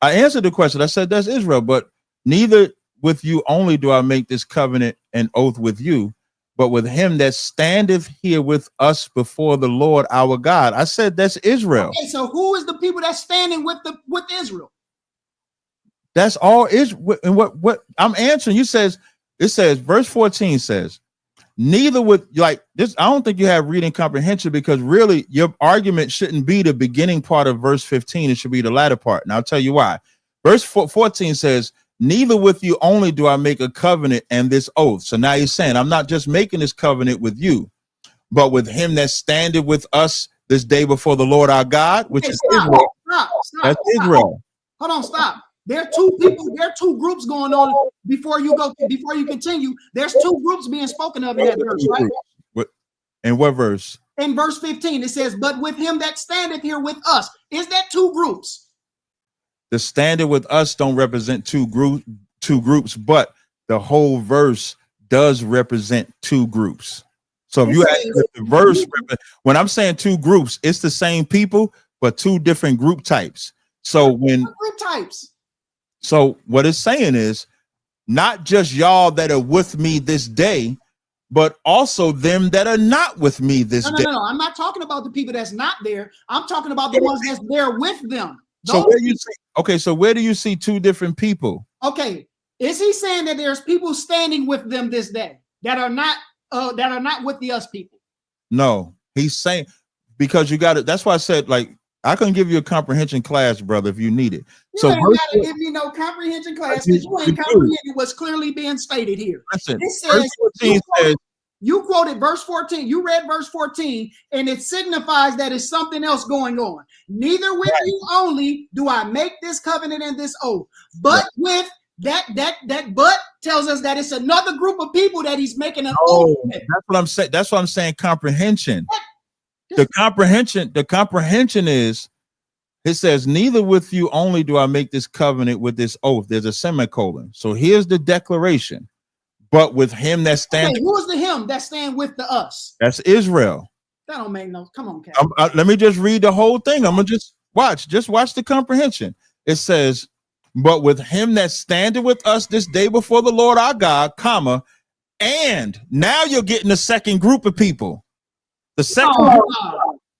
Speaker 1: I answered the question. I said that's Israel, but neither with you only do I make this covenant and oath with you, but with him that standeth here with us before the Lord our God. I said that's Israel.
Speaker 2: Okay, so who is the people that's standing with Israel?
Speaker 1: That's all Israel. And what I'm answering, it says, verse 14 says, neither with like this. I don't think you have reading comprehension, because really your argument shouldn't be the beginning part of verse 15. It should be the latter part. And I'll tell you why. Verse 14 says, neither with you only do I make a covenant and this oath. So now he's saying, I'm not just making this covenant with you, but with him that standeth with us this day before the Lord our God, which is Israel. That's Israel.
Speaker 2: Hold on, stop. There are two people, there are two groups going on before you continue. There's two groups being spoken of in that verse, right?
Speaker 1: In what verse?
Speaker 2: In verse 15, it says, but with him that standeth here with us. Is that two groups?
Speaker 1: The standard with us don't represent two groups, but the whole verse does represent two groups. So if you ask the verse, when I'm saying two groups, it's the same people, but two different group types. So when
Speaker 2: group types.
Speaker 1: So what it's saying is not just y'all that are with me this day, but also them that are not with me this day.
Speaker 2: No, I'm not talking about the people that's not there. I'm talking about the ones that's there with them.
Speaker 1: So where you see, okay, so where do you see two different people?
Speaker 2: Okay, is he saying that there's people standing with them this day that are not with the us people?
Speaker 1: No, he's saying, because you got it. That's why I said, like, I can give you a comprehension class, brother, if you need it.
Speaker 2: You ain't gotta give me no comprehension class, because you ain't comprehending what's clearly being stated here.
Speaker 1: Listen,
Speaker 2: it says, you quoted verse 14. You read verse 14, and it signifies that it's something else going on. Neither with you only do I make this covenant and this oath, but with that but tells us that it's another group of people that he's making an oath with.
Speaker 1: That's what I'm saying. That's what I'm saying. Comprehension. The comprehension is, it says, neither with you only do I make this covenant with this oath. There's a semicolon. So here's the declaration. But with him that stands.
Speaker 2: Okay, who is the him that stand with the us?
Speaker 1: That's Israel.
Speaker 2: That don't make no. Come on, Captain.
Speaker 1: Let me just read the whole thing. I'm gonna just watch the comprehension. It says, but with him that standeth with us this day before the Lord our God, comma, and now you're getting the second group of people. The second group.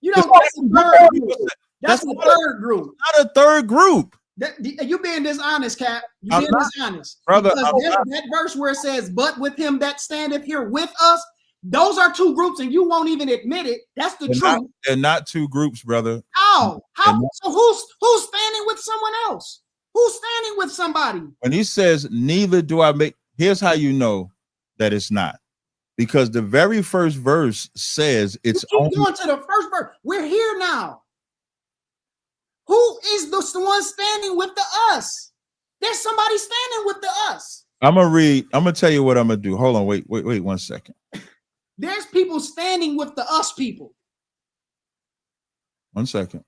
Speaker 2: You don't that's the third group. That's the third group.
Speaker 1: Not a third group.
Speaker 2: You being dishonest, Cap. You being dishonest,
Speaker 1: brother.
Speaker 2: That verse where it says, "But with him that standeth here with us," those are two groups, and you won't even admit it. That's the truth.
Speaker 1: They're not two groups, brother.
Speaker 2: How? So who's standing with someone else? Who's standing with somebody?
Speaker 1: When he says, "Neither do I make," here's how you know that it's not. Because the very first verse says it's
Speaker 2: only going to the first verse. We're here now. Who is the one standing with the us? There's somebody standing with the us.
Speaker 1: I'm gonna tell you what I'm gonna do. Hold on, wait 1 second.
Speaker 2: There's people standing with the us people.
Speaker 1: 1 second.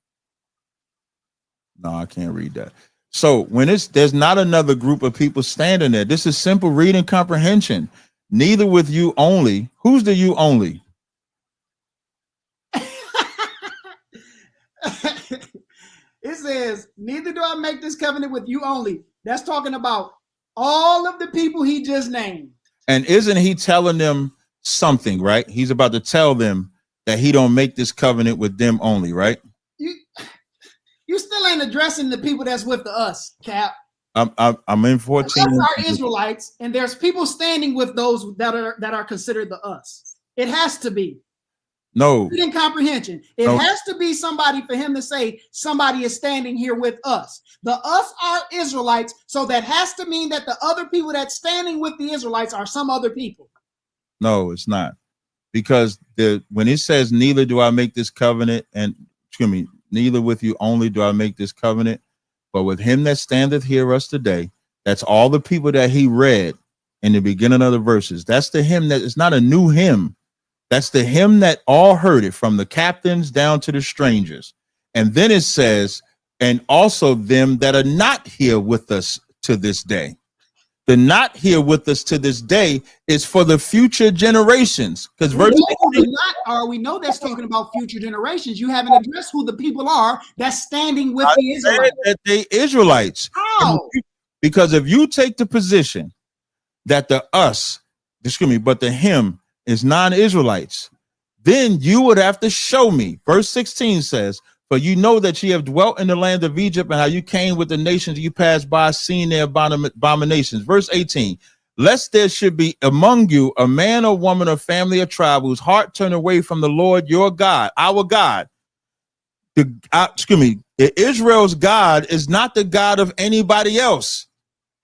Speaker 1: No, I can't read that. So when there's not another group of people standing there. This is simple reading comprehension. Neither with you only. Who's the you only?
Speaker 2: It says, neither do I make this covenant with you only. That's talking about all of the people he just named.
Speaker 1: And isn't he telling them something, right? He's about to tell them that he don't make this covenant with them only, right?
Speaker 2: You still ain't addressing the people that's with the us, Cap.
Speaker 1: I'm in 14.
Speaker 2: Us are Israelites, and there's people standing with those that are considered the us. It has to be.
Speaker 1: No.
Speaker 2: In comprehension, it has to be somebody for him to say somebody is standing here with us. The us are Israelites, so that has to mean that the other people that's standing with the Israelites are some other people.
Speaker 1: No, it's not, because when it says neither do I make this covenant, and excuse me, neither with you only do I make this covenant, but with him that standeth here us today. That's all the people that he read in the beginning of the verses. That's the hymn that it's not a new hymn. That's the hymn that all heard it, from the captains down to the strangers. And then it says, and also them that are not here with us to this day. The not here with us to this day is for the future generations. Because
Speaker 2: we know that's talking about future generations. You haven't addressed who the people are that's standing with the Israelites.
Speaker 1: That they Israelites.
Speaker 2: How?
Speaker 1: Because if you take the position that the us, excuse me, but the him is non-Israelites, then you would have to show me. Verse 16 says, for you know that ye have dwelt in the land of Egypt, and how you came with the nations you passed by, seeing their abominations. Verse 18, lest there should be among you a man or woman or family or tribe whose heart turn away from the Lord your God, our God. Israel's God is not the God of anybody else.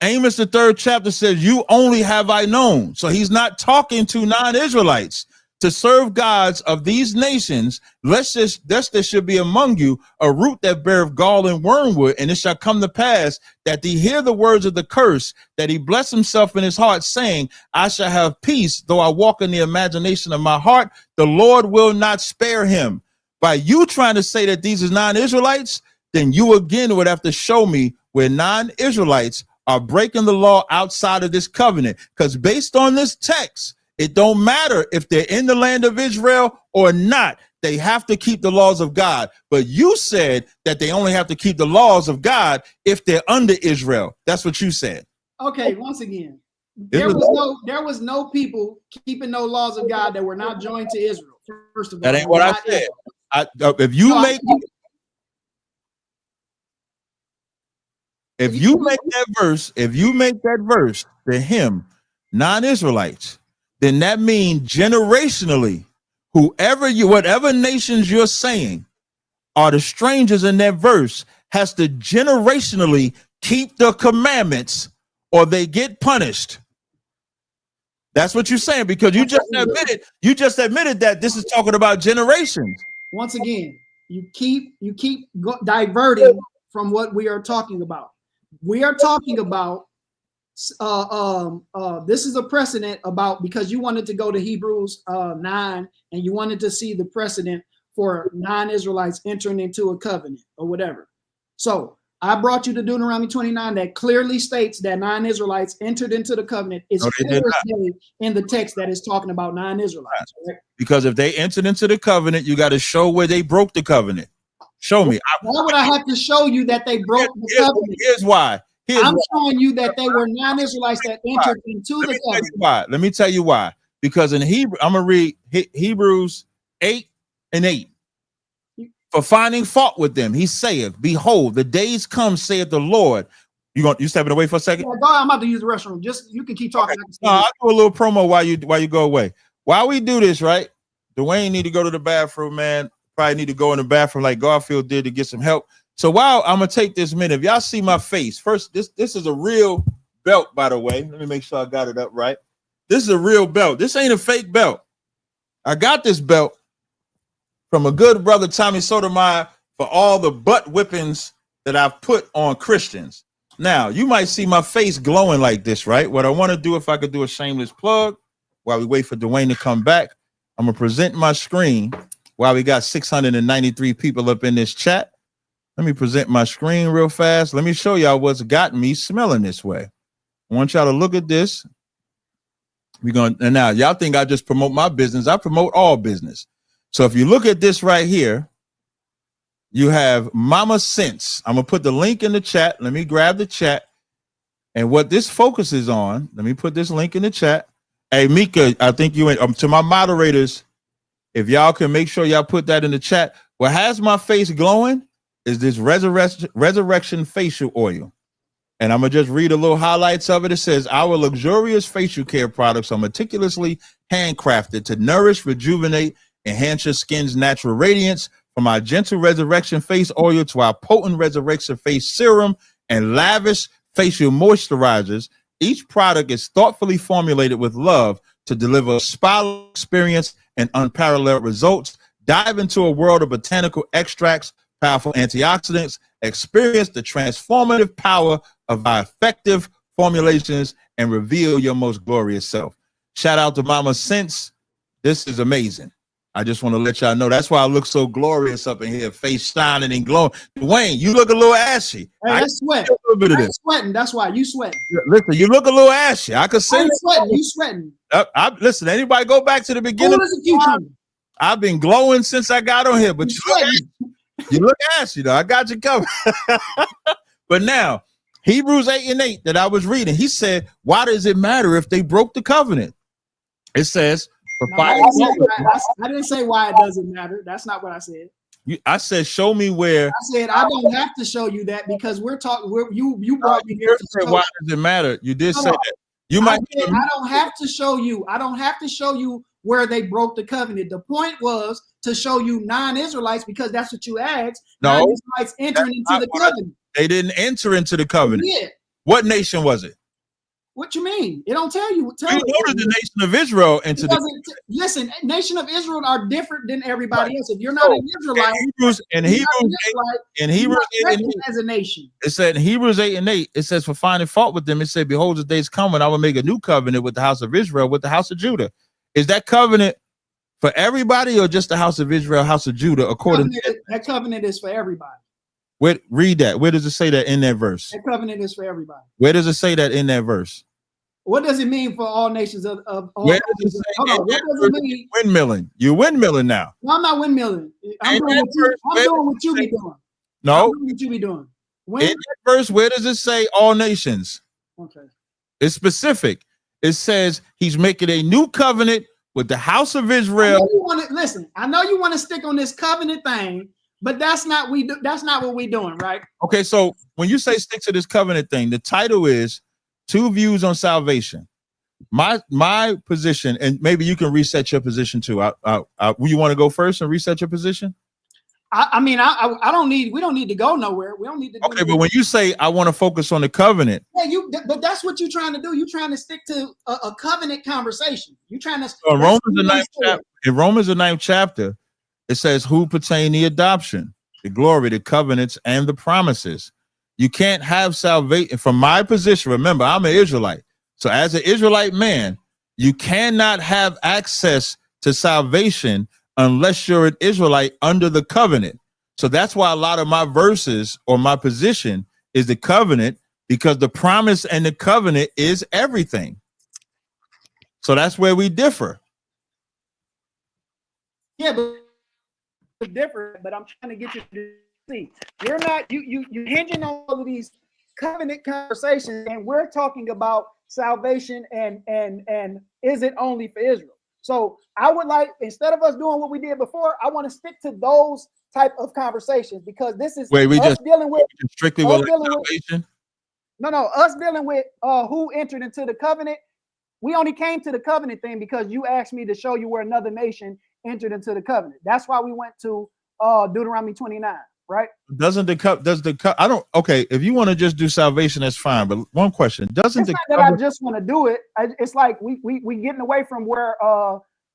Speaker 1: Amos, the 3rd chapter says, you only have I known. So he's not talking to non-Israelites. To serve gods of these nations, lest there should be among you a root that beareth gall and wormwood, and it shall come to pass that he hear the words of the curse, that he bless himself in his heart, saying, I shall have peace, though I walk in the imagination of my heart, the Lord will not spare him. By you trying to say that these are non-Israelites, then you again would have to show me where non-Israelites are breaking the law outside of this covenant, because based on this text, it don't matter if they're in the land of Israel or not. They have to keep the laws of God. But you said that they only have to keep the laws of God if they're under Israel. That's what you said.
Speaker 2: Okay, once again, there was no people keeping no laws of God that were not joined to Israel. First of all,
Speaker 1: that ain't what I said. If you make that verse to him, non-Israelites, then that means generationally, whatever nations you're saying are the strangers in that verse has to generationally keep the commandments or they get punished. That's what you're saying, because you just admitted that this is talking about generations.
Speaker 2: Once again, you keep diverting from what we are talking about. We are talking about this is a precedent about, because you wanted to go to Hebrews 9 and you wanted to see the precedent for non-Israelites entering into a covenant or whatever. So I brought you to Deuteronomy 29 that clearly states that non-Israelites entered into the covenant. It's clear in the text that is talking about non-Israelites. Right?
Speaker 1: Because if they entered into the covenant, you got to show where they broke the covenant. Show me.
Speaker 2: Why would I have to show you that they broke the covenant?
Speaker 1: Here's why.
Speaker 2: I'm showing you that they were non-Israelites that entered into the covenant.
Speaker 1: Let me tell you why. Because in Hebrew, I'm going to read Hebrews 8:8. For finding fault with them, he saith, behold, the days come, saith the Lord. You stepping away for a second?
Speaker 2: Yeah, I'm about to use the restroom. Just, you can keep talking.
Speaker 1: Okay. No, I'll do a little promo while you go away. While we do this, right? Dwayne need to go to the bathroom, man. Probably need to go in the bathroom like Garfield did to get some help. So while I'm gonna take this minute, if y'all see my face first, this is a real belt, by the way. Let me make sure I got it up right. This is a real belt. This ain't a fake belt. I got this belt from a good brother, Tommy Sotomayor, for all the butt whippings that I've put on Christians. Now, you might see my face glowing like this, right? What I want to do, if I could do a shameless plug while we wait for Dwayne to come back, I'm gonna present my screen while we got 693 people up in this chat. Let me present my screen real fast. Let me show y'all what's got me smelling this way. I want y'all to look at this. And now y'all think I just promote my business. I promote all business. So if you look at this right here, you have Mama Sense. I'm going to put the link in the chat. Let me grab the chat. And what this focuses on, let me put this link in the chat. Hey, Mika, I think you went to my moderators. If y'all can make sure y'all put that in the chat. What has my face glowing is this resurrection facial oil. And I'm going to just read a little highlights of it. It says, our luxurious facial care products are meticulously handcrafted to nourish, rejuvenate, enhance your skin's natural radiance. From our gentle resurrection face oil to our potent resurrection face serum and lavish facial moisturizers, each product is thoughtfully formulated with love to deliver a spa experience and unparalleled results. Dive into a world of botanical extracts, powerful antioxidants, experience the transformative power of our effective formulations, and reveal your most glorious self. Shout out to Mama Sense. This is amazing. I just want to let y'all know. That's why I look so glorious up in here, face shining and glowing. Dwayne, you look a little ashy.
Speaker 2: Hey, I sweat.
Speaker 1: A little bit of this.
Speaker 2: Sweating. That's why you sweating.
Speaker 1: Listen, you look a little ashy. I could say
Speaker 2: I'm sweating. You sweating.
Speaker 1: Listen, anybody go back to the beginning? I've been glowing since I got on here, but you look ashy though. I got you covered. But now, Hebrews 8:8 that I was reading. He said, why does it matter if they broke the covenant? It says,
Speaker 2: I didn't say why it doesn't matter. That's not what I said.
Speaker 1: I said, show me where.
Speaker 2: I said, I don't have to show you that because we're talking. You brought me here to show.
Speaker 1: Why does it matter? You did say that. You might.
Speaker 2: I don't have to show you. I don't have to show you where they broke the covenant. The point was to show you non-Israelites because that's what you asked.
Speaker 1: No,
Speaker 2: non-Israelites entering into the covenant.
Speaker 1: They didn't enter into the covenant.
Speaker 2: Yeah.
Speaker 1: What nation was it?
Speaker 2: What you mean? It don't tell you.
Speaker 1: You noted the nation of Israel into the.
Speaker 2: Listen, nation of Israel are different than everybody else. If you're not an Israelite,
Speaker 1: in Hebrews 8
Speaker 2: as a nation.
Speaker 1: It said in Hebrews 8:8, it says, for finding fault with them, it said, behold, the days come when I will make a new covenant with the house of Israel, with the house of Judah. Is that covenant for everybody or just the house of Israel, house of Judah? According to
Speaker 2: that covenant is for everybody.
Speaker 1: Read that. Where does it say that in that verse?
Speaker 2: That covenant is for everybody.
Speaker 1: Where does it say that in that verse?
Speaker 2: What does it mean for all nations of all?
Speaker 1: Where does it say what does it mean? Windmilling. You're windmilling now.
Speaker 2: No, I'm not windmilling. I'm doing what you be doing.
Speaker 1: No.
Speaker 2: I'm doing what you be doing.
Speaker 1: In that verse, where does it say all nations?
Speaker 2: Okay.
Speaker 1: It's specific. It says he's making a new covenant with the house of Israel.
Speaker 2: Listen, I know you want to stick on this covenant thing, but that's not what we're doing, right?
Speaker 1: Okay, so when you say stick to this covenant thing, the title is Two Views on Salvation. My position, and maybe you can reset your position too. You want to go first and reset your position?
Speaker 2: I mean, I don't need. We don't need to go nowhere. We don't need to.
Speaker 1: Okay, but when you say I want to focus on the covenant,
Speaker 2: yeah, but that's what you're trying to do. You're trying to stick to a covenant conversation. You're trying to.
Speaker 1: In Romans the 9th chapter, it says who pertain the adoption, the glory, the covenants, and the promises. You can't have salvation from my position. Remember, I'm an Israelite. So as an Israelite man, you cannot have access to salvation unless you're an Israelite under the covenant. So that's why a lot of my verses or my position is the covenant, because the promise and the covenant is everything. So that's where we differ.
Speaker 2: Yeah, but it's different. But I'm trying to get you to see. You're not you hinging on all of these covenant conversations, and we're talking about salvation and is it only for Israel? So I would like, instead of us doing what we did before, I want to stick to those type of conversations, because this is dealing with
Speaker 1: strictly with salvation.
Speaker 2: Us dealing with who entered into the covenant. We only came to the covenant thing because you asked me to show you where another nation entered into the covenant. That's why we went to Deuteronomy 29, right? Okay, if you want to just do salvation, that's fine. But one question, doesn't it's not that I just want to do it. It's like we getting away from where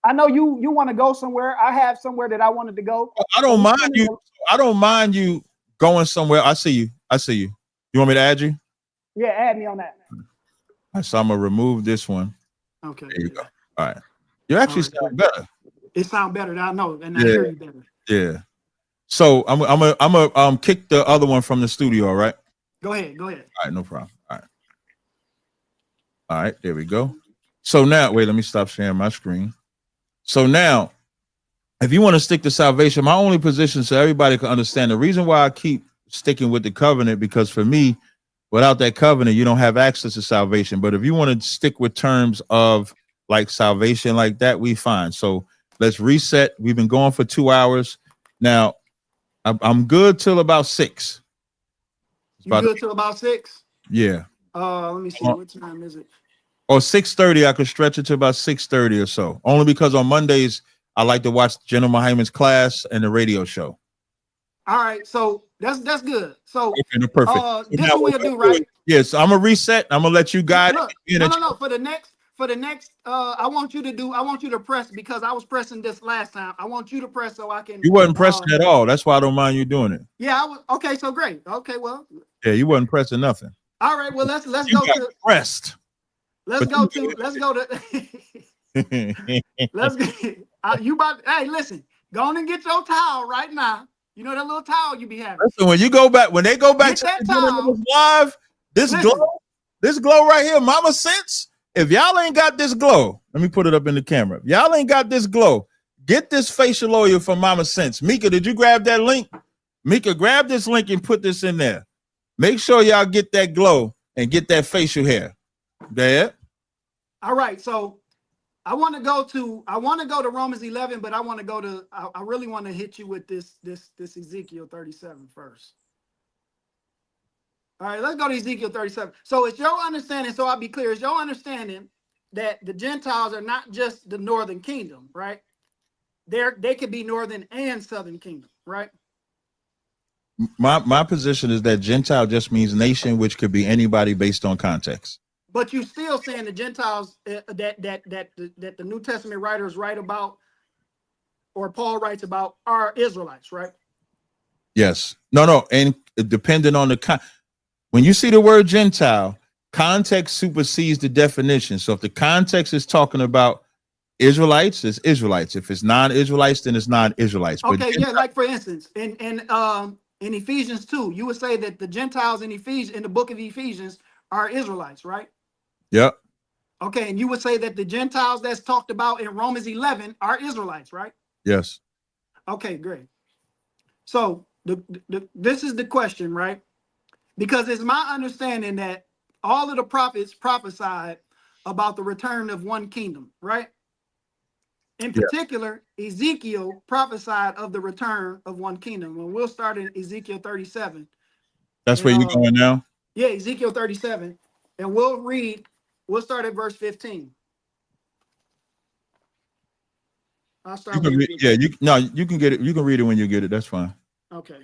Speaker 2: I know you want to go somewhere. I have somewhere that I wanted to go.
Speaker 1: I don't mind you going somewhere. I see you. You want me to add you?
Speaker 2: Yeah, add me on that.
Speaker 1: All right, so I'm gonna remove this one.
Speaker 2: Okay.
Speaker 1: There you go. All right. You actually sound better.
Speaker 2: It sounds better. I know, and I hear you better.
Speaker 1: Yeah. So I'm gonna kick the other one from the studio. All right.
Speaker 2: Go ahead. All
Speaker 1: right, no problem. All right. There we go. So now, wait. Let me stop sharing my screen. So now, if you want to stick to salvation, my only position, so everybody can understand the reason why I keep sticking with the covenant, because for me, without that covenant, you don't have access to salvation. But if you want to stick with terms of like salvation like that, we fine. So let's reset. We've been going for 2 hours now. I'm good till about 6.
Speaker 2: You good till about 6?
Speaker 1: Yeah.
Speaker 2: Let me see. What time is it?
Speaker 1: Or 6:30. I could stretch it to about 6:30 or so. Only because on Mondays I like to watch General Hyman's class and the radio show.
Speaker 2: All right, so that's good. So
Speaker 1: okay, perfect.
Speaker 2: This is what we'll do, right?
Speaker 1: Yes, I'm gonna reset. I'm gonna let you guide.
Speaker 2: Look, no. For the next, I want you to press, because I was pressing this last time. I want you to press so I can.
Speaker 1: You wasn't pressing at all. That's why I don't mind you doing it.
Speaker 2: Yeah, I was. Okay, so great. Okay, well.
Speaker 1: Yeah, you wasn't pressing nothing.
Speaker 2: All right, well let's go to
Speaker 1: pressed.
Speaker 2: Let's go to. Let's go. You about? Hey, listen. Go on and get your towel right now. You know that little towel you be having.
Speaker 1: Listen, when they go back to that towel, live, this glow right here, Mama Sense. If y'all ain't got this glow, let me put it up in the camera. If y'all ain't got this glow, get this facial oil from Mama Sense. Mika, did you grab that link? Mika, grab this link and put this in there. Make sure y'all get that glow and get that facial hair. There.
Speaker 2: All right, so I want to go to Romans 11, but I want to go to I really want to hit you with this Ezekiel 37 first. All right, let's go to Ezekiel 37. So it's your understanding, so I'll be clear, it's your understanding that the Gentiles are not just the northern kingdom, right? They could be northern and southern kingdom, right?
Speaker 1: My position is that Gentile just means nation, which could be anybody based on context.
Speaker 2: But you still saying the Gentiles that the New Testament writers write about, or Paul writes about, are Israelites, right?
Speaker 1: Yes. No. And depending on when you see the word Gentile, context supersedes the definition. So if the context is talking about Israelites, it's Israelites. If it's non-Israelites, then it's non-Israelites.
Speaker 2: Okay, yeah, like for instance, in Ephesians 2, you would say that the Gentiles in the book of Ephesians are Israelites, right?
Speaker 1: Yep.
Speaker 2: Okay, and you would say that the Gentiles that's talked about in Romans 11 are Israelites, right?
Speaker 1: Yes.
Speaker 2: Okay, great. So this is the question, right? Because it's my understanding that all of the prophets prophesied about the return of one kingdom, right? In particular, Ezekiel prophesied of the return of one kingdom. And we'll start in Ezekiel 37.
Speaker 1: That's where you're going now?
Speaker 2: Yeah, Ezekiel 37. And we'll start at verse 15. I'll start with
Speaker 1: you can get it. You can read it when you get it. That's fine.
Speaker 2: Okay.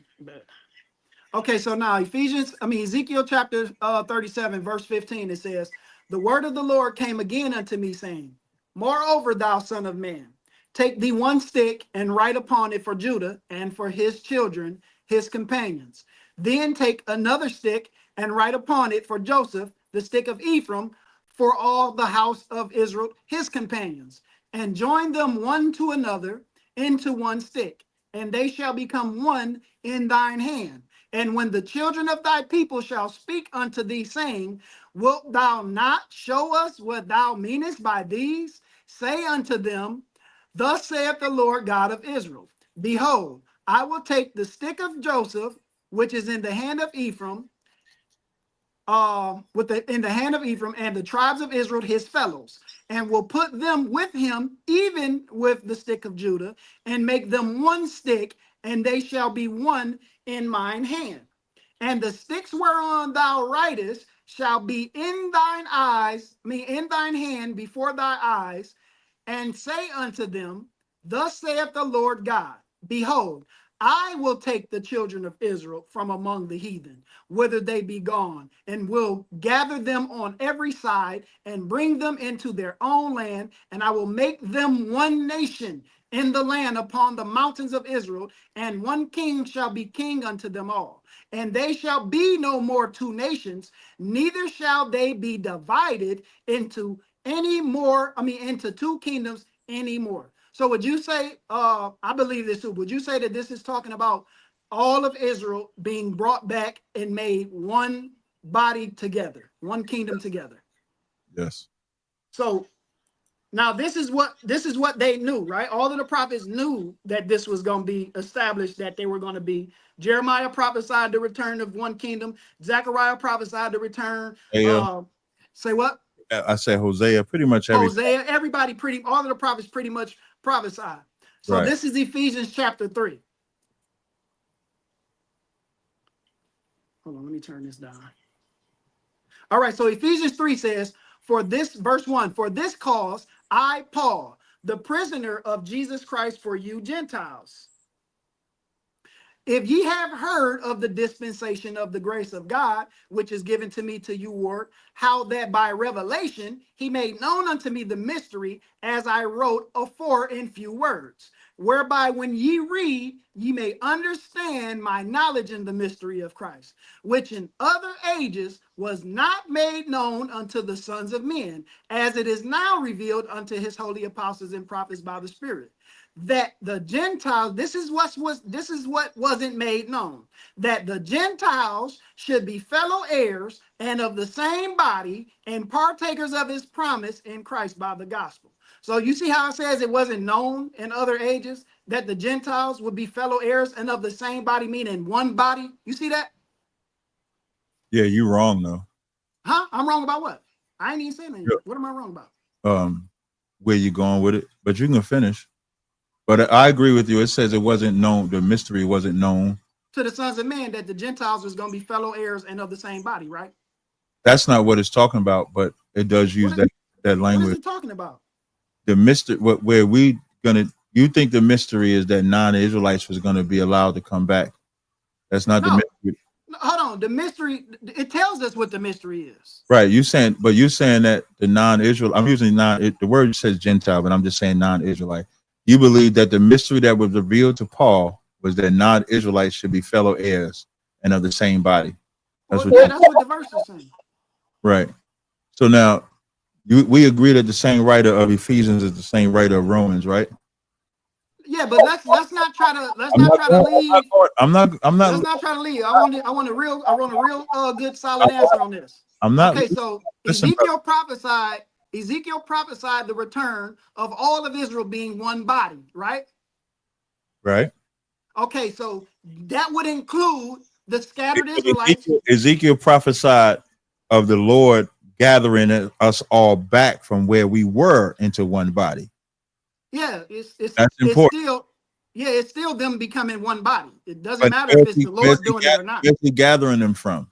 Speaker 2: Okay, so now Ezekiel chapter 37, verse 15, it says, the word of the Lord came again unto me, saying, moreover, thou son of man, take thee one stick and write upon it for Judah and for his children, his companions. Then take another stick and write upon it for Joseph, the stick of Ephraim, for all the house of Israel, his companions, and join them one to another into one stick, and they shall become one in thine hand. And when the children of thy people shall speak unto thee, saying, wilt thou not show us what thou meanest by these? Say unto them, thus saith the Lord God of Israel, behold, I will take the stick of Joseph, which is in the hand of Ephraim, in the hand of Ephraim, and the tribes of Israel, his fellows, and will put them with him, even with the stick of Judah, and make them one stick, and they shall be one in mine hand. And the sticks whereon thou writest shall be in thine in thine hand before thy eyes, and say unto them, thus saith the Lord God, behold, I will take the children of Israel from among the heathen, whither they be gone, and will gather them on every side, and bring them into their own land, and I will make them one nation in the land upon the mountains of Israel, and one king shall be king unto them all. And they shall be no more two nations, neither shall they be divided into into two kingdoms anymore. So would you say, I believe this too, would you say that this is talking about all of Israel being brought back and made one body together, one kingdom together?
Speaker 1: Yes.
Speaker 2: So now this is what they knew, right? All of the prophets knew that this was going to be established, that they were going to be. Jeremiah prophesied the return of one kingdom. Zechariah prophesied the return. Say what?
Speaker 1: I say Hosea, pretty much
Speaker 2: Hosea, all of the prophets pretty much prophesied. So
Speaker 1: right.
Speaker 2: This is Ephesians chapter 3. Hold on, let me turn this down. All right, so Ephesians 3 says, for this, verse 1, for this cause I, Paul, the prisoner of Jesus Christ for you Gentiles. If ye have heard of the dispensation of the grace of God, which is given to me to you, ward, how that by revelation he made known unto me the mystery, as I wrote afore in few words, whereby when ye read, ye may understand my knowledge in the mystery of Christ, which in other ages was not made known unto the sons of men, as it is now revealed unto his holy apostles and prophets by the Spirit. That the Gentiles, this is what wasn't made known, that the Gentiles should be fellow heirs and of the same body and partakers of his promise in Christ by the gospel. So you see how it says it wasn't known in other ages that the Gentiles would be fellow heirs and of the same body, meaning one body. You see that?
Speaker 1: Yeah, you wrong though.
Speaker 2: Huh? I'm wrong about what? I ain't even saying anything.
Speaker 1: Yeah.
Speaker 2: What am I wrong about?
Speaker 1: Where you going with it? But you can finish. But I agree with you. It says it wasn't known. The mystery wasn't known
Speaker 2: to the sons of men that the Gentiles was going to be fellow heirs and of the same body, right?
Speaker 1: That's not what it's talking about, but it does use that language.
Speaker 2: What is it talking about?
Speaker 1: The mystery, where we gonna? You think the mystery is that non-Israelites was going to be allowed to come back? That's not the mystery.
Speaker 2: No, hold on. The mystery, it tells us what the mystery is.
Speaker 1: Right. You saying that the non-Israel. I'm using the word says Gentile, but I'm just saying non-Israelite. You believe that the mystery that was revealed to Paul was that non-Israelites should be fellow heirs and of the same body.
Speaker 2: That's what the verse is saying.
Speaker 1: Right. So now we agree that the same writer of Ephesians is the same writer of Romans, right?
Speaker 2: Yeah, but let's not try to leave. Let's not
Speaker 1: try
Speaker 2: to leave. I want a real good solid answer on this.
Speaker 1: I'm not.
Speaker 2: Okay, so Ezekiel prophesied the return of all of Israel being one body, right?
Speaker 1: Right.
Speaker 2: Okay, so that would include the scattered Israelites.
Speaker 1: Ezekiel prophesied of the Lord gathering us all back from where we were into one body.
Speaker 2: Yeah, it's
Speaker 1: important.
Speaker 2: It's still them becoming one body. It doesn't matter if it's the Lord doing it or not.
Speaker 1: Where's he gathering them from?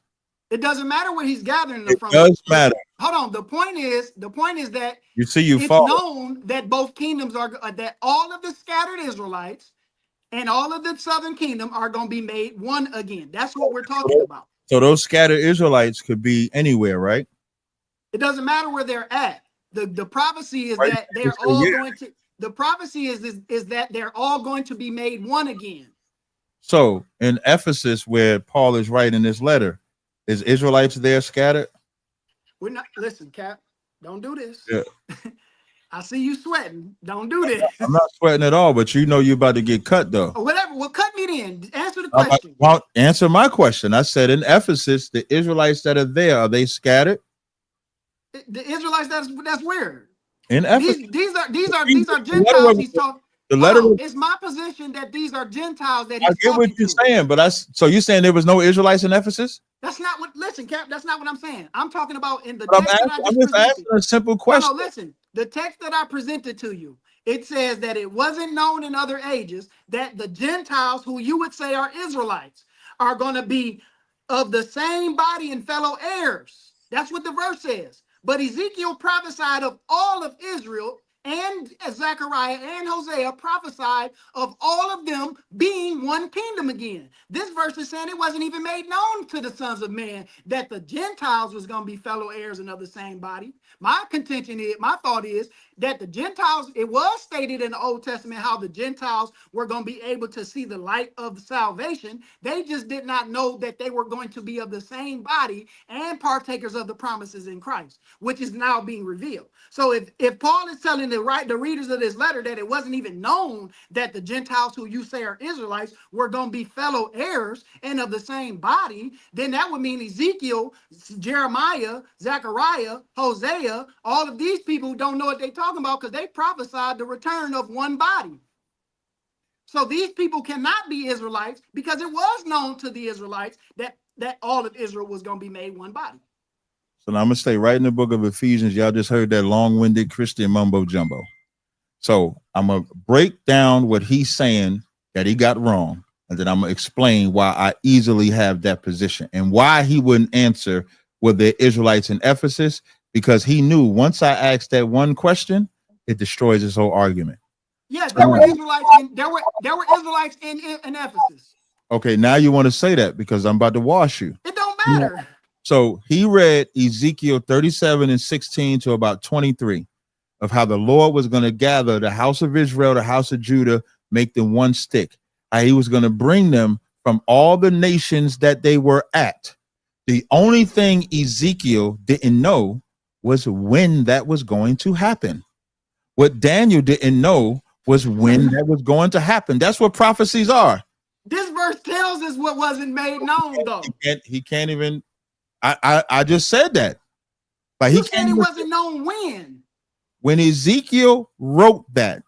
Speaker 2: It doesn't matter where he's gathering them from.
Speaker 1: It does matter.
Speaker 2: Hold on. The point is that
Speaker 1: it's
Speaker 2: known that both kingdoms are that all of the scattered Israelites and all of the southern kingdom are going to be made one again. That's what we're talking about.
Speaker 1: So those scattered Israelites could be anywhere, right?
Speaker 2: It doesn't matter where they're at. The prophecy is that they're all going to. The prophecy is that they're all going to be made one again.
Speaker 1: So in Ephesus, where Paul is writing this letter, is Israelites there scattered?
Speaker 2: We're not. Listen, Cap, don't do this.
Speaker 1: Yeah.
Speaker 2: I see you sweating. Don't do this.
Speaker 1: I'm not sweating at all, but you know you're about to get cut though.
Speaker 2: Or whatever. Well, cut me then. Answer the question.
Speaker 1: Answer my question. I said in Ephesus, the Israelites that are there, are they scattered?
Speaker 2: The Israelites, that's weird.
Speaker 1: In Ephesus,
Speaker 2: these are Gentiles. He's talking.
Speaker 1: The letter.
Speaker 2: It's my position that these are Gentiles that
Speaker 1: I get what you're saying, but so you're saying there was no Israelites in Ephesus?
Speaker 2: That's not what. Listen, Cap. That's not what I'm saying. I'm talking about in the
Speaker 1: text
Speaker 2: that I
Speaker 1: I'm just asking a simple question.
Speaker 2: No, listen. The text that I presented to you, it says that it wasn't known in other ages that the Gentiles, who you would say are Israelites, are going to be of the same body and fellow heirs. That's what the verse says. But Ezekiel prophesied of all of Israel, and Zechariah and Hosea prophesied of all of them being one kingdom again. This verse is saying it wasn't even made known to the sons of men that the Gentiles was going to be fellow heirs and of the same body. My thought is that the Gentiles, it was stated in the Old Testament how the Gentiles were going to be able to see the light of salvation. They just did not know that they were going to be of the same body and partakers of the promises in Christ, which is now being revealed. So if Paul is telling the readers of this letter that it wasn't even known that the Gentiles who you say are Israelites were going to be fellow heirs and of the same body, then that would mean Ezekiel, Jeremiah, Zechariah, Hosea, all of these people who don't know what they're talking about because they prophesied the return of one body. So these people cannot be Israelites because it was known to the Israelites that all of Israel was going to be made one body.
Speaker 1: So now I'm going to stay right in the book of Ephesians. Y'all just heard that long-winded Christian mumbo jumbo. So I'm going to break down what he's saying that he got wrong. And then I'm going to explain why I easily have that position and why he wouldn't answer were there Israelites in Ephesus, because he knew once I asked that one question, it destroys his whole argument.
Speaker 2: Yeah, there were Israelites in Ephesus.
Speaker 1: Okay, now you want to say that because I'm about to wash you.
Speaker 2: It don't matter.
Speaker 1: Yeah. So he read Ezekiel 37 and 16 to about 23 of how the Lord was going to gather the house of Israel, the house of Judah, make them one stick. How he was going to bring them from all the nations that they were at. The only thing Ezekiel didn't know was when that was going to happen. What Daniel didn't know was when that was going to happen. That's what prophecies are.
Speaker 2: This verse tells us what wasn't made known, though.
Speaker 1: He can't even. I just said that. But
Speaker 2: he said it wasn't known when.
Speaker 1: When Ezekiel wrote that,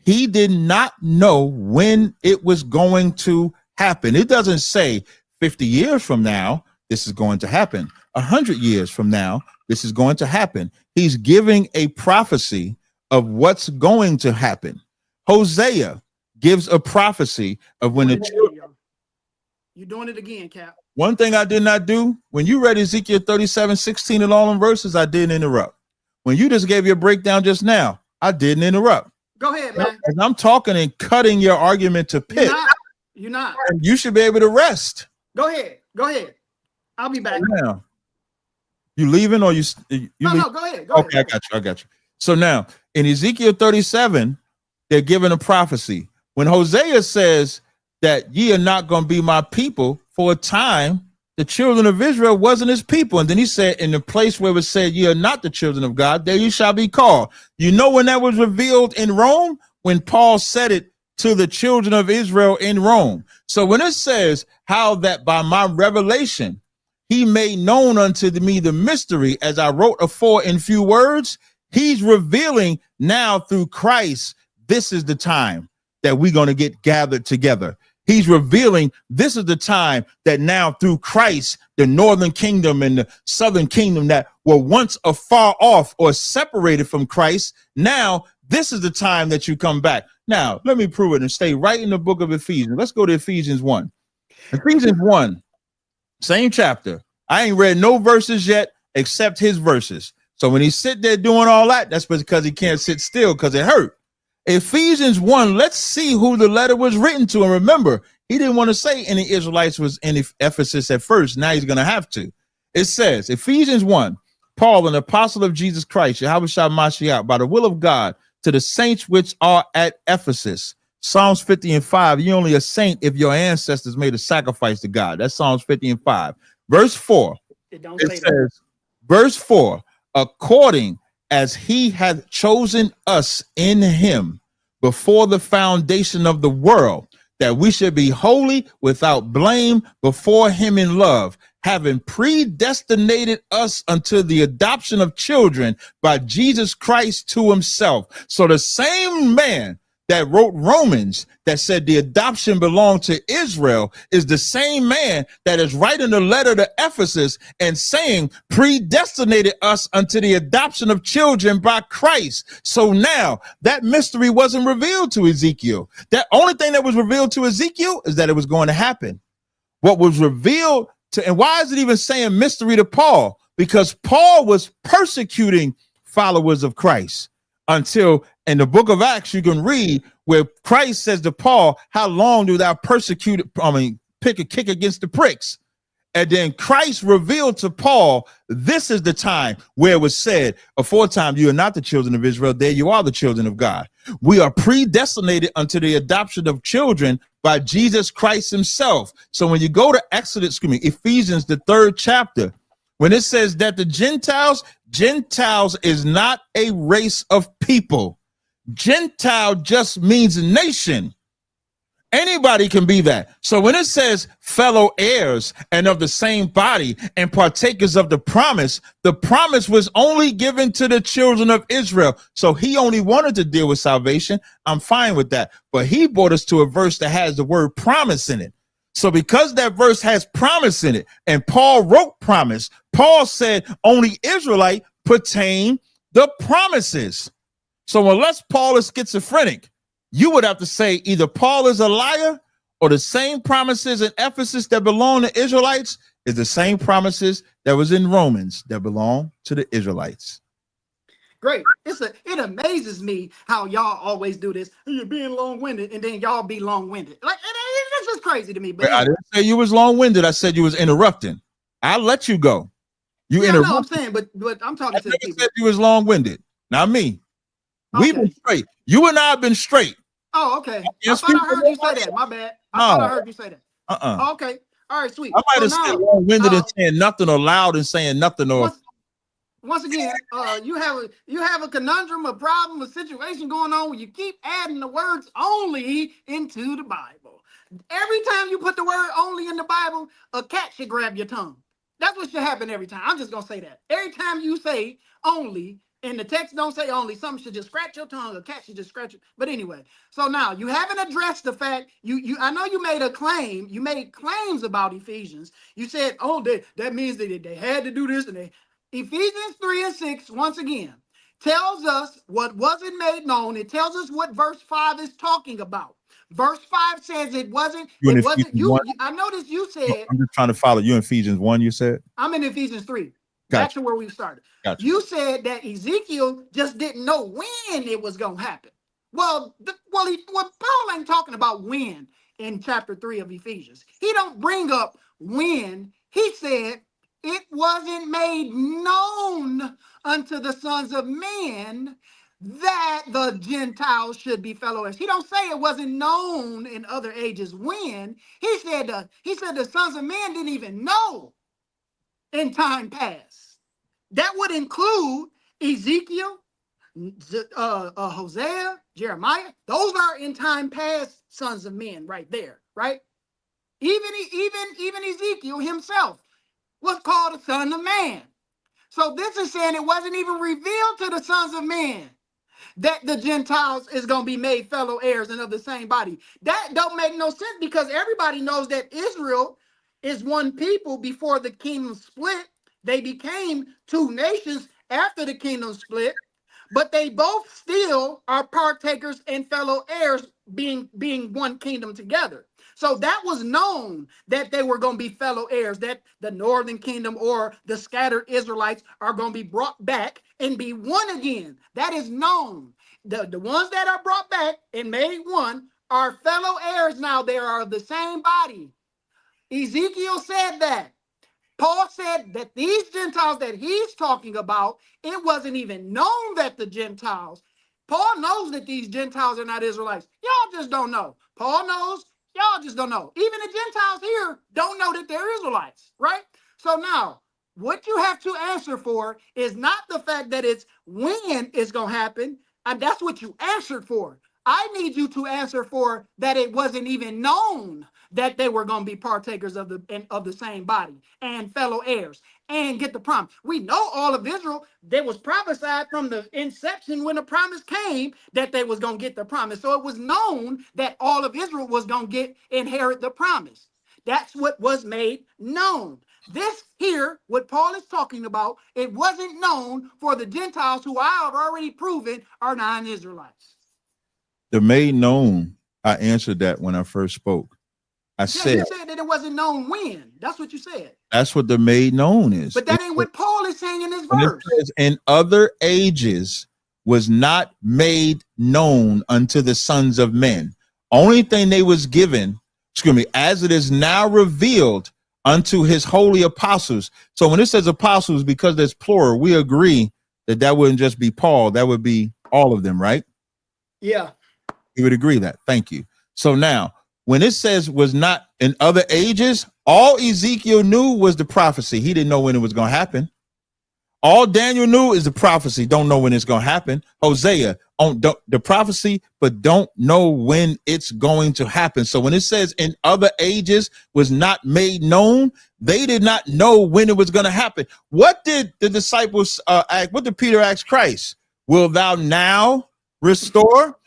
Speaker 1: he did not know when it was going to happen. It doesn't say 50 years from now. this is going to happen. 100 years from now, this is going to happen. He's giving a prophecy of what's going to happen. Hosea gives a prophecy of when the children.
Speaker 2: You're doing it again, Cap.
Speaker 1: One thing I did not do, when you read Ezekiel 37:16 and all them verses, I didn't interrupt. When you just gave your breakdown just now, I didn't interrupt.
Speaker 2: Go ahead, man.
Speaker 1: As I'm talking and cutting your argument to pit.
Speaker 2: You're not.
Speaker 1: You should be able to rest.
Speaker 2: Go ahead. Go ahead. I'll be back.
Speaker 1: Now, you leaving or you
Speaker 2: No, go ahead. Go
Speaker 1: okay,
Speaker 2: ahead.
Speaker 1: I got you. So now in Ezekiel 37, they're given a prophecy. When Hosea says that ye are not going to be my people for a time, the children of Israel wasn't his people. And then he said, in the place where it was said, ye are not the children of God, there you shall be called. You know when that was revealed in Rome? When Paul said it to the children of Israel in Rome. So when it says how that by my revelation, he made known unto me the mystery, as I wrote afore in few words, he's revealing now through Christ, this is the time that we're going to get gathered together. He's revealing this is the time that now through Christ, the northern kingdom and the southern kingdom that were once afar off or separated from Christ, now this is the time that you come back. Now, let me prove it and stay right in the book of Ephesians. Let's go to Ephesians 1. Ephesians 1, same chapter. I ain't read no verses yet except his verses. So when he sit there doing all that, that's because he can't sit still because it hurt. Ephesians 1, let's see who the letter was written to. And remember, he didn't want to say any Israelites was in Ephesus at first. Now he's going to have to. It says, Ephesians 1, Paul, an apostle of Jesus Christ, Yahweh Shah Mashiach, by the will of God, to the saints which are at Ephesus. Psalms 50 and 5, you're only a saint if your ancestors made a sacrifice to God. That's Psalms 50 and 5. Verse 4, it says, verse 4, according as he hath chosen us in him before the foundation of the world, that we should be holy without blame before him in love, having predestinated us unto the adoption of children by Jesus Christ to himself. So the same man that wrote Romans that said the adoption belonged to Israel is the same man that is writing a letter to Ephesus and saying predestinated us unto the adoption of children by Christ. So now that mystery wasn't revealed to Ezekiel. That only thing that was revealed to Ezekiel is that it was going to happen. What was revealed to, and why is it even saying mystery to Paul? Because Paul was persecuting followers of Christ until in the book of Acts, you can read where Christ says to Paul, how long do thou persecute, pick a kick against the pricks? And then Christ revealed to Paul, this is the time where it was said, aforetime, you are not the children of Israel, there you are the children of God. We are predestinated unto the adoption of children by Jesus Christ himself. So when you go to Ephesians, the 3rd chapter, when it says that the Gentiles is not a race of people. Gentile just means nation. Anybody can be that. So when it says fellow heirs and of the same body and partakers of the promise was only given to the children of Israel. So he only wanted to deal with salvation. I'm fine with that. But he brought us to a verse that has the word promise in it. So because that verse has promise in it and Paul wrote promise, Paul said only Israelite pertain the promises. So unless Paul is schizophrenic, you would have to say either Paul is a liar or the same promises in Ephesus that belong to Israelites is the same promises that was in Romans that belong to the Israelites.
Speaker 2: Great. It amazes me how y'all always do this. You're being long-winded, and then y'all be long-winded. Like it's just crazy to me. But
Speaker 1: I didn't say you was long-winded. I said you was interrupting. I'll let you go. You interrupt.
Speaker 2: No, I'm saying, but I'm talking to the people.
Speaker 1: Said you was long-winded. Not me. Okay. We've been straight. You and I have been straight.
Speaker 2: Oh, okay. I thought I heard you say that. My bad. I thought I heard you say that. Oh, okay. All right, sweet.
Speaker 1: I might have said long-winded and saying nothing or loud and saying nothing or.
Speaker 2: Once again, you have a conundrum, a problem, a situation going on where you keep adding the words only into the Bible. Every time you put the word only in the Bible, a cat should grab your tongue. That's what should happen every time. I'm just going to say that. Every time you say only, And the text don't say only. Something should just scratch your tongue. A cat should just scratch it. But anyway, so now you haven't addressed the fact. I know you made a claim. You made claims about Ephesians. You said, oh, that means that they had to do this. And Ephesians 3 and 6, once again, tells us what wasn't made known. It tells us what verse 5 is talking about. Verse 5 says it wasn't you. I noticed you said.
Speaker 1: I'm just trying to follow you in Ephesians 1, you said?
Speaker 2: I'm in Ephesians 3.
Speaker 1: Gotcha.
Speaker 2: Back to where we started.
Speaker 1: Gotcha.
Speaker 2: You said that Ezekiel just didn't know when it was going to happen. Well, Paul ain't talking about when in chapter 3 of Ephesians. He don't bring up when. He said it wasn't made known unto the sons of men that the Gentiles should be fellow heirs. He don't say it wasn't known in other ages when. He said the sons of men didn't even know in time past. That would include Ezekiel, Hosea, Jeremiah. Those are in time past sons of men right there, right? Even Ezekiel himself was called a son of man. So this is saying it wasn't even revealed to the sons of men that the Gentiles is going to be made fellow heirs and of the same body. That don't make no sense because everybody knows that Israel is one people before the kingdom split. They became two nations after the kingdom split, but they both still are partakers and fellow heirs being one kingdom together. So that was known that they were going to be fellow heirs, that the northern kingdom or the scattered Israelites are going to be brought back and be one again. That is known. The ones that are brought back and made one are fellow heirs now. They are of the same body. Ezekiel said that. Paul said that these Gentiles that he's talking about, it wasn't even known that the Gentiles, Paul knows that these Gentiles are not Israelites. Y'all just don't know. Paul knows, y'all just don't know. Even the Gentiles here don't know that they're Israelites, right? So now, what you have to answer for is not the fact that it's when it's going to happen, and that's what you answered for. I need you to answer for that it wasn't even known that they were going to be partakers of the same body and fellow heirs and get the promise. We know all of Israel, there was prophesied from the inception when the promise came that they was going to get the promise. So it was known that all of Israel was going to inherit the promise. That's what was made known. This here, what Paul is talking about, it wasn't known for the Gentiles who I have already proven are non-Israelites.
Speaker 1: The made known, I answered that when I first spoke. You said
Speaker 2: that it wasn't known when. That's what you said.
Speaker 1: That's what the made known is.
Speaker 2: But that ain't what Paul is saying in this verse.
Speaker 1: It says, in other ages was not made known unto the sons of men. Only thing they was given, as it is now revealed unto his holy apostles. So when it says apostles, because there's plural, we agree that wouldn't just be Paul. That would be all of them, right?
Speaker 2: Yeah.
Speaker 1: You would agree that. Thank you. So now, when it says was not in other ages, all Ezekiel knew was the prophecy. He didn't know when it was going to happen. All Daniel knew is the prophecy. Don't know when it's going to happen. Hosea, the prophecy, but don't know when it's going to happen. So when it says in other ages was not made known, they did not know when it was going to happen. What did the disciples ask? What did Peter ask Christ? Will thou now restore?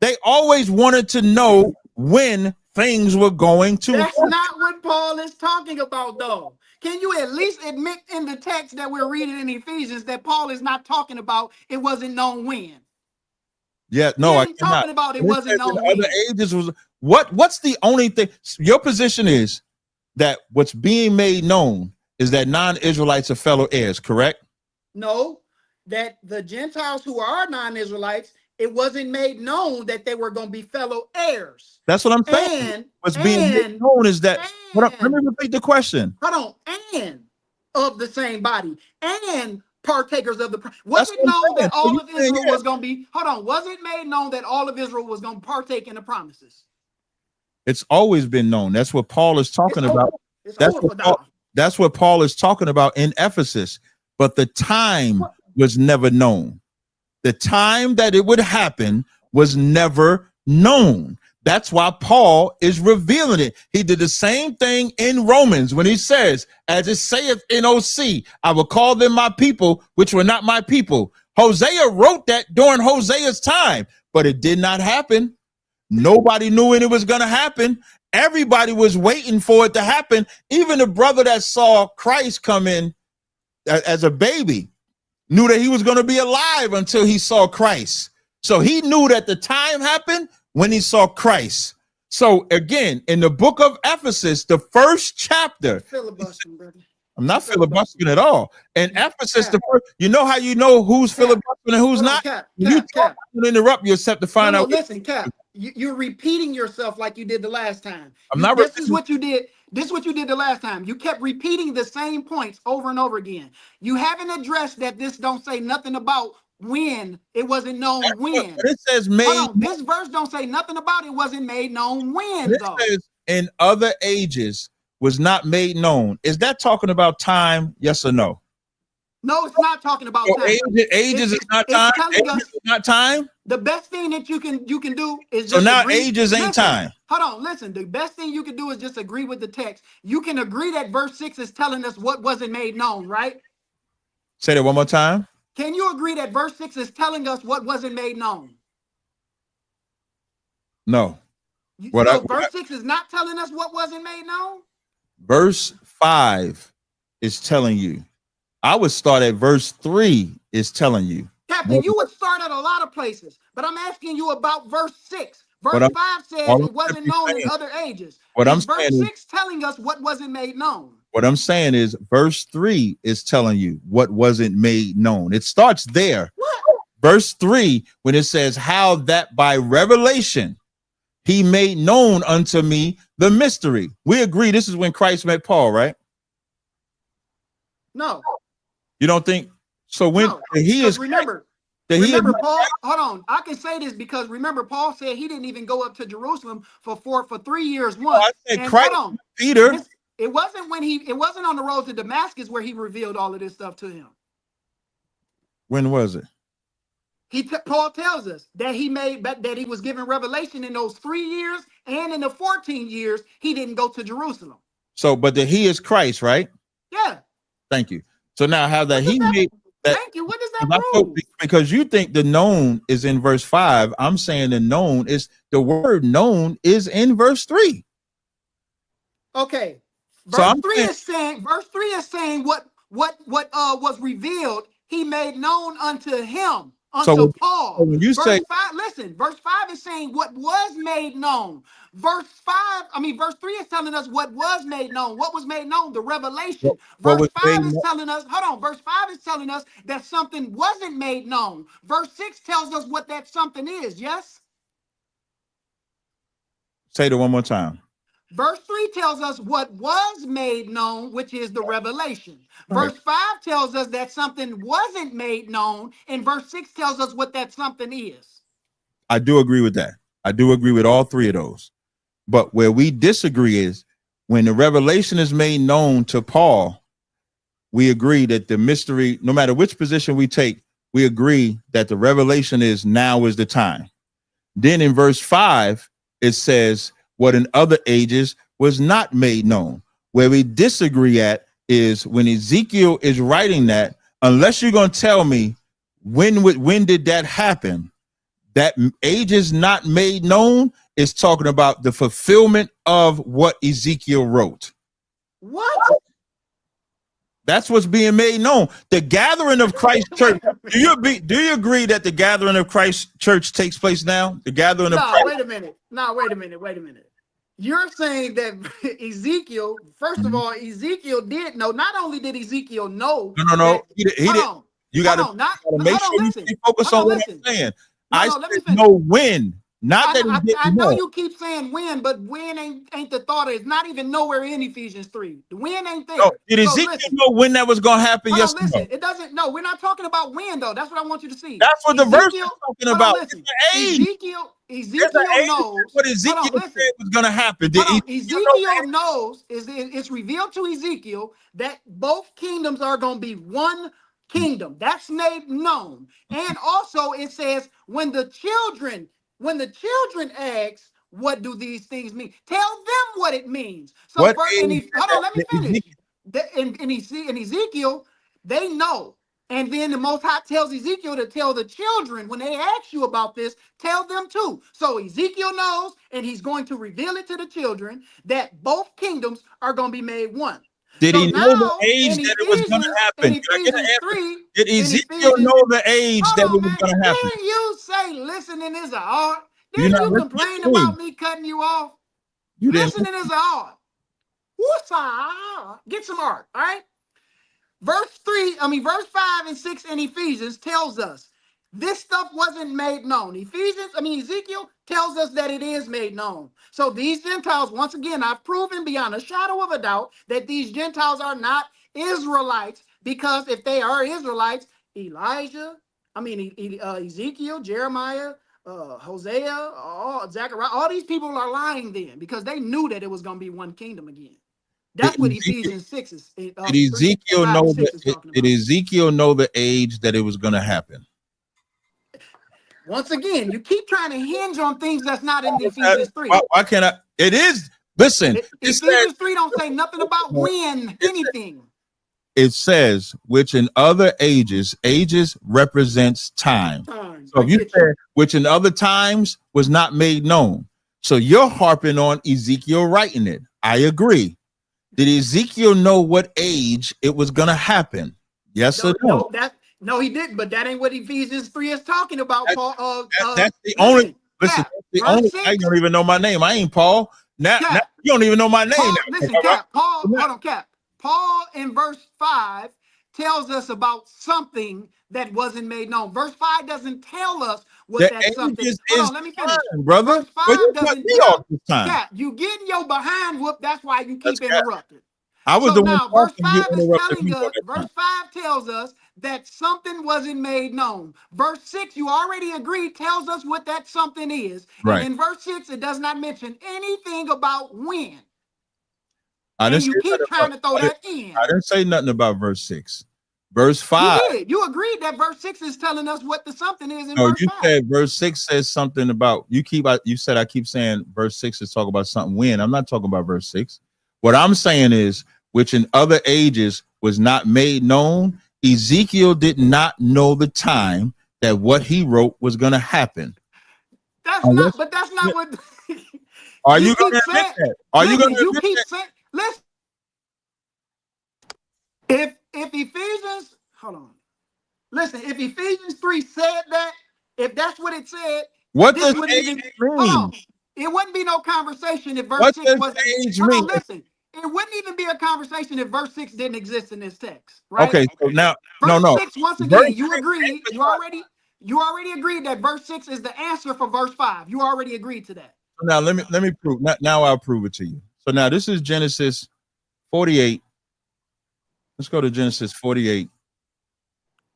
Speaker 1: They always wanted to know when things were going to.
Speaker 2: That's not what Paul is talking about, though. Can you at least admit in the text that we're reading in Ephesians that Paul is not talking about it wasn't known when?
Speaker 1: Yeah, no, I cannot.
Speaker 2: Talking about it wasn't known when.
Speaker 1: Other ages was what's the only thing? Your position is that what's being made known is that non-Israelites are fellow heirs, correct?
Speaker 2: No, that the Gentiles who are non-Israelites, it wasn't made known that they were going to be fellow heirs.
Speaker 1: That's what I'm saying. What's being made known is that. Let me repeat the question.
Speaker 2: Hold on. And of the same body and partakers of the. Was it known that all of Israel was going to be? Hold on. Was it made known that all of Israel was going to partake in the promises?
Speaker 1: It's always been known. That's what Paul is talking about. That's what Paul is talking about in Ephesus. But the time was never known. The time that it would happen was never known. That's why Paul is revealing it. He did the same thing in Romans when he says, as it saith in OC, I will call them my people, which were not my people. Hosea wrote that during Hosea's time, but it did not happen. Nobody knew when it was going to happen. Everybody was waiting for it to happen. Even the brother that saw Christ come in as a baby knew that he was going to be alive until he saw Christ. So he knew that the time happened when he saw Christ. So again, in the book of Ephesus, the first chapter,
Speaker 2: Filibustering, brother.
Speaker 1: I'm not filibustering at all. In Ephesus, the first, you know how you know who's filibustering and who's not? You interrupt yourself to find out.
Speaker 2: Listen, Cap, you're repeating yourself like you did the last time.
Speaker 1: This
Speaker 2: is what you did. This is what you did the last time. You kept repeating the same points over and over again. You haven't addressed that this don't say nothing about when it wasn't known when.
Speaker 1: It says made.
Speaker 2: Hold on, this verse don't say nothing about it wasn't made known when, though.
Speaker 1: It says in other ages was not made known. Is that talking about time? Yes or no?
Speaker 2: No, it's not talking about time.
Speaker 1: Ages is not time. Ages is not time.
Speaker 2: The best thing that you can do is
Speaker 1: so now ages ain't time.
Speaker 2: Hold on, listen. The best thing you can do is just agree with the text. You can agree that verse 6 is telling us what wasn't made known, right?
Speaker 1: Say that one more time.
Speaker 2: Can you agree that verse 6 is telling us what wasn't made known?
Speaker 1: No.
Speaker 2: Verse 6 is not telling us what wasn't made known?
Speaker 1: Verse 5 is telling you. I would start at verse 3 is telling you.
Speaker 2: Captain, you would start at a lot of places, but I'm asking you about verse 6. Verse 5 says it wasn't known in other ages. Verse 6 telling us what wasn't made known.
Speaker 1: What I'm saying is verse 3 is telling you what wasn't made known. It starts there.
Speaker 2: What?
Speaker 1: Verse 3, when it says how that by revelation he made known unto me the mystery. We agree this is when Christ met Paul, right?
Speaker 2: No.
Speaker 1: You don't think so? When he is
Speaker 2: remember Paul, hold on. I can say this because remember, Paul said he didn't even go up to Jerusalem for 3 years once.
Speaker 1: Peter.
Speaker 2: It wasn't on the road to Damascus where he revealed all of this stuff to him.
Speaker 1: When was it?
Speaker 2: Paul tells us that that he was given revelation in those 3 years, and in the 14 years he didn't go to Jerusalem.
Speaker 1: So, but he is Christ, right?
Speaker 2: Yeah.
Speaker 1: Thank you. So now how that he made that.
Speaker 2: Thank you. What does that prove?
Speaker 1: Because you think the known is in verse 5. I'm saying the known is the word known is in verse 3.
Speaker 2: Okay. Verse 3 is saying what was revealed, he made known unto him. Unto Paul.
Speaker 1: So when you
Speaker 2: verse 5 is saying what was made known. Verse 3 is telling us what was made known. What was made known? The revelation. Verse 5 is telling us, verse 5 is telling us that something wasn't made known. Verse 6 tells us what that something is, yes?
Speaker 1: Say it one more time.
Speaker 2: Verse 3 tells us what was made known, which is the revelation. Verse 5 tells us that something wasn't made known, and verse 6 tells us what that something is.
Speaker 1: I do agree with that. I do agree with all three of those. But where we disagree is when the revelation is made known to Paul, we agree that the mystery, no matter which position we take, we agree that the revelation is now is the time. Then in verse 5, it says, what in other ages was not made known. Where we disagree at is when Ezekiel is writing that, unless you're going to tell me when did that happen, that ages not made known is talking about the fulfillment of what Ezekiel wrote.
Speaker 2: What?
Speaker 1: That's what's being made known. The gathering of Christ Church. Do you agree that the gathering of Christ Church takes place now? The gathering of Christ.
Speaker 2: Wait a minute. Wait a minute. You're saying that Ezekiel, first of all, Ezekiel did know. Not only did Ezekiel know.
Speaker 1: No. He didn't. You got to make sure you focus on what I'm saying. I said know when. Not that he didn't
Speaker 2: I know you keep saying when, but when ain't the thought. It's not even nowhere in Ephesians 3. The when ain't there.
Speaker 1: No, did Ezekiel know when that was going to happen? Yes.
Speaker 2: Listen, it doesn't. No, we're not talking about when though. That's what I want you to see.
Speaker 1: That's what the verse is talking about.
Speaker 2: Ezekiel knows
Speaker 1: what Ezekiel said was going to happen.
Speaker 2: Ezekiel knows it's revealed to Ezekiel that both kingdoms are going to be one kingdom. That's made known. And also it says when the children ask, what do these things mean? Tell them what it means. So let me finish. In Ezekiel, they know. And then the Most High tells Ezekiel to tell the children, when they ask you about this, tell them too. So Ezekiel knows, and he's going to reveal it to the children, that both kingdoms are going to be made one.
Speaker 1: Did
Speaker 2: So
Speaker 1: he know the
Speaker 2: now,
Speaker 1: age that it was going to happen?
Speaker 2: in Ephesians 3,
Speaker 1: Did
Speaker 2: in
Speaker 1: Ezekiel
Speaker 2: Ephesians,
Speaker 1: know the age that it
Speaker 2: hold on,
Speaker 1: was
Speaker 2: man.
Speaker 1: going to happen?
Speaker 2: Didn't you say listening is an art?
Speaker 1: You're
Speaker 2: Didn't
Speaker 1: not
Speaker 2: you
Speaker 1: listening
Speaker 2: complain
Speaker 1: to me.
Speaker 2: about me cutting you off?
Speaker 1: You didn't.
Speaker 2: Listening is an art. What's get some art, all right? Verse 5 and 6 in Ephesians tells us this stuff wasn't made known. Ezekiel tells us that it is made known. So these Gentiles, once again, I've proven beyond a shadow of a doubt that these Gentiles are not Israelites, because if they are Israelites, Ezekiel, Jeremiah, Hosea, Zechariah, all these people are lying then, because they knew that it was going to be one kingdom again. That's what Ephesians 6 is.
Speaker 1: Did Ezekiel know did Ezekiel know the age that it was going to happen?
Speaker 2: Once again, you keep trying to hinge on things that's not in Ephesians 3.
Speaker 1: Why can't I? It is. Listen,
Speaker 2: Ephesians 3 don't say nothing about when, anything.
Speaker 1: It says, which in other ages represents time. So if you said, which in other times was not made known. So you're harping on Ezekiel writing it. I agree. Did Ezekiel know what age it was going to happen? Yes or no?
Speaker 2: No, he didn't. But that ain't what Ephesians 3 is talking about, Paul.
Speaker 1: That's the only. Listen, I don't even know my name. I ain't Paul. Now you don't even know my name.
Speaker 2: Paul, listen, Cap. Paul, hold on, Cap. Paul in verse 5 tells us about something that wasn't made known. Verse 5 doesn't tell us what that something is. Hold on, let me finish.
Speaker 1: Brother.
Speaker 2: Verse 5 doesn't tell us. Cap, you getting your behind whooped. That's why you keep interrupting.
Speaker 1: I was
Speaker 2: verse 5 is telling us, verse 5 tells us that something wasn't made known. Verse 6, you already agreed, tells us what that something is.
Speaker 1: Right.
Speaker 2: And in verse 6, it does not mention anything about when.
Speaker 1: And
Speaker 2: you keep trying to throw that in.
Speaker 1: I didn't say nothing about verse 6. Verse 5.
Speaker 2: You did. You agreed that verse 6 is telling us what the something is in
Speaker 1: verse 5.
Speaker 2: You
Speaker 1: said verse 6 says something about you said I keep saying verse 6 is talking about something when. I'm not talking about verse 6. What I'm saying is, which in other ages was not made known. Ezekiel did not know the time that what he wrote was going to happen.
Speaker 2: That's not what.
Speaker 1: Are you going to admit that? Are you going to admit that?
Speaker 2: Listen. If Ephesians, hold on. Listen, if Ephesians 3 said that, if that's what it said,
Speaker 1: what does age mean?
Speaker 2: Hold on. It wouldn't be no conversation if verse 6 wasn't. Hold on, listen. It wouldn't even be a conversation if verse 6 didn't exist in this text, right?
Speaker 1: Okay, so now
Speaker 2: verse 6, once again, you agreed. You already agreed that verse 6 is the answer for verse 5. You already agreed to that.
Speaker 1: Now let me prove. Now I'll prove it to you. So now this is Genesis 48. Let's go to Genesis 48.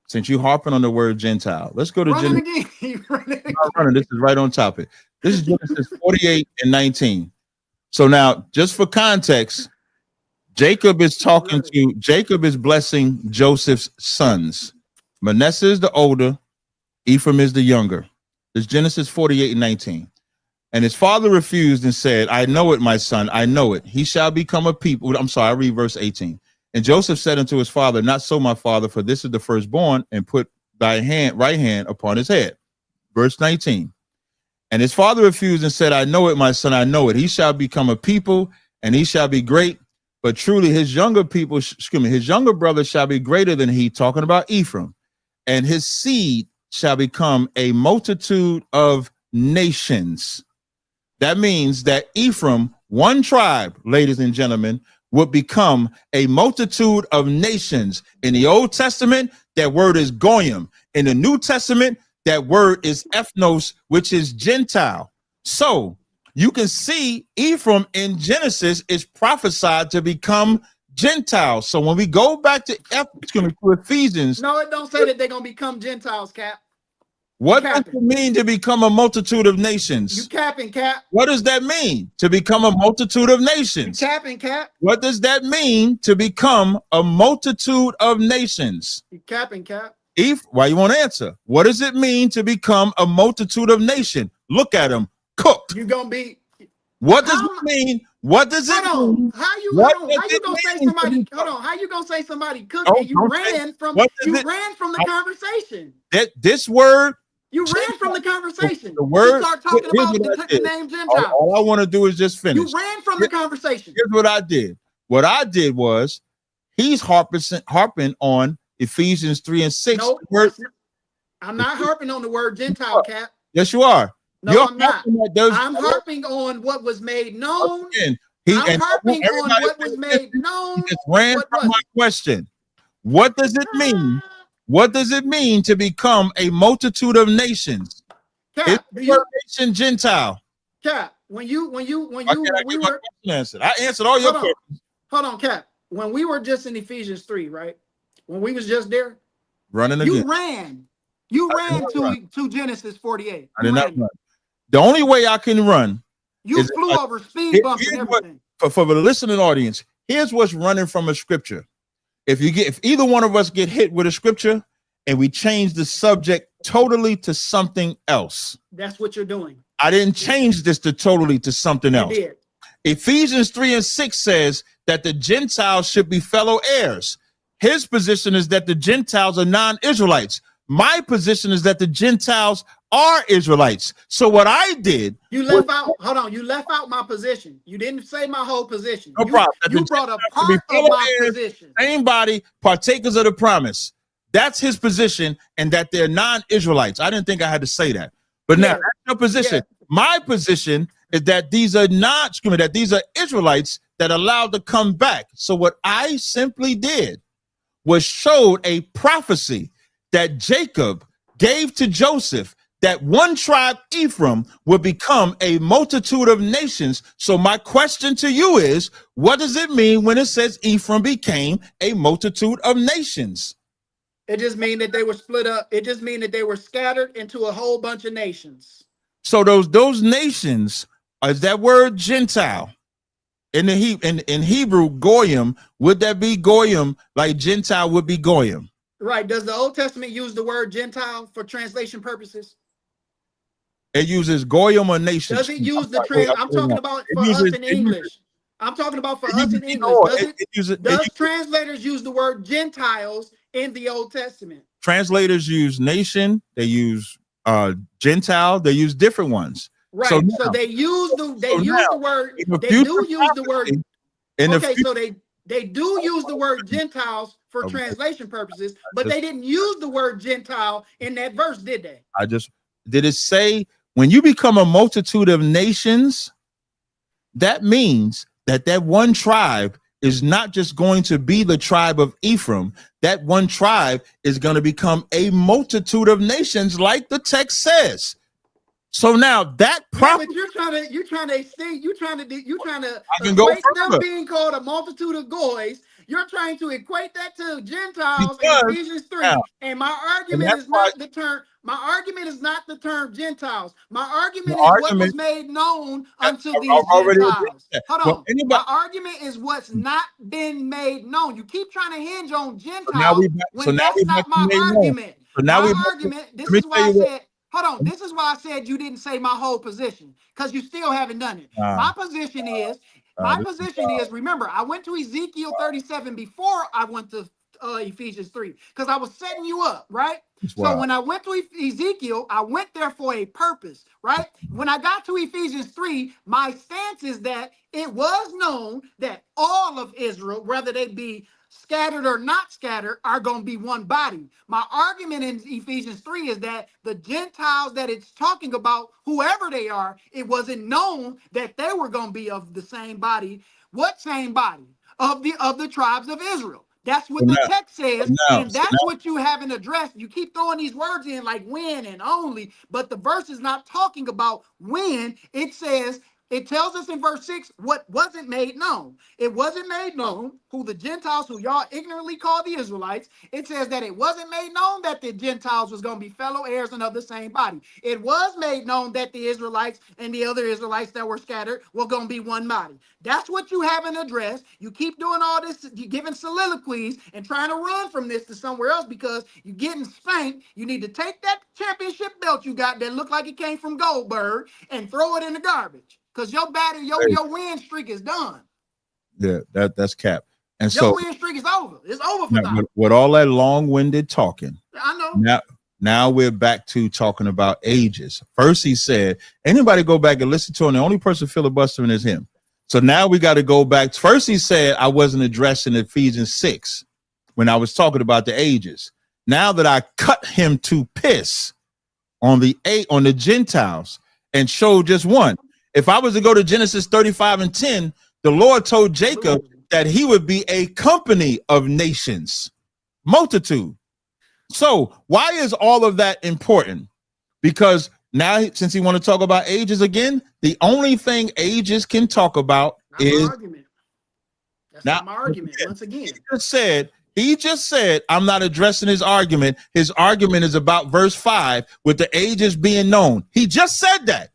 Speaker 1: Since you harping on the word Gentile, let's go to Genesis. This is right on topic. This is Genesis 48 and 19. So now, just for context, Jacob is blessing Joseph's sons. Manasseh is the older, Ephraim is the younger. It's Genesis 48 and 19. And his father refused and said, I know it, my son, I know it. He shall become a people. I'm sorry, I read verse 18. And Joseph said unto his father, not so, my father, for this is the firstborn, and put thy right hand upon his head. Verse 19. And his father refused and said, I know it, my son, I know it. He shall become a people, and he shall be great. But truly his younger brother shall be greater than he, talking about Ephraim. And his seed shall become a multitude of nations. That means that Ephraim, one tribe, ladies and gentlemen, would become a multitude of nations. In the Old Testament, that word is goyim. In the New Testament, that word is ethnos, which is Gentile. So you can see Ephraim in Genesis is prophesied to become Gentile. So when we go back to Ephesians.
Speaker 2: No, it don't say that they're going to become Gentiles, Cap.
Speaker 1: What does it mean to become a multitude of nations?
Speaker 2: You capping, Cap.
Speaker 1: What does that mean to become a multitude of nations?
Speaker 2: You capping, Cap.
Speaker 1: What does that mean to become a multitude of nations?
Speaker 2: You capping, Cap.
Speaker 1: Why you want to answer? What does it mean to become a multitude of nation? Look at them cooked.
Speaker 2: You're gonna be
Speaker 1: What does it mean? What does it mean?
Speaker 2: How you
Speaker 1: What
Speaker 2: hold on?
Speaker 1: does
Speaker 2: How you
Speaker 1: it
Speaker 2: gonna say
Speaker 1: mean to
Speaker 2: somebody? Hold
Speaker 1: become?
Speaker 2: on. How you gonna say somebody cooked
Speaker 1: Oh,
Speaker 2: and you
Speaker 1: don't say,
Speaker 2: ran from
Speaker 1: what does
Speaker 2: the conversation?
Speaker 1: that this word?
Speaker 2: You ran from the
Speaker 1: The,
Speaker 2: conversation
Speaker 1: the
Speaker 2: to
Speaker 1: word.
Speaker 2: start talking
Speaker 1: Here's
Speaker 2: about
Speaker 1: what I
Speaker 2: the
Speaker 1: did.
Speaker 2: name
Speaker 1: All
Speaker 2: Gentiles.
Speaker 1: I want to do is just finish.
Speaker 2: You ran from the conversation.
Speaker 1: Here's what I did. What I did was he's harping on Ephesians 3 and 6.
Speaker 2: No, I'm not harping on the word Gentile, Cap.
Speaker 1: Yes, you are.
Speaker 2: No, I'm not. I'm harping on what was made known. I'm harping on what was made known.
Speaker 1: He just ran from my question. What does it mean? What does it mean to become a multitude of nations?
Speaker 2: Cap,
Speaker 1: nation Gentile.
Speaker 2: Cap, when we were
Speaker 1: answered. I answered all your questions.
Speaker 2: Hold on, Cap. When we were just in Ephesians 3, right? When we was just there,
Speaker 1: running
Speaker 2: again. You ran to Genesis 48.
Speaker 1: I did not run. The only way I can run,
Speaker 2: you flew over speed bumps and everything.
Speaker 1: For the listening audience, here's what's running from a scripture. If either one of us get hit with a scripture and we change the subject totally to something else.
Speaker 2: That's what you're doing.
Speaker 1: I didn't change this totally to something else.
Speaker 2: You did.
Speaker 1: Ephesians 3 and 6 says that the Gentiles should be fellow heirs. His position is that the Gentiles are non-Israelites. My position is that the Gentiles are Israelites. So what I did,
Speaker 2: you left out my position. You didn't say my whole position.
Speaker 1: No problem.
Speaker 2: You brought a part of my position.
Speaker 1: Same body, partakers of the promise. That's his position, and that they're non-Israelites. I didn't think I had to say that. But now that's your position. Yeah. My position is that these are that these are Israelites that are allowed to come back. So what I simply did was showed a prophecy that Jacob gave to Joseph, that one tribe, Ephraim, would become a multitude of nations. So my question to you is, what does it mean when it says Ephraim became a multitude of nations?
Speaker 2: It just means that they were split up. It just means that they were scattered into a whole bunch of nations.
Speaker 1: So those nations, is that word Gentile? In Hebrew, goyim, would that be goyim like Gentile would be goyim?
Speaker 2: Right. Does the Old Testament use the word Gentile for translation purposes?
Speaker 1: It uses goyim or nation.
Speaker 2: Does it use the I'm talking about for us in English. I'm talking about for us in English. Does translators use the word Gentiles in the Old Testament?
Speaker 1: Translators use nation. They use Gentile. They use different ones.
Speaker 2: Right. So they use the word. They do use the word. Okay. So they do use the word Gentiles for translation purposes, but they didn't use the word Gentile in that verse, did they?
Speaker 1: Did it say when you become a multitude of nations, that means that one tribe is not just going to be the tribe of Ephraim. That one tribe is going to become a multitude of nations, like the text says. So now that
Speaker 2: but you're trying to equate them being called a multitude of goys. You're trying to equate that to Gentiles in Ephesians 3. And my argument is not the term. My argument is not the term Gentiles. My argument is what was made known unto these Gentiles. Hold on. My argument is what's not been made known. You keep trying to hinge on Gentiles when that's not my argument. My argument, this is why I said, hold on. This is why I said you didn't say my whole position, because you still haven't done it. My position is, remember, I went to Ezekiel 37 before I went to Ephesians 3, because I was setting you up, right? So when I went to Ezekiel, I went there for a purpose, right? When I got to Ephesians 3, my stance is that it was known that all of Israel, whether they be scattered or not scattered, are going to be one body. My argument in Ephesians 3 is that the Gentiles that it's talking about, whoever they are, it wasn't known that they were going to be of the same body. What same body? Of the tribes of Israel. That's what the text says, and that's what you haven't addressed. You keep throwing these words in like when and only, but the verse is not talking about when. It tells us in verse 6 what wasn't made known. It wasn't made known who the Gentiles, who y'all ignorantly call the Israelites. It says that it wasn't made known that the Gentiles was going to be fellow heirs and of the same body. It was made known that the Israelites and the other Israelites that were scattered were going to be one body. That's what you haven't addressed. You keep doing all this, you're giving soliloquies and trying to run from this to somewhere else because you're getting spanked. You need to take that championship belt you got that looked like it came from Goldberg and throw it in the garbage.
Speaker 3: because your battle, your win streak is done.
Speaker 1: Yeah, that's cap. And
Speaker 3: Your
Speaker 1: so
Speaker 3: win streak is over. It's over for now.
Speaker 1: With all that long-winded talking,
Speaker 3: I know.
Speaker 1: Now we're back to talking about ages. First, he said, anybody go back and listen to him, the only person filibustering is him. So now we got to go back. First, he said, I wasn't addressing Ephesians 6 when I was talking about the ages. Now that I cut him to piss on the Gentiles and showed just one. If I was to go to Genesis 35:10, the Lord told Jacob that he would be a company of nations, multitude. So why is all of that important? Because now, since he want to talk about ages again, the only thing ages can talk about is
Speaker 3: argument. That's not my argument. Once again,
Speaker 1: he just said, I'm not addressing his argument. His argument is about verse 5 with the ages being known. He just said that.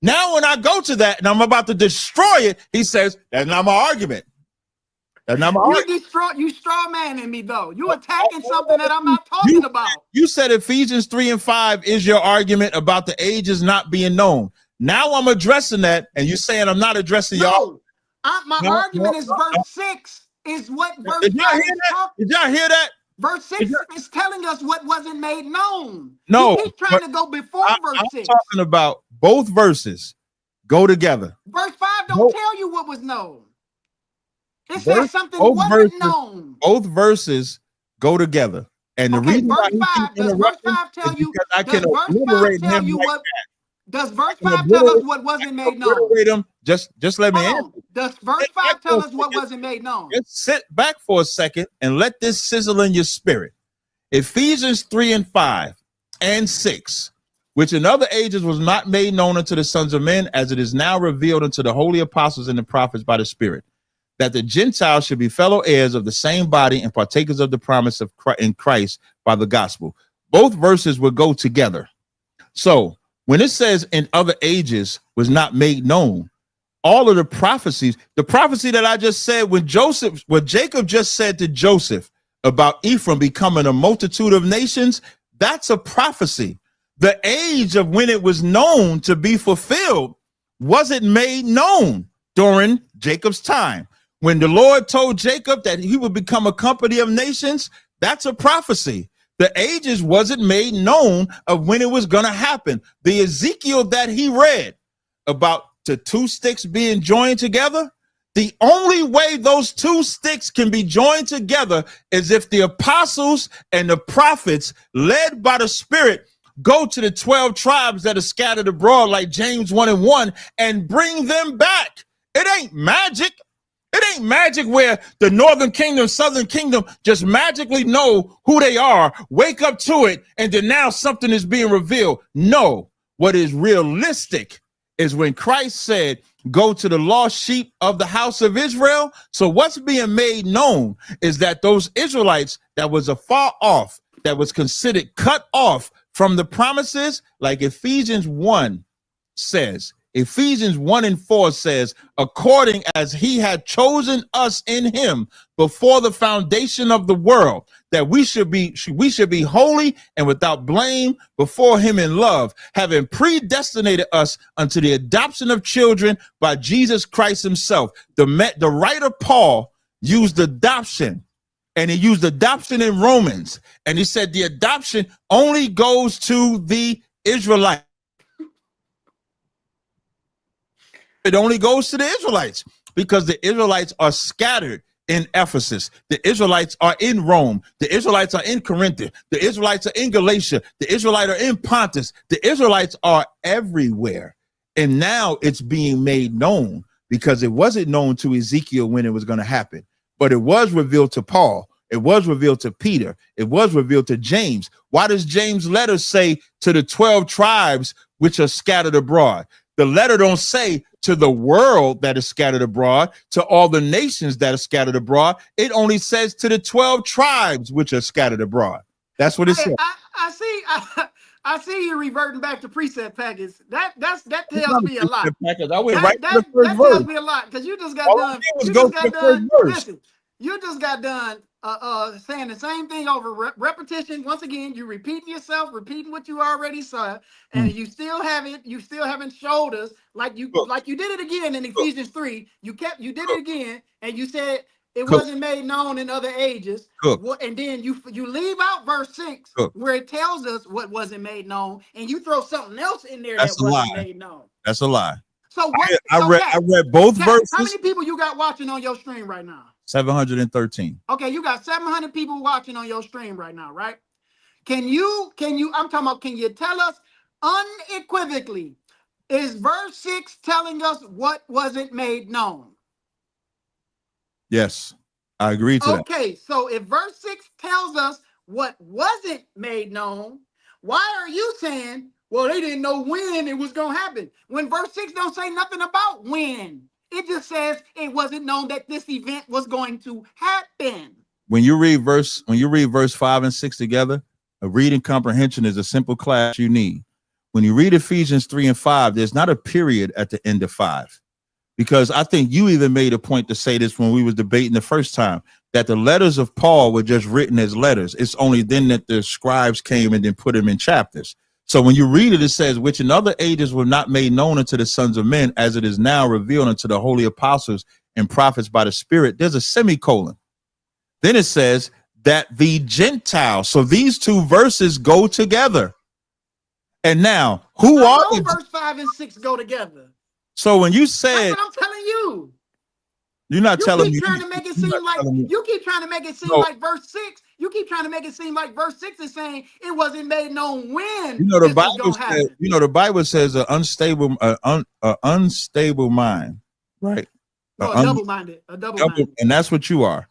Speaker 1: Now, when I go to that and I'm about to destroy it, he says, that's not my argument.
Speaker 3: You straw manning me though. You attacking something that I'm not talking about.
Speaker 1: You said Ephesians 3 and 5 is your argument about the ages not being known. Now I'm addressing that, and you're saying I'm not addressing y'all.
Speaker 3: My argument is verse 6 is what verse 5 is talking.
Speaker 1: Did y'all hear that?
Speaker 3: Verse 6 is telling us what wasn't made known.
Speaker 1: No,
Speaker 3: he's trying to go before verse 6.
Speaker 1: I'm talking about both verses go together.
Speaker 3: Verse 5 don't tell you what was known. It says something wasn't known.
Speaker 1: Both verses go together. And the reason
Speaker 3: verse 5, does verse 5 tell you does verse 5 tell us what wasn't made known?
Speaker 1: Just let me answer.
Speaker 3: Does verse 5 tell us what wasn't made known?
Speaker 1: Just sit back for a second and let this sizzle in your spirit. Ephesians 3 and 5 and 6, which in other ages was not made known unto the sons of men, as it is now revealed unto the holy apostles and the prophets by the Spirit, that the Gentiles should be fellow heirs of the same body and partakers of the promise of in Christ by the gospel. Both verses will go together. So when it says in other ages was not made known, all of the prophecies, the prophecy that I just said, what Jacob just said to Joseph about Ephraim becoming a multitude of nations, that's a prophecy. The age of when it was known to be fulfilled wasn't made known during Jacob's time. When the Lord told Jacob that he would become a company of nations, that's a prophecy. The ages wasn't made known of when it was going to happen. The Ezekiel that he read about the two sticks being joined together, the only way those two sticks can be joined together is if the apostles and the prophets led by the Spirit go to the 12 tribes that are scattered abroad like James 1 and 1 and bring them back. It ain't magic. It ain't magic where the northern kingdom, southern kingdom just magically know who they are, wake up to it, and then now something is being revealed. No, what is realistic is when Christ said, go to the lost sheep of the house of Israel. So what's being made known is that those Israelites that was afar off, that was considered cut off from the promises, like Ephesians 1 says, Ephesians 1 and 4 says, according as he had chosen us in him before the foundation of the world, that we should be holy and without blame before him in love, having predestinated us unto the adoption of children by Jesus Christ himself. The writer Paul used adoption, and he used adoption in Romans, and he said the adoption only goes to the Israelites. It only goes to the Israelites because the Israelites are scattered in Ephesus. The Israelites are in Rome. The Israelites are in Corinth. The Israelites are in Galatia. The Israelites are in Pontus. The Israelites are everywhere. And now it's being made known because it wasn't known to Ezekiel when it was going to happen, but it was revealed to Paul. It was revealed to Peter. It was revealed to James. Why does James' letter say to the 12 tribes which are scattered abroad? The letter don't say to the world that is scattered abroad, to all the nations that are scattered abroad. It only says to the 12 tribes which are scattered abroad. That's what it says.
Speaker 3: I see you reverting back to precept package. That tells me a lot.
Speaker 1: I went right to the first
Speaker 3: that
Speaker 1: verse.
Speaker 3: tells me a lot because you just got done. Listen, You just got done saying the same thing over repetition. Once again, you repeating yourself, repeating what you already said, and you still haven't showed us like you did it again in Ephesians 3. You did it again, and you said it wasn't made known in other ages. And then you leave out verse 6 where it tells us what wasn't made known, and you throw something else in there that wasn't made known.
Speaker 1: That's a lie.
Speaker 3: So what?
Speaker 1: I read both verses.
Speaker 3: How many people you got watching on your stream right now?
Speaker 1: 713.
Speaker 3: Okay, you got 700 people watching on your stream right now, right? Can you, I'm talking about, can you tell us unequivocally, is verse 6 telling us what wasn't made known?
Speaker 1: Yes, I agree to that.
Speaker 3: Okay, so if verse 6 tells us what wasn't made known, why are you saying, well, they didn't know when it was going to happen? When verse 6 don't say nothing about when. It just says it wasn't known that this event was going to happen. When you read verse
Speaker 1: 5 and 6 together, a reading comprehension is a simple class you need. When you read Ephesians 3 and 5, there's not a period at the end of 5. Because I think you even made a point to say this when we was debating the first time, that the letters of Paul were just written as letters. It's only then that the scribes came and then put them in chapters. So when you read it, it says, which in other ages were not made known unto the sons of men, as it is now revealed unto the holy apostles and prophets by the Spirit. There's a semicolon. Then it says that the Gentiles. So these two verses go together. And now, who are
Speaker 3: verse 5 and 6 go together?
Speaker 1: So when you said,
Speaker 3: that's what I'm telling you.
Speaker 1: You're not telling me.
Speaker 3: You keep trying to make it seem like verse 6. You keep trying to make it seem like verse 6 is saying it wasn't made known when.
Speaker 1: The Bible says, the Bible says an unstable mind, right?
Speaker 3: No, a double-minded.
Speaker 1: And that's what you are.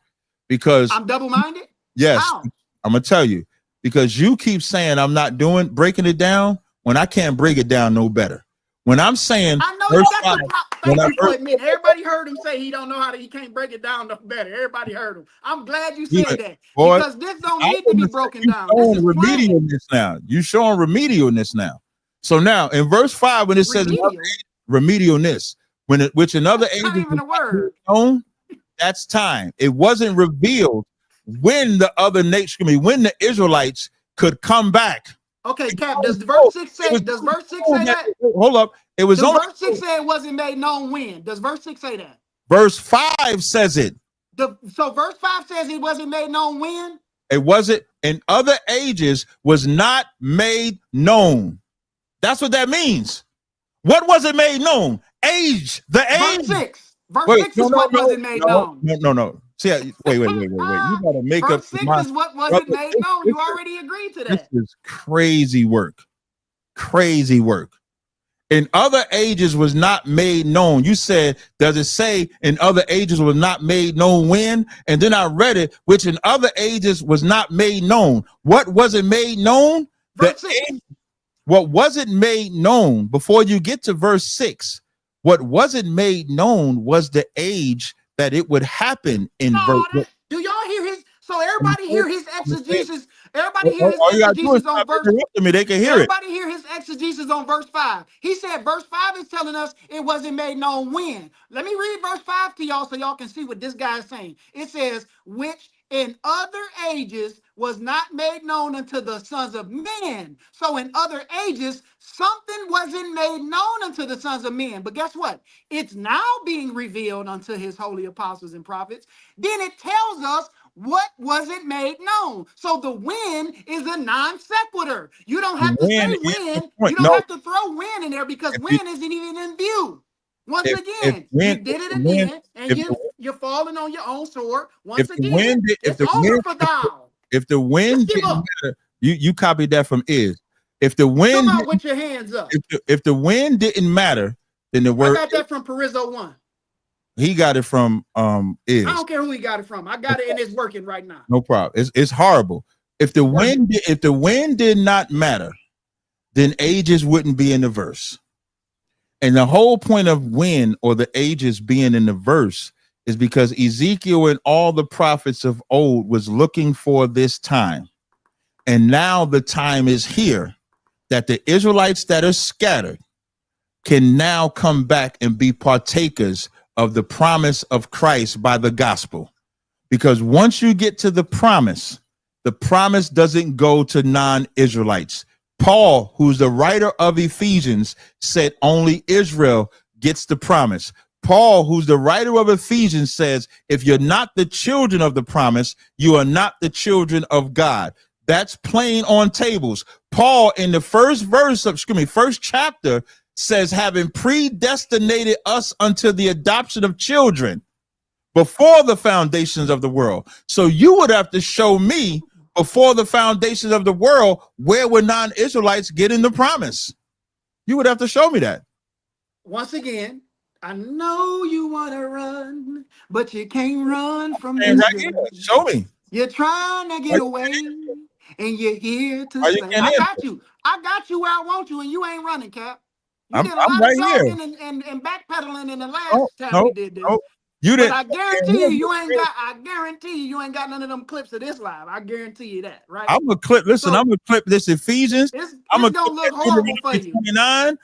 Speaker 1: Because
Speaker 3: I'm double-minded?
Speaker 1: Yes.
Speaker 3: How?
Speaker 1: I'm gonna tell you, because you keep saying I'm not breaking it down when I can't break it down no better. When I'm saying,
Speaker 3: I know you got the thank you for admitting. Everybody heard him say he don't know he can't break it down no better. Everybody heard him. I'm glad you said that, because this don't need to be broken down. This is
Speaker 1: remedialness now. You showing remedialness now. So now in verse 5, when it says remedialness, which in other ages
Speaker 3: even a word.
Speaker 1: That's time. It wasn't revealed when the other nation, when the Israelites could come back.
Speaker 3: Okay, Cap, does verse 6 say that?
Speaker 1: Hold up. It was
Speaker 3: only verse 6 say it wasn't made known when. Does verse 6 say that?
Speaker 1: Verse 5 says it.
Speaker 3: So verse 5 says it wasn't made known when?
Speaker 1: It wasn't in other ages was not made known. That's what that means. What was it made known? Age. The age.
Speaker 3: Verse 6. Verse 6 is what wasn't made known.
Speaker 1: No. See, wait. You gotta make
Speaker 3: verse 6 is what wasn't made known. You already agreed to that.
Speaker 1: This is crazy work. Crazy work. In other ages was not made known. You said, does it say in other ages was not made known when? And then I read it, which in other ages was not made known. What wasn't made known?
Speaker 3: Verse 6.
Speaker 1: What wasn't made known before you get to verse 6? What wasn't made known was the age that it would happen in verse.
Speaker 3: Do y'all hear his? So everybody hear his exegesis. Everybody hear his exegesis on verse.
Speaker 1: They can hear
Speaker 3: everybody hear his exegesis on verse 5. He said verse 5 is telling us it wasn't made known when. Let me read verse 5 to y'all so y'all can see what this guy is saying. It says, which in other ages was not made known unto the sons of men. So in other ages, something wasn't made known unto the sons of men. But guess what? It's now being revealed unto his holy apostles and prophets. Then it tells us what wasn't made known. So the when is a non sequitur. You don't have to say when. You don't have to throw when in there, because when isn't even in view. Once again, you did it again, and you're falling on your own sword. Once again, it's over for thou.
Speaker 1: If the wind didn't matter, you copied that from Iz. If the wind,
Speaker 3: come out with your hands up.
Speaker 1: If the wind didn't matter, then the word.
Speaker 3: I got that from Perizzo 1.
Speaker 1: He got it from Iz.
Speaker 3: I don't care who he got it from. I got it and it's working right now.
Speaker 1: No problem. It's horrible. If the wind did not matter, then ages wouldn't be in the verse. And the whole point of when or the ages being in the verse is because Ezekiel and all the prophets of old was looking for this time. And now the time is here that the Israelites that are scattered can now come back and be partakers of the promise of Christ by the gospel. Because once you get to the promise doesn't go to non-Israelites. Paul, who's the writer of Ephesians, said only Israel gets the promise. Paul, who's the writer of Ephesians, says, if you're not the children of the promise, you are not the children of God. That's plain on tables. Paul, in the first chapter, says, having predestinated us unto the adoption of children before the foundations of the world. So you would have to show me before the foundations of the world, where were non-Israelites getting the promise? You would have to show me that.
Speaker 3: Once again, I know you want to run, but you can't run from this.
Speaker 1: Right here. Show me.
Speaker 3: You're trying to get away, and you're here to say, I got you where I want you, and you ain't running, Cap. You did a lot
Speaker 1: right
Speaker 3: of talking and backpedaling in the last time we did this.
Speaker 1: You didn't.
Speaker 3: But I guarantee you ain't got none of them clips of this live. I guarantee you that, right?
Speaker 1: I'm gonna clip. Listen, so, I'm gonna clip this Ephesians.
Speaker 3: I'm gonna look horrible for you.
Speaker 1: 29.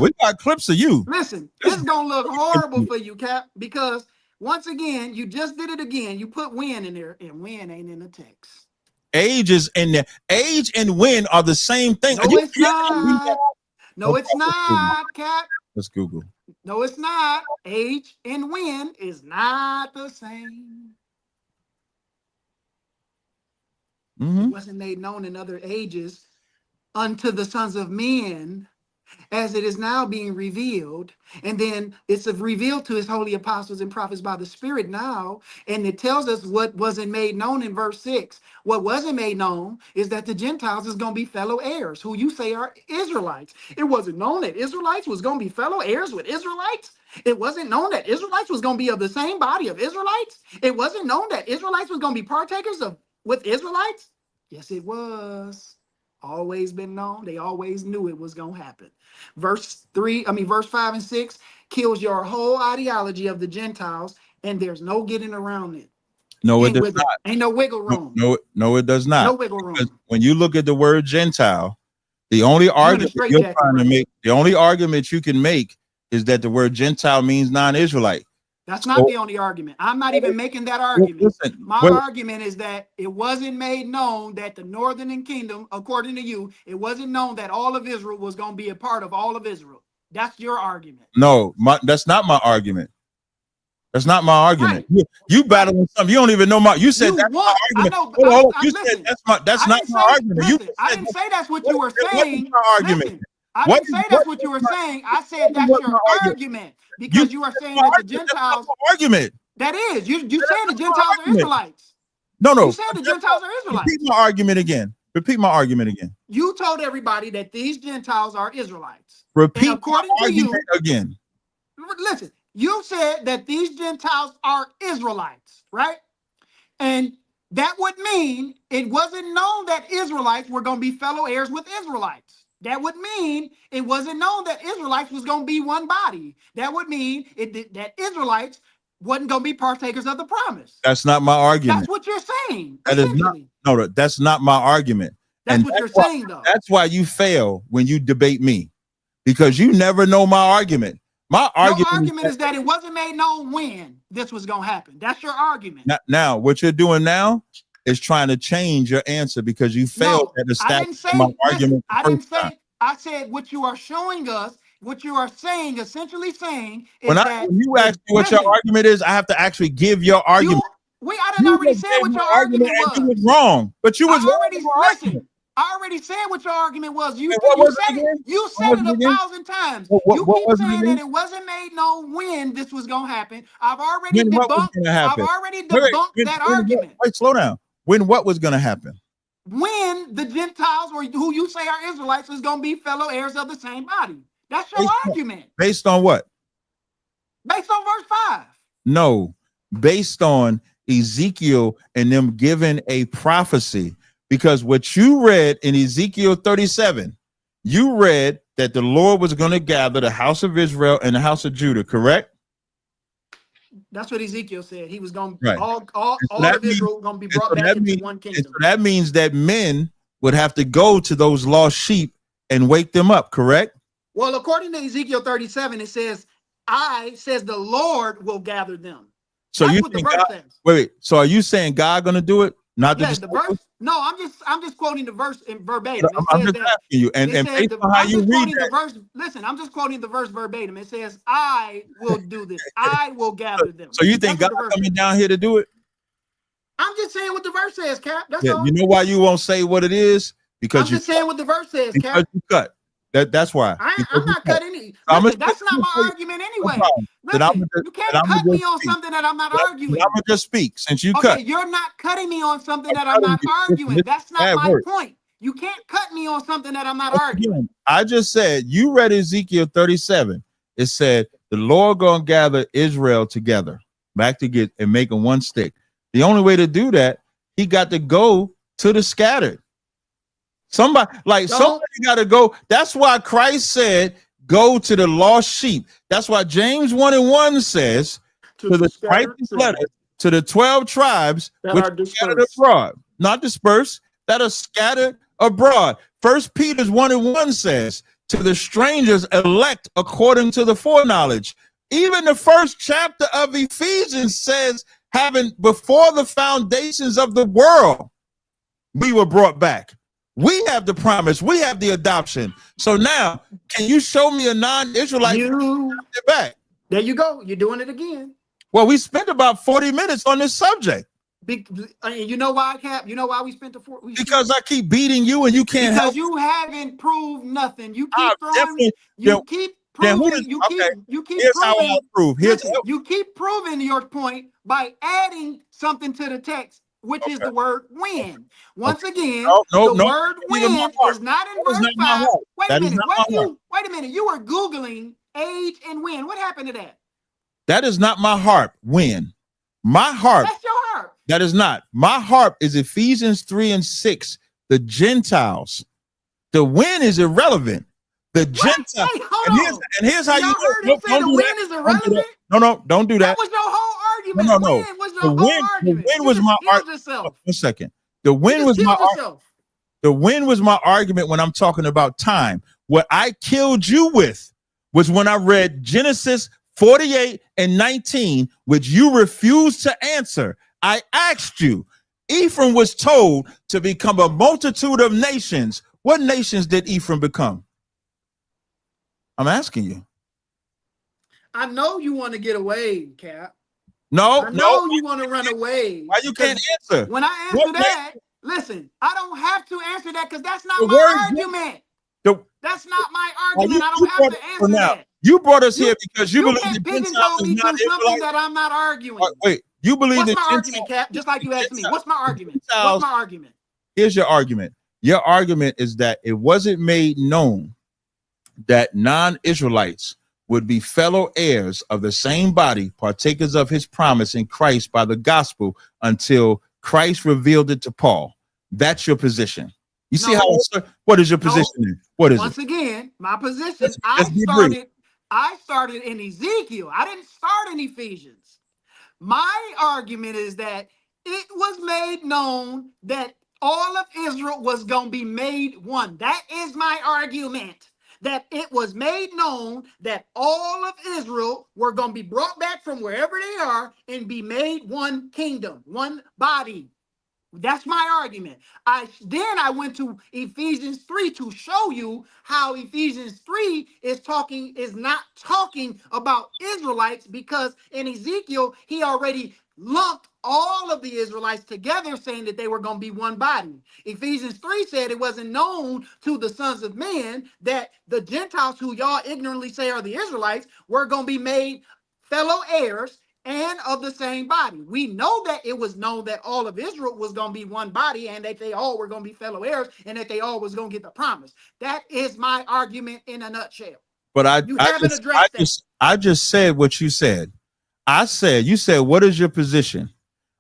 Speaker 1: We got clips of you.
Speaker 3: Listen, this is gonna look horrible for you, Cap, because once again, you just did it again. You put when in there, and when ain't in the text.
Speaker 1: Age is in there. Age and when are the same thing.
Speaker 3: No, it's not. No, it's not, Cap.
Speaker 1: Let's Google.
Speaker 3: No, it's not. Age and when is not the same. It wasn't made known in other ages unto the sons of men, as it is now being revealed. And then it's revealed to his holy apostles and prophets by the Spirit now. And it tells us what wasn't made known in verse 6. What wasn't made known is that the Gentiles is going to be fellow heirs, who you say are Israelites. It wasn't known that Israelites was going to be fellow heirs with Israelites. It wasn't known that Israelites was going to be of the same body of Israelites. It wasn't known that Israelites was going to be partakers with Israelites. Yes, it was. Always been known. They always knew it was going to happen. Verse 5 and 6 kills your whole ideology of the Gentiles, and there's no getting around it.
Speaker 1: No, it does not.
Speaker 3: Ain't no wiggle room.
Speaker 1: No, it does not.
Speaker 3: No wiggle room.
Speaker 1: Because when you look at the word Gentile, the only argument you're trying to make, the only argument you can make is that the word Gentile means non-Israelite.
Speaker 3: That's not the only argument. I'm not even making that argument. My argument is that it wasn't made known that the northern kingdom, according to you, it wasn't known that all of Israel was going to be a part of all of Israel. That's your argument.
Speaker 1: No, that's not my argument. That's not my argument. Right. You battling something. You don't even know you said that's my argument. You said that's not my argument.
Speaker 3: I didn't say that's what you were saying. I didn't say that's what you were saying. I said that's your argument because you are saying that the Gentiles
Speaker 1: argument.
Speaker 3: That is, you said the Gentiles are Israelites.
Speaker 1: No.
Speaker 3: You said the Gentiles are Israelites.
Speaker 1: Repeat my argument again.
Speaker 3: You told everybody that these Gentiles are Israelites.
Speaker 1: Repeat according to you again.
Speaker 3: Listen, you said that these Gentiles are Israelites, right? And that would mean it wasn't known that Israelites were going to be fellow heirs with Israelites. That would mean it wasn't known that Israelites was going to be one body. That would mean that Israelites wasn't going to be partakers of the promise.
Speaker 1: That's not my argument.
Speaker 3: That's what you're saying.
Speaker 1: That is not, that's not my argument.
Speaker 3: That's what you're saying, though.
Speaker 1: That's why you fail when you debate me, because you never know my argument. My argument
Speaker 3: is that it wasn't made known when this was going to happen. That's your argument.
Speaker 1: Now, what you're doing now is trying to change your answer because you failed at establishing my argument.
Speaker 3: I said what you are showing us, what you are saying, essentially saying is
Speaker 1: when you ask me what your argument is, I have to actually give your argument.
Speaker 3: I done already said what your argument was.
Speaker 1: You was wrong, but you was
Speaker 3: listen. I already said what your argument was. You said it 1,000 times. You keep saying that it wasn't made known when this was going to happen. I've already debunked that argument.
Speaker 1: Wait, slow down. When what was going to happen?
Speaker 3: When the Gentiles, or who you say are Israelites, is going to be fellow heirs of the same body. That's your argument.
Speaker 1: Based on what?
Speaker 3: Based on verse 5.
Speaker 1: No, based on Ezekiel and them giving a prophecy. Because what you read in Ezekiel 37, you read that the Lord was going to gather the house of Israel and the house of Judah, correct?
Speaker 3: That's what Ezekiel said. He was going to, all of Israel going to be brought back into one kingdom.
Speaker 1: So that means that men would have to go to those lost sheep and wake them up, correct?
Speaker 3: Well, according to Ezekiel 37, it says, the Lord will gather them.
Speaker 1: So
Speaker 3: That's
Speaker 1: you
Speaker 3: what the
Speaker 1: think
Speaker 3: verse
Speaker 1: God,
Speaker 3: says.
Speaker 1: wait. So are you saying God gonna do it? Not the
Speaker 3: Yeah, the
Speaker 1: disciples?
Speaker 3: verse. No, I'm just quoting the verse in verbatim. It
Speaker 1: I'm
Speaker 3: says
Speaker 1: just
Speaker 3: that.
Speaker 1: asking you, and
Speaker 3: It says
Speaker 1: based on how
Speaker 3: I'm
Speaker 1: you
Speaker 3: just
Speaker 1: read
Speaker 3: quoting the
Speaker 1: that.
Speaker 3: verse. Listen, I'm just quoting the verse verbatim. It says, "I will do this. I will gather them."
Speaker 1: So you
Speaker 3: That's
Speaker 1: think
Speaker 3: what
Speaker 1: God
Speaker 3: the verse
Speaker 1: coming
Speaker 3: says.
Speaker 1: down here to do it?
Speaker 3: I'm just saying what the verse says, Cap. That's
Speaker 1: Yeah.
Speaker 3: all.
Speaker 1: You know why you won't say what it is?
Speaker 3: I'm
Speaker 1: Because
Speaker 3: just saying what the verse says,
Speaker 1: because
Speaker 3: Cap.
Speaker 1: you cut. That's why.
Speaker 3: I'm not cutting any.
Speaker 1: I'm
Speaker 3: Listen, that's not my argument anyway. Listen, you can't cut me on something that I'm not arguing.
Speaker 1: I'm gonna just speak since you
Speaker 3: Okay,
Speaker 1: cut.
Speaker 3: you're not cutting me on something
Speaker 1: I'm
Speaker 3: that I'm
Speaker 1: telling
Speaker 3: not
Speaker 1: you,
Speaker 3: arguing. That's not
Speaker 1: bad
Speaker 3: my
Speaker 1: word.
Speaker 3: point. You can't cut me on something that I'm not
Speaker 1: Once
Speaker 3: arguing.
Speaker 1: again, I just said you read Ezekiel 37. It said the Lord gonna gather Israel together back to get and make them one stick. The only way to do that, he got to go to the scattered. Somebody got to go. That's why Christ said, "Go to the lost sheep." That's why James 1:1 says to the Christ's letter to the 12 tribes
Speaker 3: that
Speaker 1: which
Speaker 3: are
Speaker 1: are scattered
Speaker 3: dispersed.
Speaker 1: abroad, not dispersed, that are scattered abroad. First Peter's 1:1 says to the strangers elect according to the foreknowledge. Even the first chapter of Ephesians says, having before the foundations of the world, we were brought back. We have the promise. We have the adoption. So now, can you show me a non-Israelite back?
Speaker 3: There you go. You're doing it again.
Speaker 1: Well, we spent about 40 minutes on this subject.
Speaker 3: You know why, Cap? You know why we spent the 4?
Speaker 1: Because I keep beating you and you can't help.
Speaker 3: Because you haven't proved nothing. You keep throwing. You keep proving. You keep
Speaker 1: Here's
Speaker 3: proving.
Speaker 1: how I prove.
Speaker 3: You keep proving your point by adding something to the text, which is the word "when." Once again, the word "when" is not in verse 5. Wait a minute. Wait a minute. You were Googling age and when. What happened to that?
Speaker 1: That is not my harp. When my harp.
Speaker 3: That's your harp.
Speaker 1: That is not. My harp is Ephesians 3:6. The Gentiles. The when is irrelevant. The Gentile. And here's how you
Speaker 3: heard him say the when is irrelevant.
Speaker 1: No, don't do that.
Speaker 3: That was your whole argument.
Speaker 1: No.
Speaker 3: When was your whole argument?
Speaker 1: The when was my argument. 1 second. The when was my argument. The when was my argument when I'm talking about time. What I killed you with was when I read Genesis 48:19, which you refused to answer. I asked you, Ephraim was told to become a multitude of nations. What nations did Ephraim become? I'm asking you.
Speaker 3: I know you want to get away, Cap.
Speaker 1: No,
Speaker 3: you want to run away.
Speaker 1: Why you can't answer?
Speaker 3: When I answer that, listen, I don't have to answer that because that's not my argument. That's not my argument. I don't have to answer that.
Speaker 1: You brought us here because you believe
Speaker 3: the Gentiles is not something that I'm not arguing.
Speaker 1: Wait, you believe
Speaker 3: what's my argument, Cap? Just like you asked me. What's my argument? What's my argument?
Speaker 1: Here's your argument. Your argument is that it wasn't made known that non-Israelites would be fellow heirs of the same body, partakers of his promise in Christ by the gospel until Christ revealed it to Paul. That's your position. You see how? What is your position? What is
Speaker 3: Once again, my position. I started in Ezekiel. I didn't start in Ephesians. My argument is that it was made known that all of Israel was going to be made one. That is my argument. That it was made known that all of Israel were going to be brought back from wherever they are and be made one kingdom, one body. That's my argument. Then I went to Ephesians 3 to show you how Ephesians 3 is not talking about Israelites, because in Ezekiel, he already lumped all of the Israelites together, saying that they were going to be one body. Ephesians 3 said it wasn't known to the sons of men that the Gentiles, who y'all ignorantly say are the Israelites, were going to be made fellow heirs and of the same body. We know that it was known that all of Israel was going to be one body and that they all were going to be fellow heirs and that they all was going to get the promise. That is my argument in a nutshell.
Speaker 1: But I just said what you said. You said, what is your position?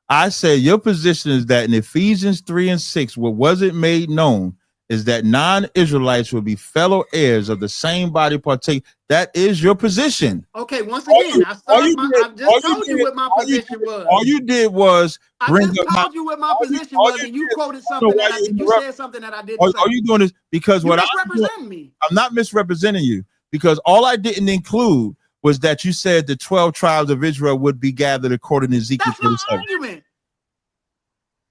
Speaker 1: I said, your position is that in Ephesians 3:6, what wasn't made known is that non-Israelites will be fellow heirs of the same body partake. That is your position.
Speaker 3: Okay, once again, I just told you what my position was.
Speaker 1: All you did was
Speaker 3: and you quoted something you said something that I didn't say.
Speaker 1: All you doing is because
Speaker 3: I'm not misrepresenting you.
Speaker 1: because all I didn't include was that you said the 12 tribes of Israel would be gathered according to Ezekiel
Speaker 3: That's my
Speaker 1: 37.
Speaker 3: argument.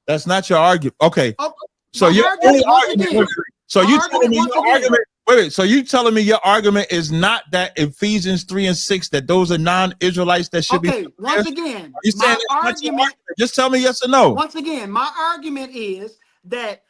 Speaker 1: That's not your argument. Okay.
Speaker 3: Oh,
Speaker 1: So
Speaker 3: my
Speaker 1: your
Speaker 3: argument,
Speaker 1: only
Speaker 3: once
Speaker 1: argument,
Speaker 3: again,
Speaker 1: so
Speaker 3: my
Speaker 1: you
Speaker 3: argument
Speaker 1: telling me
Speaker 3: once
Speaker 1: your
Speaker 3: again.
Speaker 1: argument, wait, so you telling me your argument is not that Ephesians 3 and 6, that those are non-Israelites that should be.
Speaker 3: Okay, once again,
Speaker 1: Are you saying
Speaker 3: my
Speaker 1: that's not your
Speaker 3: argument,
Speaker 1: just tell me yes or no.
Speaker 3: once again, my argument is that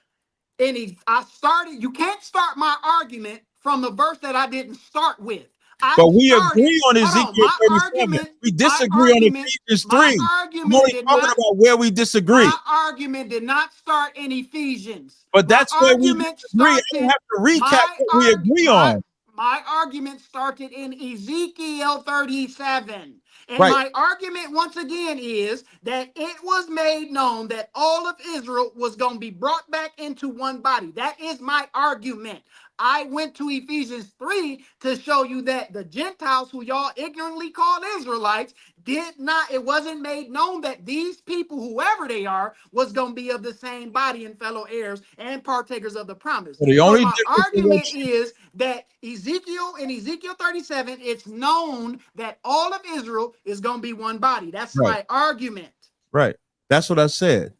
Speaker 3: you can't start my argument from the verse that I didn't start with.
Speaker 1: But we agree on Ezekiel 37. We disagree on Ephesians 3. I'm only talking about where we disagree.
Speaker 3: My argument did not start in Ephesians.
Speaker 1: But that's where we disagree. I don't have to recap what we agree on.
Speaker 3: My argument started in Ezekiel 37. And
Speaker 1: Right.
Speaker 3: my argument, once again, is that it was made known that all of Israel was going to be brought back into one body. That is my argument. I went to Ephesians 3 to show you that the Gentiles, who y'all ignorantly call Israelites, it wasn't made known that these people, whoever they are, was going to be of the same body and fellow heirs and partakers of the promise.
Speaker 1: Well, the only
Speaker 3: my argument is that in Ezekiel 37, it's known that all of Israel is going to be one body. That's my argument.
Speaker 1: Right. That's what I said.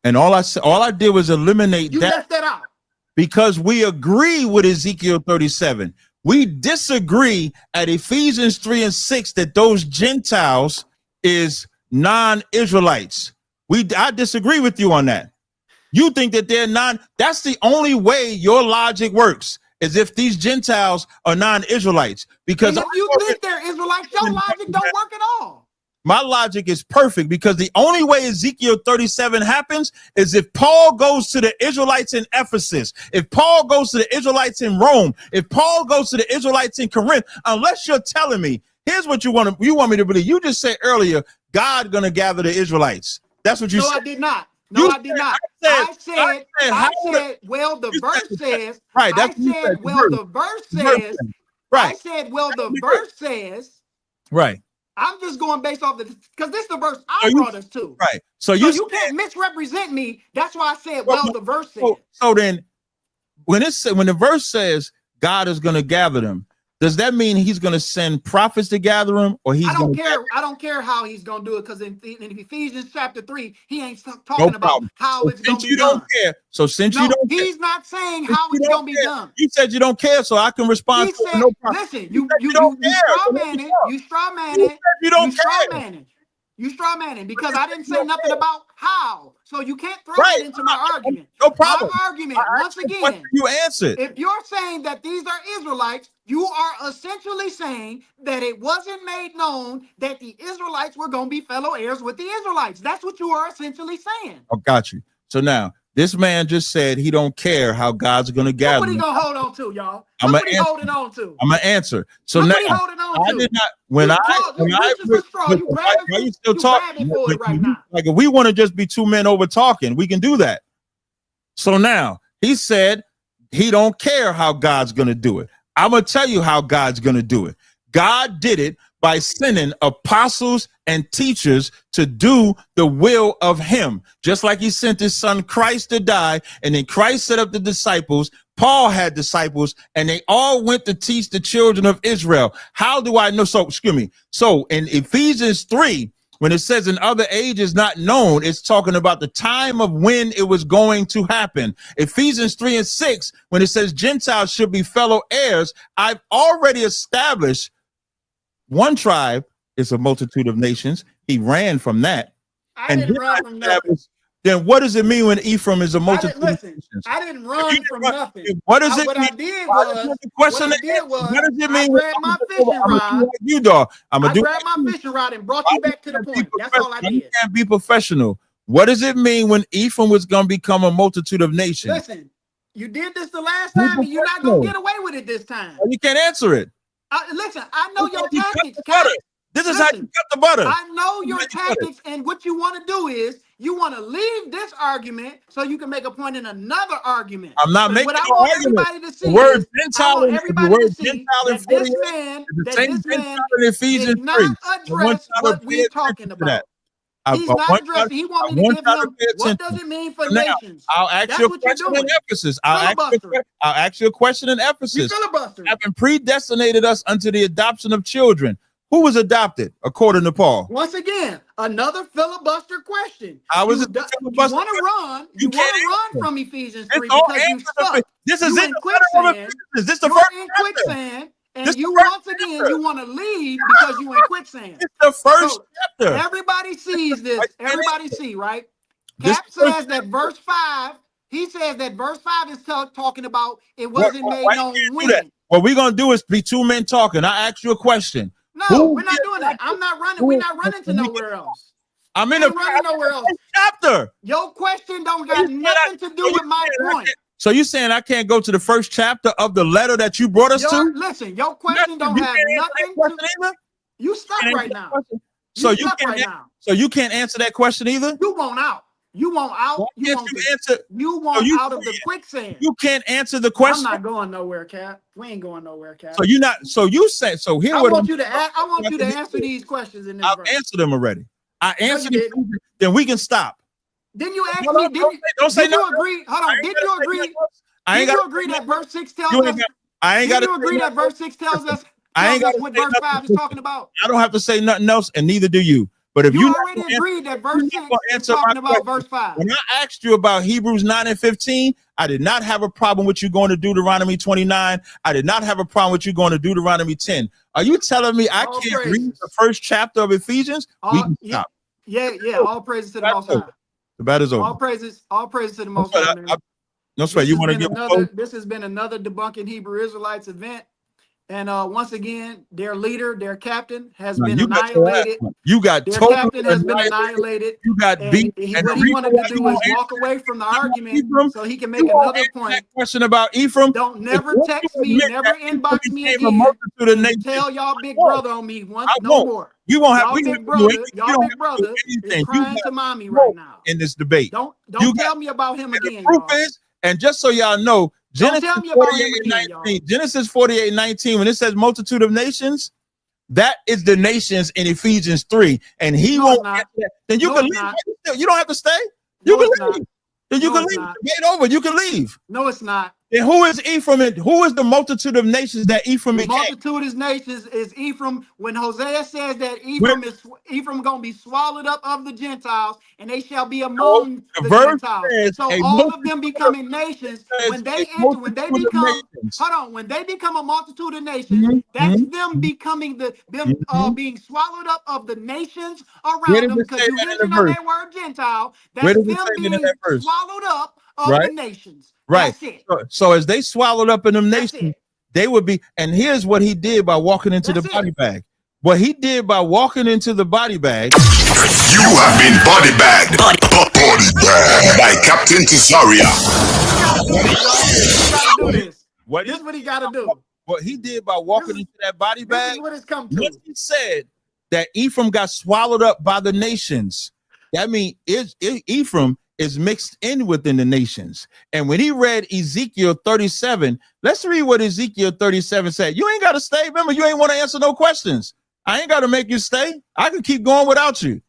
Speaker 1: And all I did was eliminate
Speaker 3: You left that out.
Speaker 1: Because we agree with Ezekiel 37. We disagree at Ephesians 3 and 6 that those Gentiles is non-Israelites. I disagree with you on that. You think that they're that's the only way your logic works, is if these Gentiles are non-Israelites. Because
Speaker 3: if you think they're Israelites, your logic don't work at all.
Speaker 1: My logic is perfect, because the only way Ezekiel 37 happens is if Paul goes to the Israelites in Ephesus, if Paul goes to the Israelites in Rome, if Paul goes to the Israelites in Corinth, unless you're telling me, here's what you want me to believe. You just said earlier, God gonna gather the Israelites. That's what you said.
Speaker 3: No, I did not. No, I did not. I said, well, the verse says,
Speaker 1: right.
Speaker 3: I said, well, the verse says,
Speaker 1: right.
Speaker 3: I said, well, the verse says,
Speaker 1: right.
Speaker 3: I'm just going based off because this is the verse I brought us to.
Speaker 1: Right. So you
Speaker 3: can't misrepresent me. That's why I said, well, the verse says.
Speaker 1: So then when the verse says God is going to gather them, does that mean he's going to send prophets to gather them, or I
Speaker 3: don't care how he's going to do it, because in Ephesians chapter 3, he ain't talking about how it's going to be done. He's not saying how it's going to be done.
Speaker 1: You said you don't care, so I can respond.
Speaker 3: He said, listen, you straw manning. You straw manning.
Speaker 1: You don't care.
Speaker 3: You straw manning because I didn't say nothing about how. So you can't throw it into my argument.
Speaker 1: No problem.
Speaker 3: My argument, once again,
Speaker 1: you answered.
Speaker 3: If you're saying that these are Israelites, you are essentially saying that it wasn't made known that the Israelites were going to be fellow heirs with the Israelites. That's what you are essentially saying.
Speaker 1: I got you. So now, this man just said he don't care how God's going to gather.
Speaker 3: What he going to hold on to, y'all?
Speaker 1: What
Speaker 3: he holding on to?
Speaker 1: I'm going to answer. So
Speaker 3: now,
Speaker 1: now,
Speaker 3: what he holding on
Speaker 1: I
Speaker 3: to?
Speaker 1: did not, when
Speaker 3: you still talking right now?
Speaker 1: Like, if we want to just be two men over talking, we can do that. So now, he said he don't care how God's going to do it. I'm going to tell you how God's going to do it. God did it by sending apostles and teachers to do the will of him. Just like he sent his son Christ to die, and then Christ set up the disciples. Paul had disciples, and they all went to teach the children of Israel. How do I know? So in Ephesians 3, when it says in other ages not known, it's talking about the time of when it was going to happen. Ephesians 3 and 6, when it says Gentiles should be fellow heirs, I've already established one tribe is a multitude of nations. He ran from that. Then what does it mean when Ephraim is a multitude of nations?
Speaker 3: I didn't run from nothing.
Speaker 1: What does it mean?
Speaker 3: I did was, what does it mean? I grabbed my fishing rod. I grabbed my fishing rod and brought you back to the point. That's all I did.
Speaker 1: You can't be professional. What does it mean when Ephraim was going to become a multitude of nations?
Speaker 3: Listen, you did this the last time, and you're not going to get away with it this time.
Speaker 1: You can't answer it.
Speaker 3: Listen, I know your tactics.
Speaker 1: This is how you cut the butter.
Speaker 3: I know your tactics, and what you want to do is you want to leave this argument so you can make a point in another argument.
Speaker 1: I'm not making
Speaker 3: what I want everybody to see.
Speaker 1: The word Gentile in
Speaker 3: this man
Speaker 1: in Ephesians 3.
Speaker 3: did not address what we're talking about. He's not addressing. He want me to give him what does it mean for nations?
Speaker 1: I'll ask you a question in Ephesus. I'll ask you a question in Ephesus. Having predestinated us unto the adoption of children. Who was adopted according to Paul?
Speaker 3: Once again, another filibuster question.
Speaker 1: I was
Speaker 3: you want to run. You want to run from Ephesians 3 because you stuck.
Speaker 1: This is in
Speaker 3: quicksand.
Speaker 1: This is the first
Speaker 3: in quicksand. And you once again, you want to leave because you in quicksand.
Speaker 1: It's the first chapter.
Speaker 3: Everybody sees this. Everybody see, right? Cap says that verse 5, he says that verse 5 is talking about it wasn't made known when.
Speaker 1: What we're going to do is be two men talking. I ask you a question.
Speaker 3: No, we're not doing that. I'm not running. We're not running to nowhere else.
Speaker 1: I'm in a
Speaker 3: running nowhere else.
Speaker 1: Chapter.
Speaker 3: Your question don't got nothing to do with my point.
Speaker 1: So you saying I can't go to the first chapter of the letter that you brought us to?
Speaker 3: Listen, your question don't have nothing to. You stuck right now.
Speaker 1: So you can't. So you can't answer that question either.
Speaker 3: You want out. You want out. You want out of the quicksand.
Speaker 1: You can't answer the question.
Speaker 3: I'm not going nowhere, Cap. We ain't going nowhere, Cap.
Speaker 1: So you're not. So you say. So here.
Speaker 3: I want you to answer these questions in this.
Speaker 1: I've answered them already. I answered them. Then we can stop.
Speaker 3: Didn't you ask me? Did you agree? Hold on. Did you agree? Did you agree that verse 6 tells us?
Speaker 1: I ain't got to
Speaker 3: agree that verse 6 tells us. I ain't got what verse 5 is talking about.
Speaker 1: I don't have to say nothing else, and neither do you. But if
Speaker 3: you already agreed that verse 6 is talking about verse 5.
Speaker 1: When I asked you about Hebrews 9 and 15, I did not have a problem with you going to Deuteronomy 29. I did not have a problem with you going to Deuteronomy 10. Are you telling me I can't read the first chapter of Ephesians? We can stop.
Speaker 3: Yeah. All praises to the Most High.
Speaker 1: The battle is over.
Speaker 3: All praises to the Most High.
Speaker 1: No sweat. You want to give
Speaker 3: this has been another Debunking Hebrew Israelites event. And once again, their leader, their captain has been annihilated.
Speaker 1: You got
Speaker 3: their captain has been annihilated.
Speaker 1: You got beat.
Speaker 3: And what he wanted to do is walk away from the argument so he can make another point.
Speaker 1: Question about Ephraim.
Speaker 3: Don't never text me, never inbox me again. Tell y'all big brother on me once, no more.
Speaker 1: You won't have
Speaker 3: big brother is crying to mommy right now
Speaker 1: in this debate.
Speaker 3: Don't tell me about him again.
Speaker 1: The proof is, and just so y'all know, Genesis 48:19, when it says multitude of nations, that is the nations in Ephesians 3. And he won't answer that. Then you can leave. You don't have to stay. You can leave. Then you can leave. Get over. You can leave.
Speaker 3: No, it's not.
Speaker 1: And who is Ephraim? And who is the multitude of nations that Ephraim became?
Speaker 3: The multitude of nations is Ephraim. When Hosea says that Ephraim gonna be swallowed up of the Gentiles, and they shall be among the Gentiles. So all of them becoming nations. When they become a multitude of nations, that's them becoming being swallowed up of the nations around them. Because you mentioned on that word Gentile, that's them being swallowed up of the nations.
Speaker 1: Right. So as they swallowed up in them nations, they would be. And here's what he did by walking into the body bag. What he did by walking into the body bag.
Speaker 4: You have been body bagged. Body bagged by Captain Tazaryach.
Speaker 3: This is what he got to do.
Speaker 1: What he did by walking into that body bag.
Speaker 3: This is what it's come to.
Speaker 1: When he said that Ephraim got swallowed up by the nations, that means Ephraim is mixed in within the nations. And when he read Ezekiel 37, let's read what Ezekiel 37 said. You ain't got to stay. Remember, you ain't want to answer no questions. I ain't got to make you stay. I can keep going without you.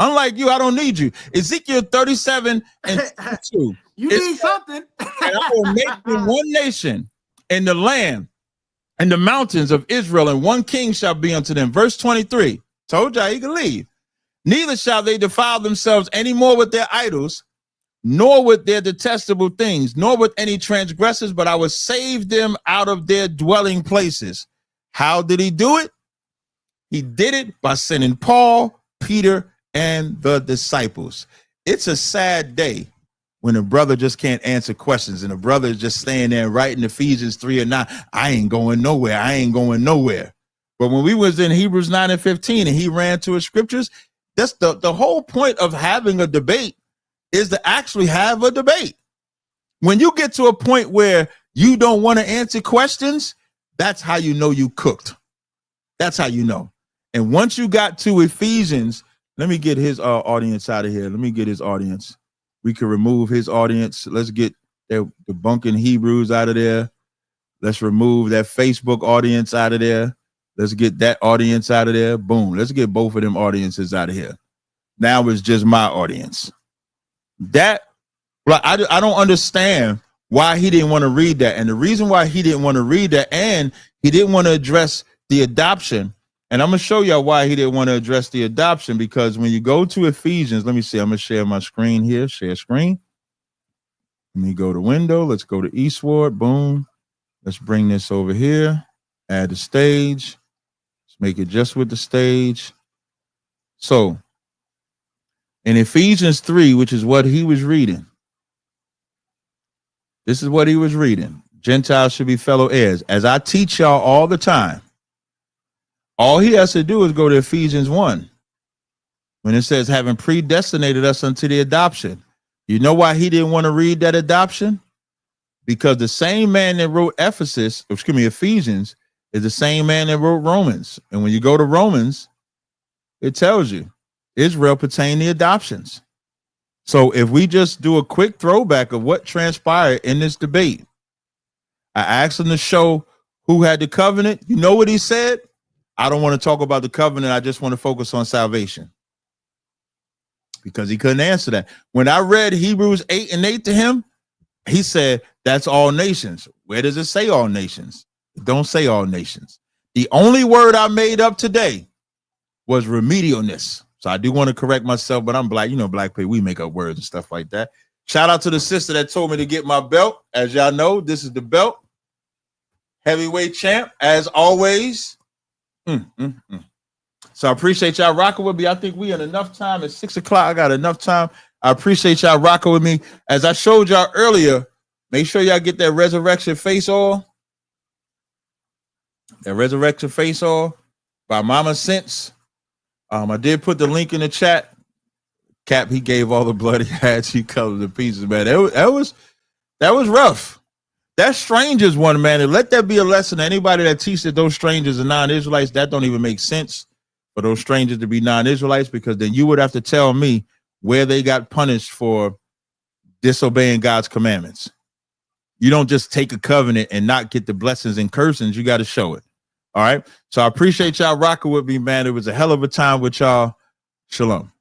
Speaker 1: Unlike you, I don't need you. Ezekiel 37 and 2.
Speaker 3: You need something.
Speaker 1: And I will make you one nation in the land and the mountains of Israel, and one king shall be unto them. Verse 23. Told y'all he could leave. Neither shall they defile themselves any more with their idols, nor with their detestable things, nor with any transgressors, but I will save them out of their dwelling places. How did he do it? He did it by sending Paul, Peter, and the disciples. It's a sad day when a brother just can't answer questions, and a brother is just staying there writing Ephesians 3 and 9. I ain't going nowhere. I ain't going nowhere. But when we was in Hebrews 9 and 15, and he ran to his scriptures, that's the whole point of having a debate is to actually have a debate. When you get to a point where you don't want to answer questions, that's how you know you cooked. That's how you know. And once you got to Ephesians, let me get his audience out of here. Let me get his audience. We can remove his audience. Let's get the Debunking Hebrews out of there. Let's remove that Facebook audience out of there. Let's get that audience out of there. Boom. Let's get both of them audiences out of here. Now it's just my audience. That, well, I don't understand why he didn't want to read that. And the reason why he didn't want to read that, and he didn't want to address the adoption. And I'm going to show y'all why he didn't want to address the adoption, because when you go to Ephesians, let me see, I'm going to share my screen here, share screen. Let me go to window. Let's go to Eastward. Boom. Let's bring this over here. Add the stage. Let's make it just with the stage. So in Ephesians 3, which is what he was reading, this is what he was reading. Gentiles should be fellow heirs. As I teach y'all all the time, all he has to do is go to Ephesians 1. When it says, having predestinated us unto the adoption. You know why he didn't want to read that adoption? Because the same man that wrote Ephesians is the same man that wrote Romans. And when you go to Romans, it tells you Israel pertained to adoptions. So if we just do a quick throwback of what transpired in this debate, I asked him to show who had the covenant. You know what he said? I don't want to talk about the covenant. I just want to focus on salvation. Because he couldn't answer that. When I read Hebrews 8:8 to him, he said, that's all nations. Where does it say all nations? It don't say all nations. The only word I made up today was remedialness. So I do want to correct myself, but I'm black. You know, black people, we make up words and stuff like that. Shout out to the sister that told me to get my belt. As y'all know, this is the belt. Heavyweight champ, as always. So I appreciate y'all rocking with me. I think we in enough time. It's 6 o'clock. I got enough time. I appreciate y'all rocking with me. As I showed y'all earlier, make sure y'all get that resurrection face oil. That resurrection face oil by Mama Sense. I did put the link in the chat. Cap, he gave all the blood he had. He colored the pieces, man. That was rough. That strangers one, man. And let that be a lesson to anybody that teaches that those strangers are non-Israelites. That don't even make sense for those strangers to be non-Israelites, because then you would have to tell me where they got punished for disobeying God's commandments. You don't just take a covenant and not get the blessings and cursings. You got to show it. All right. So I appreciate y'all rocking with me, man. It was a hell of a time with y'all. Shalom.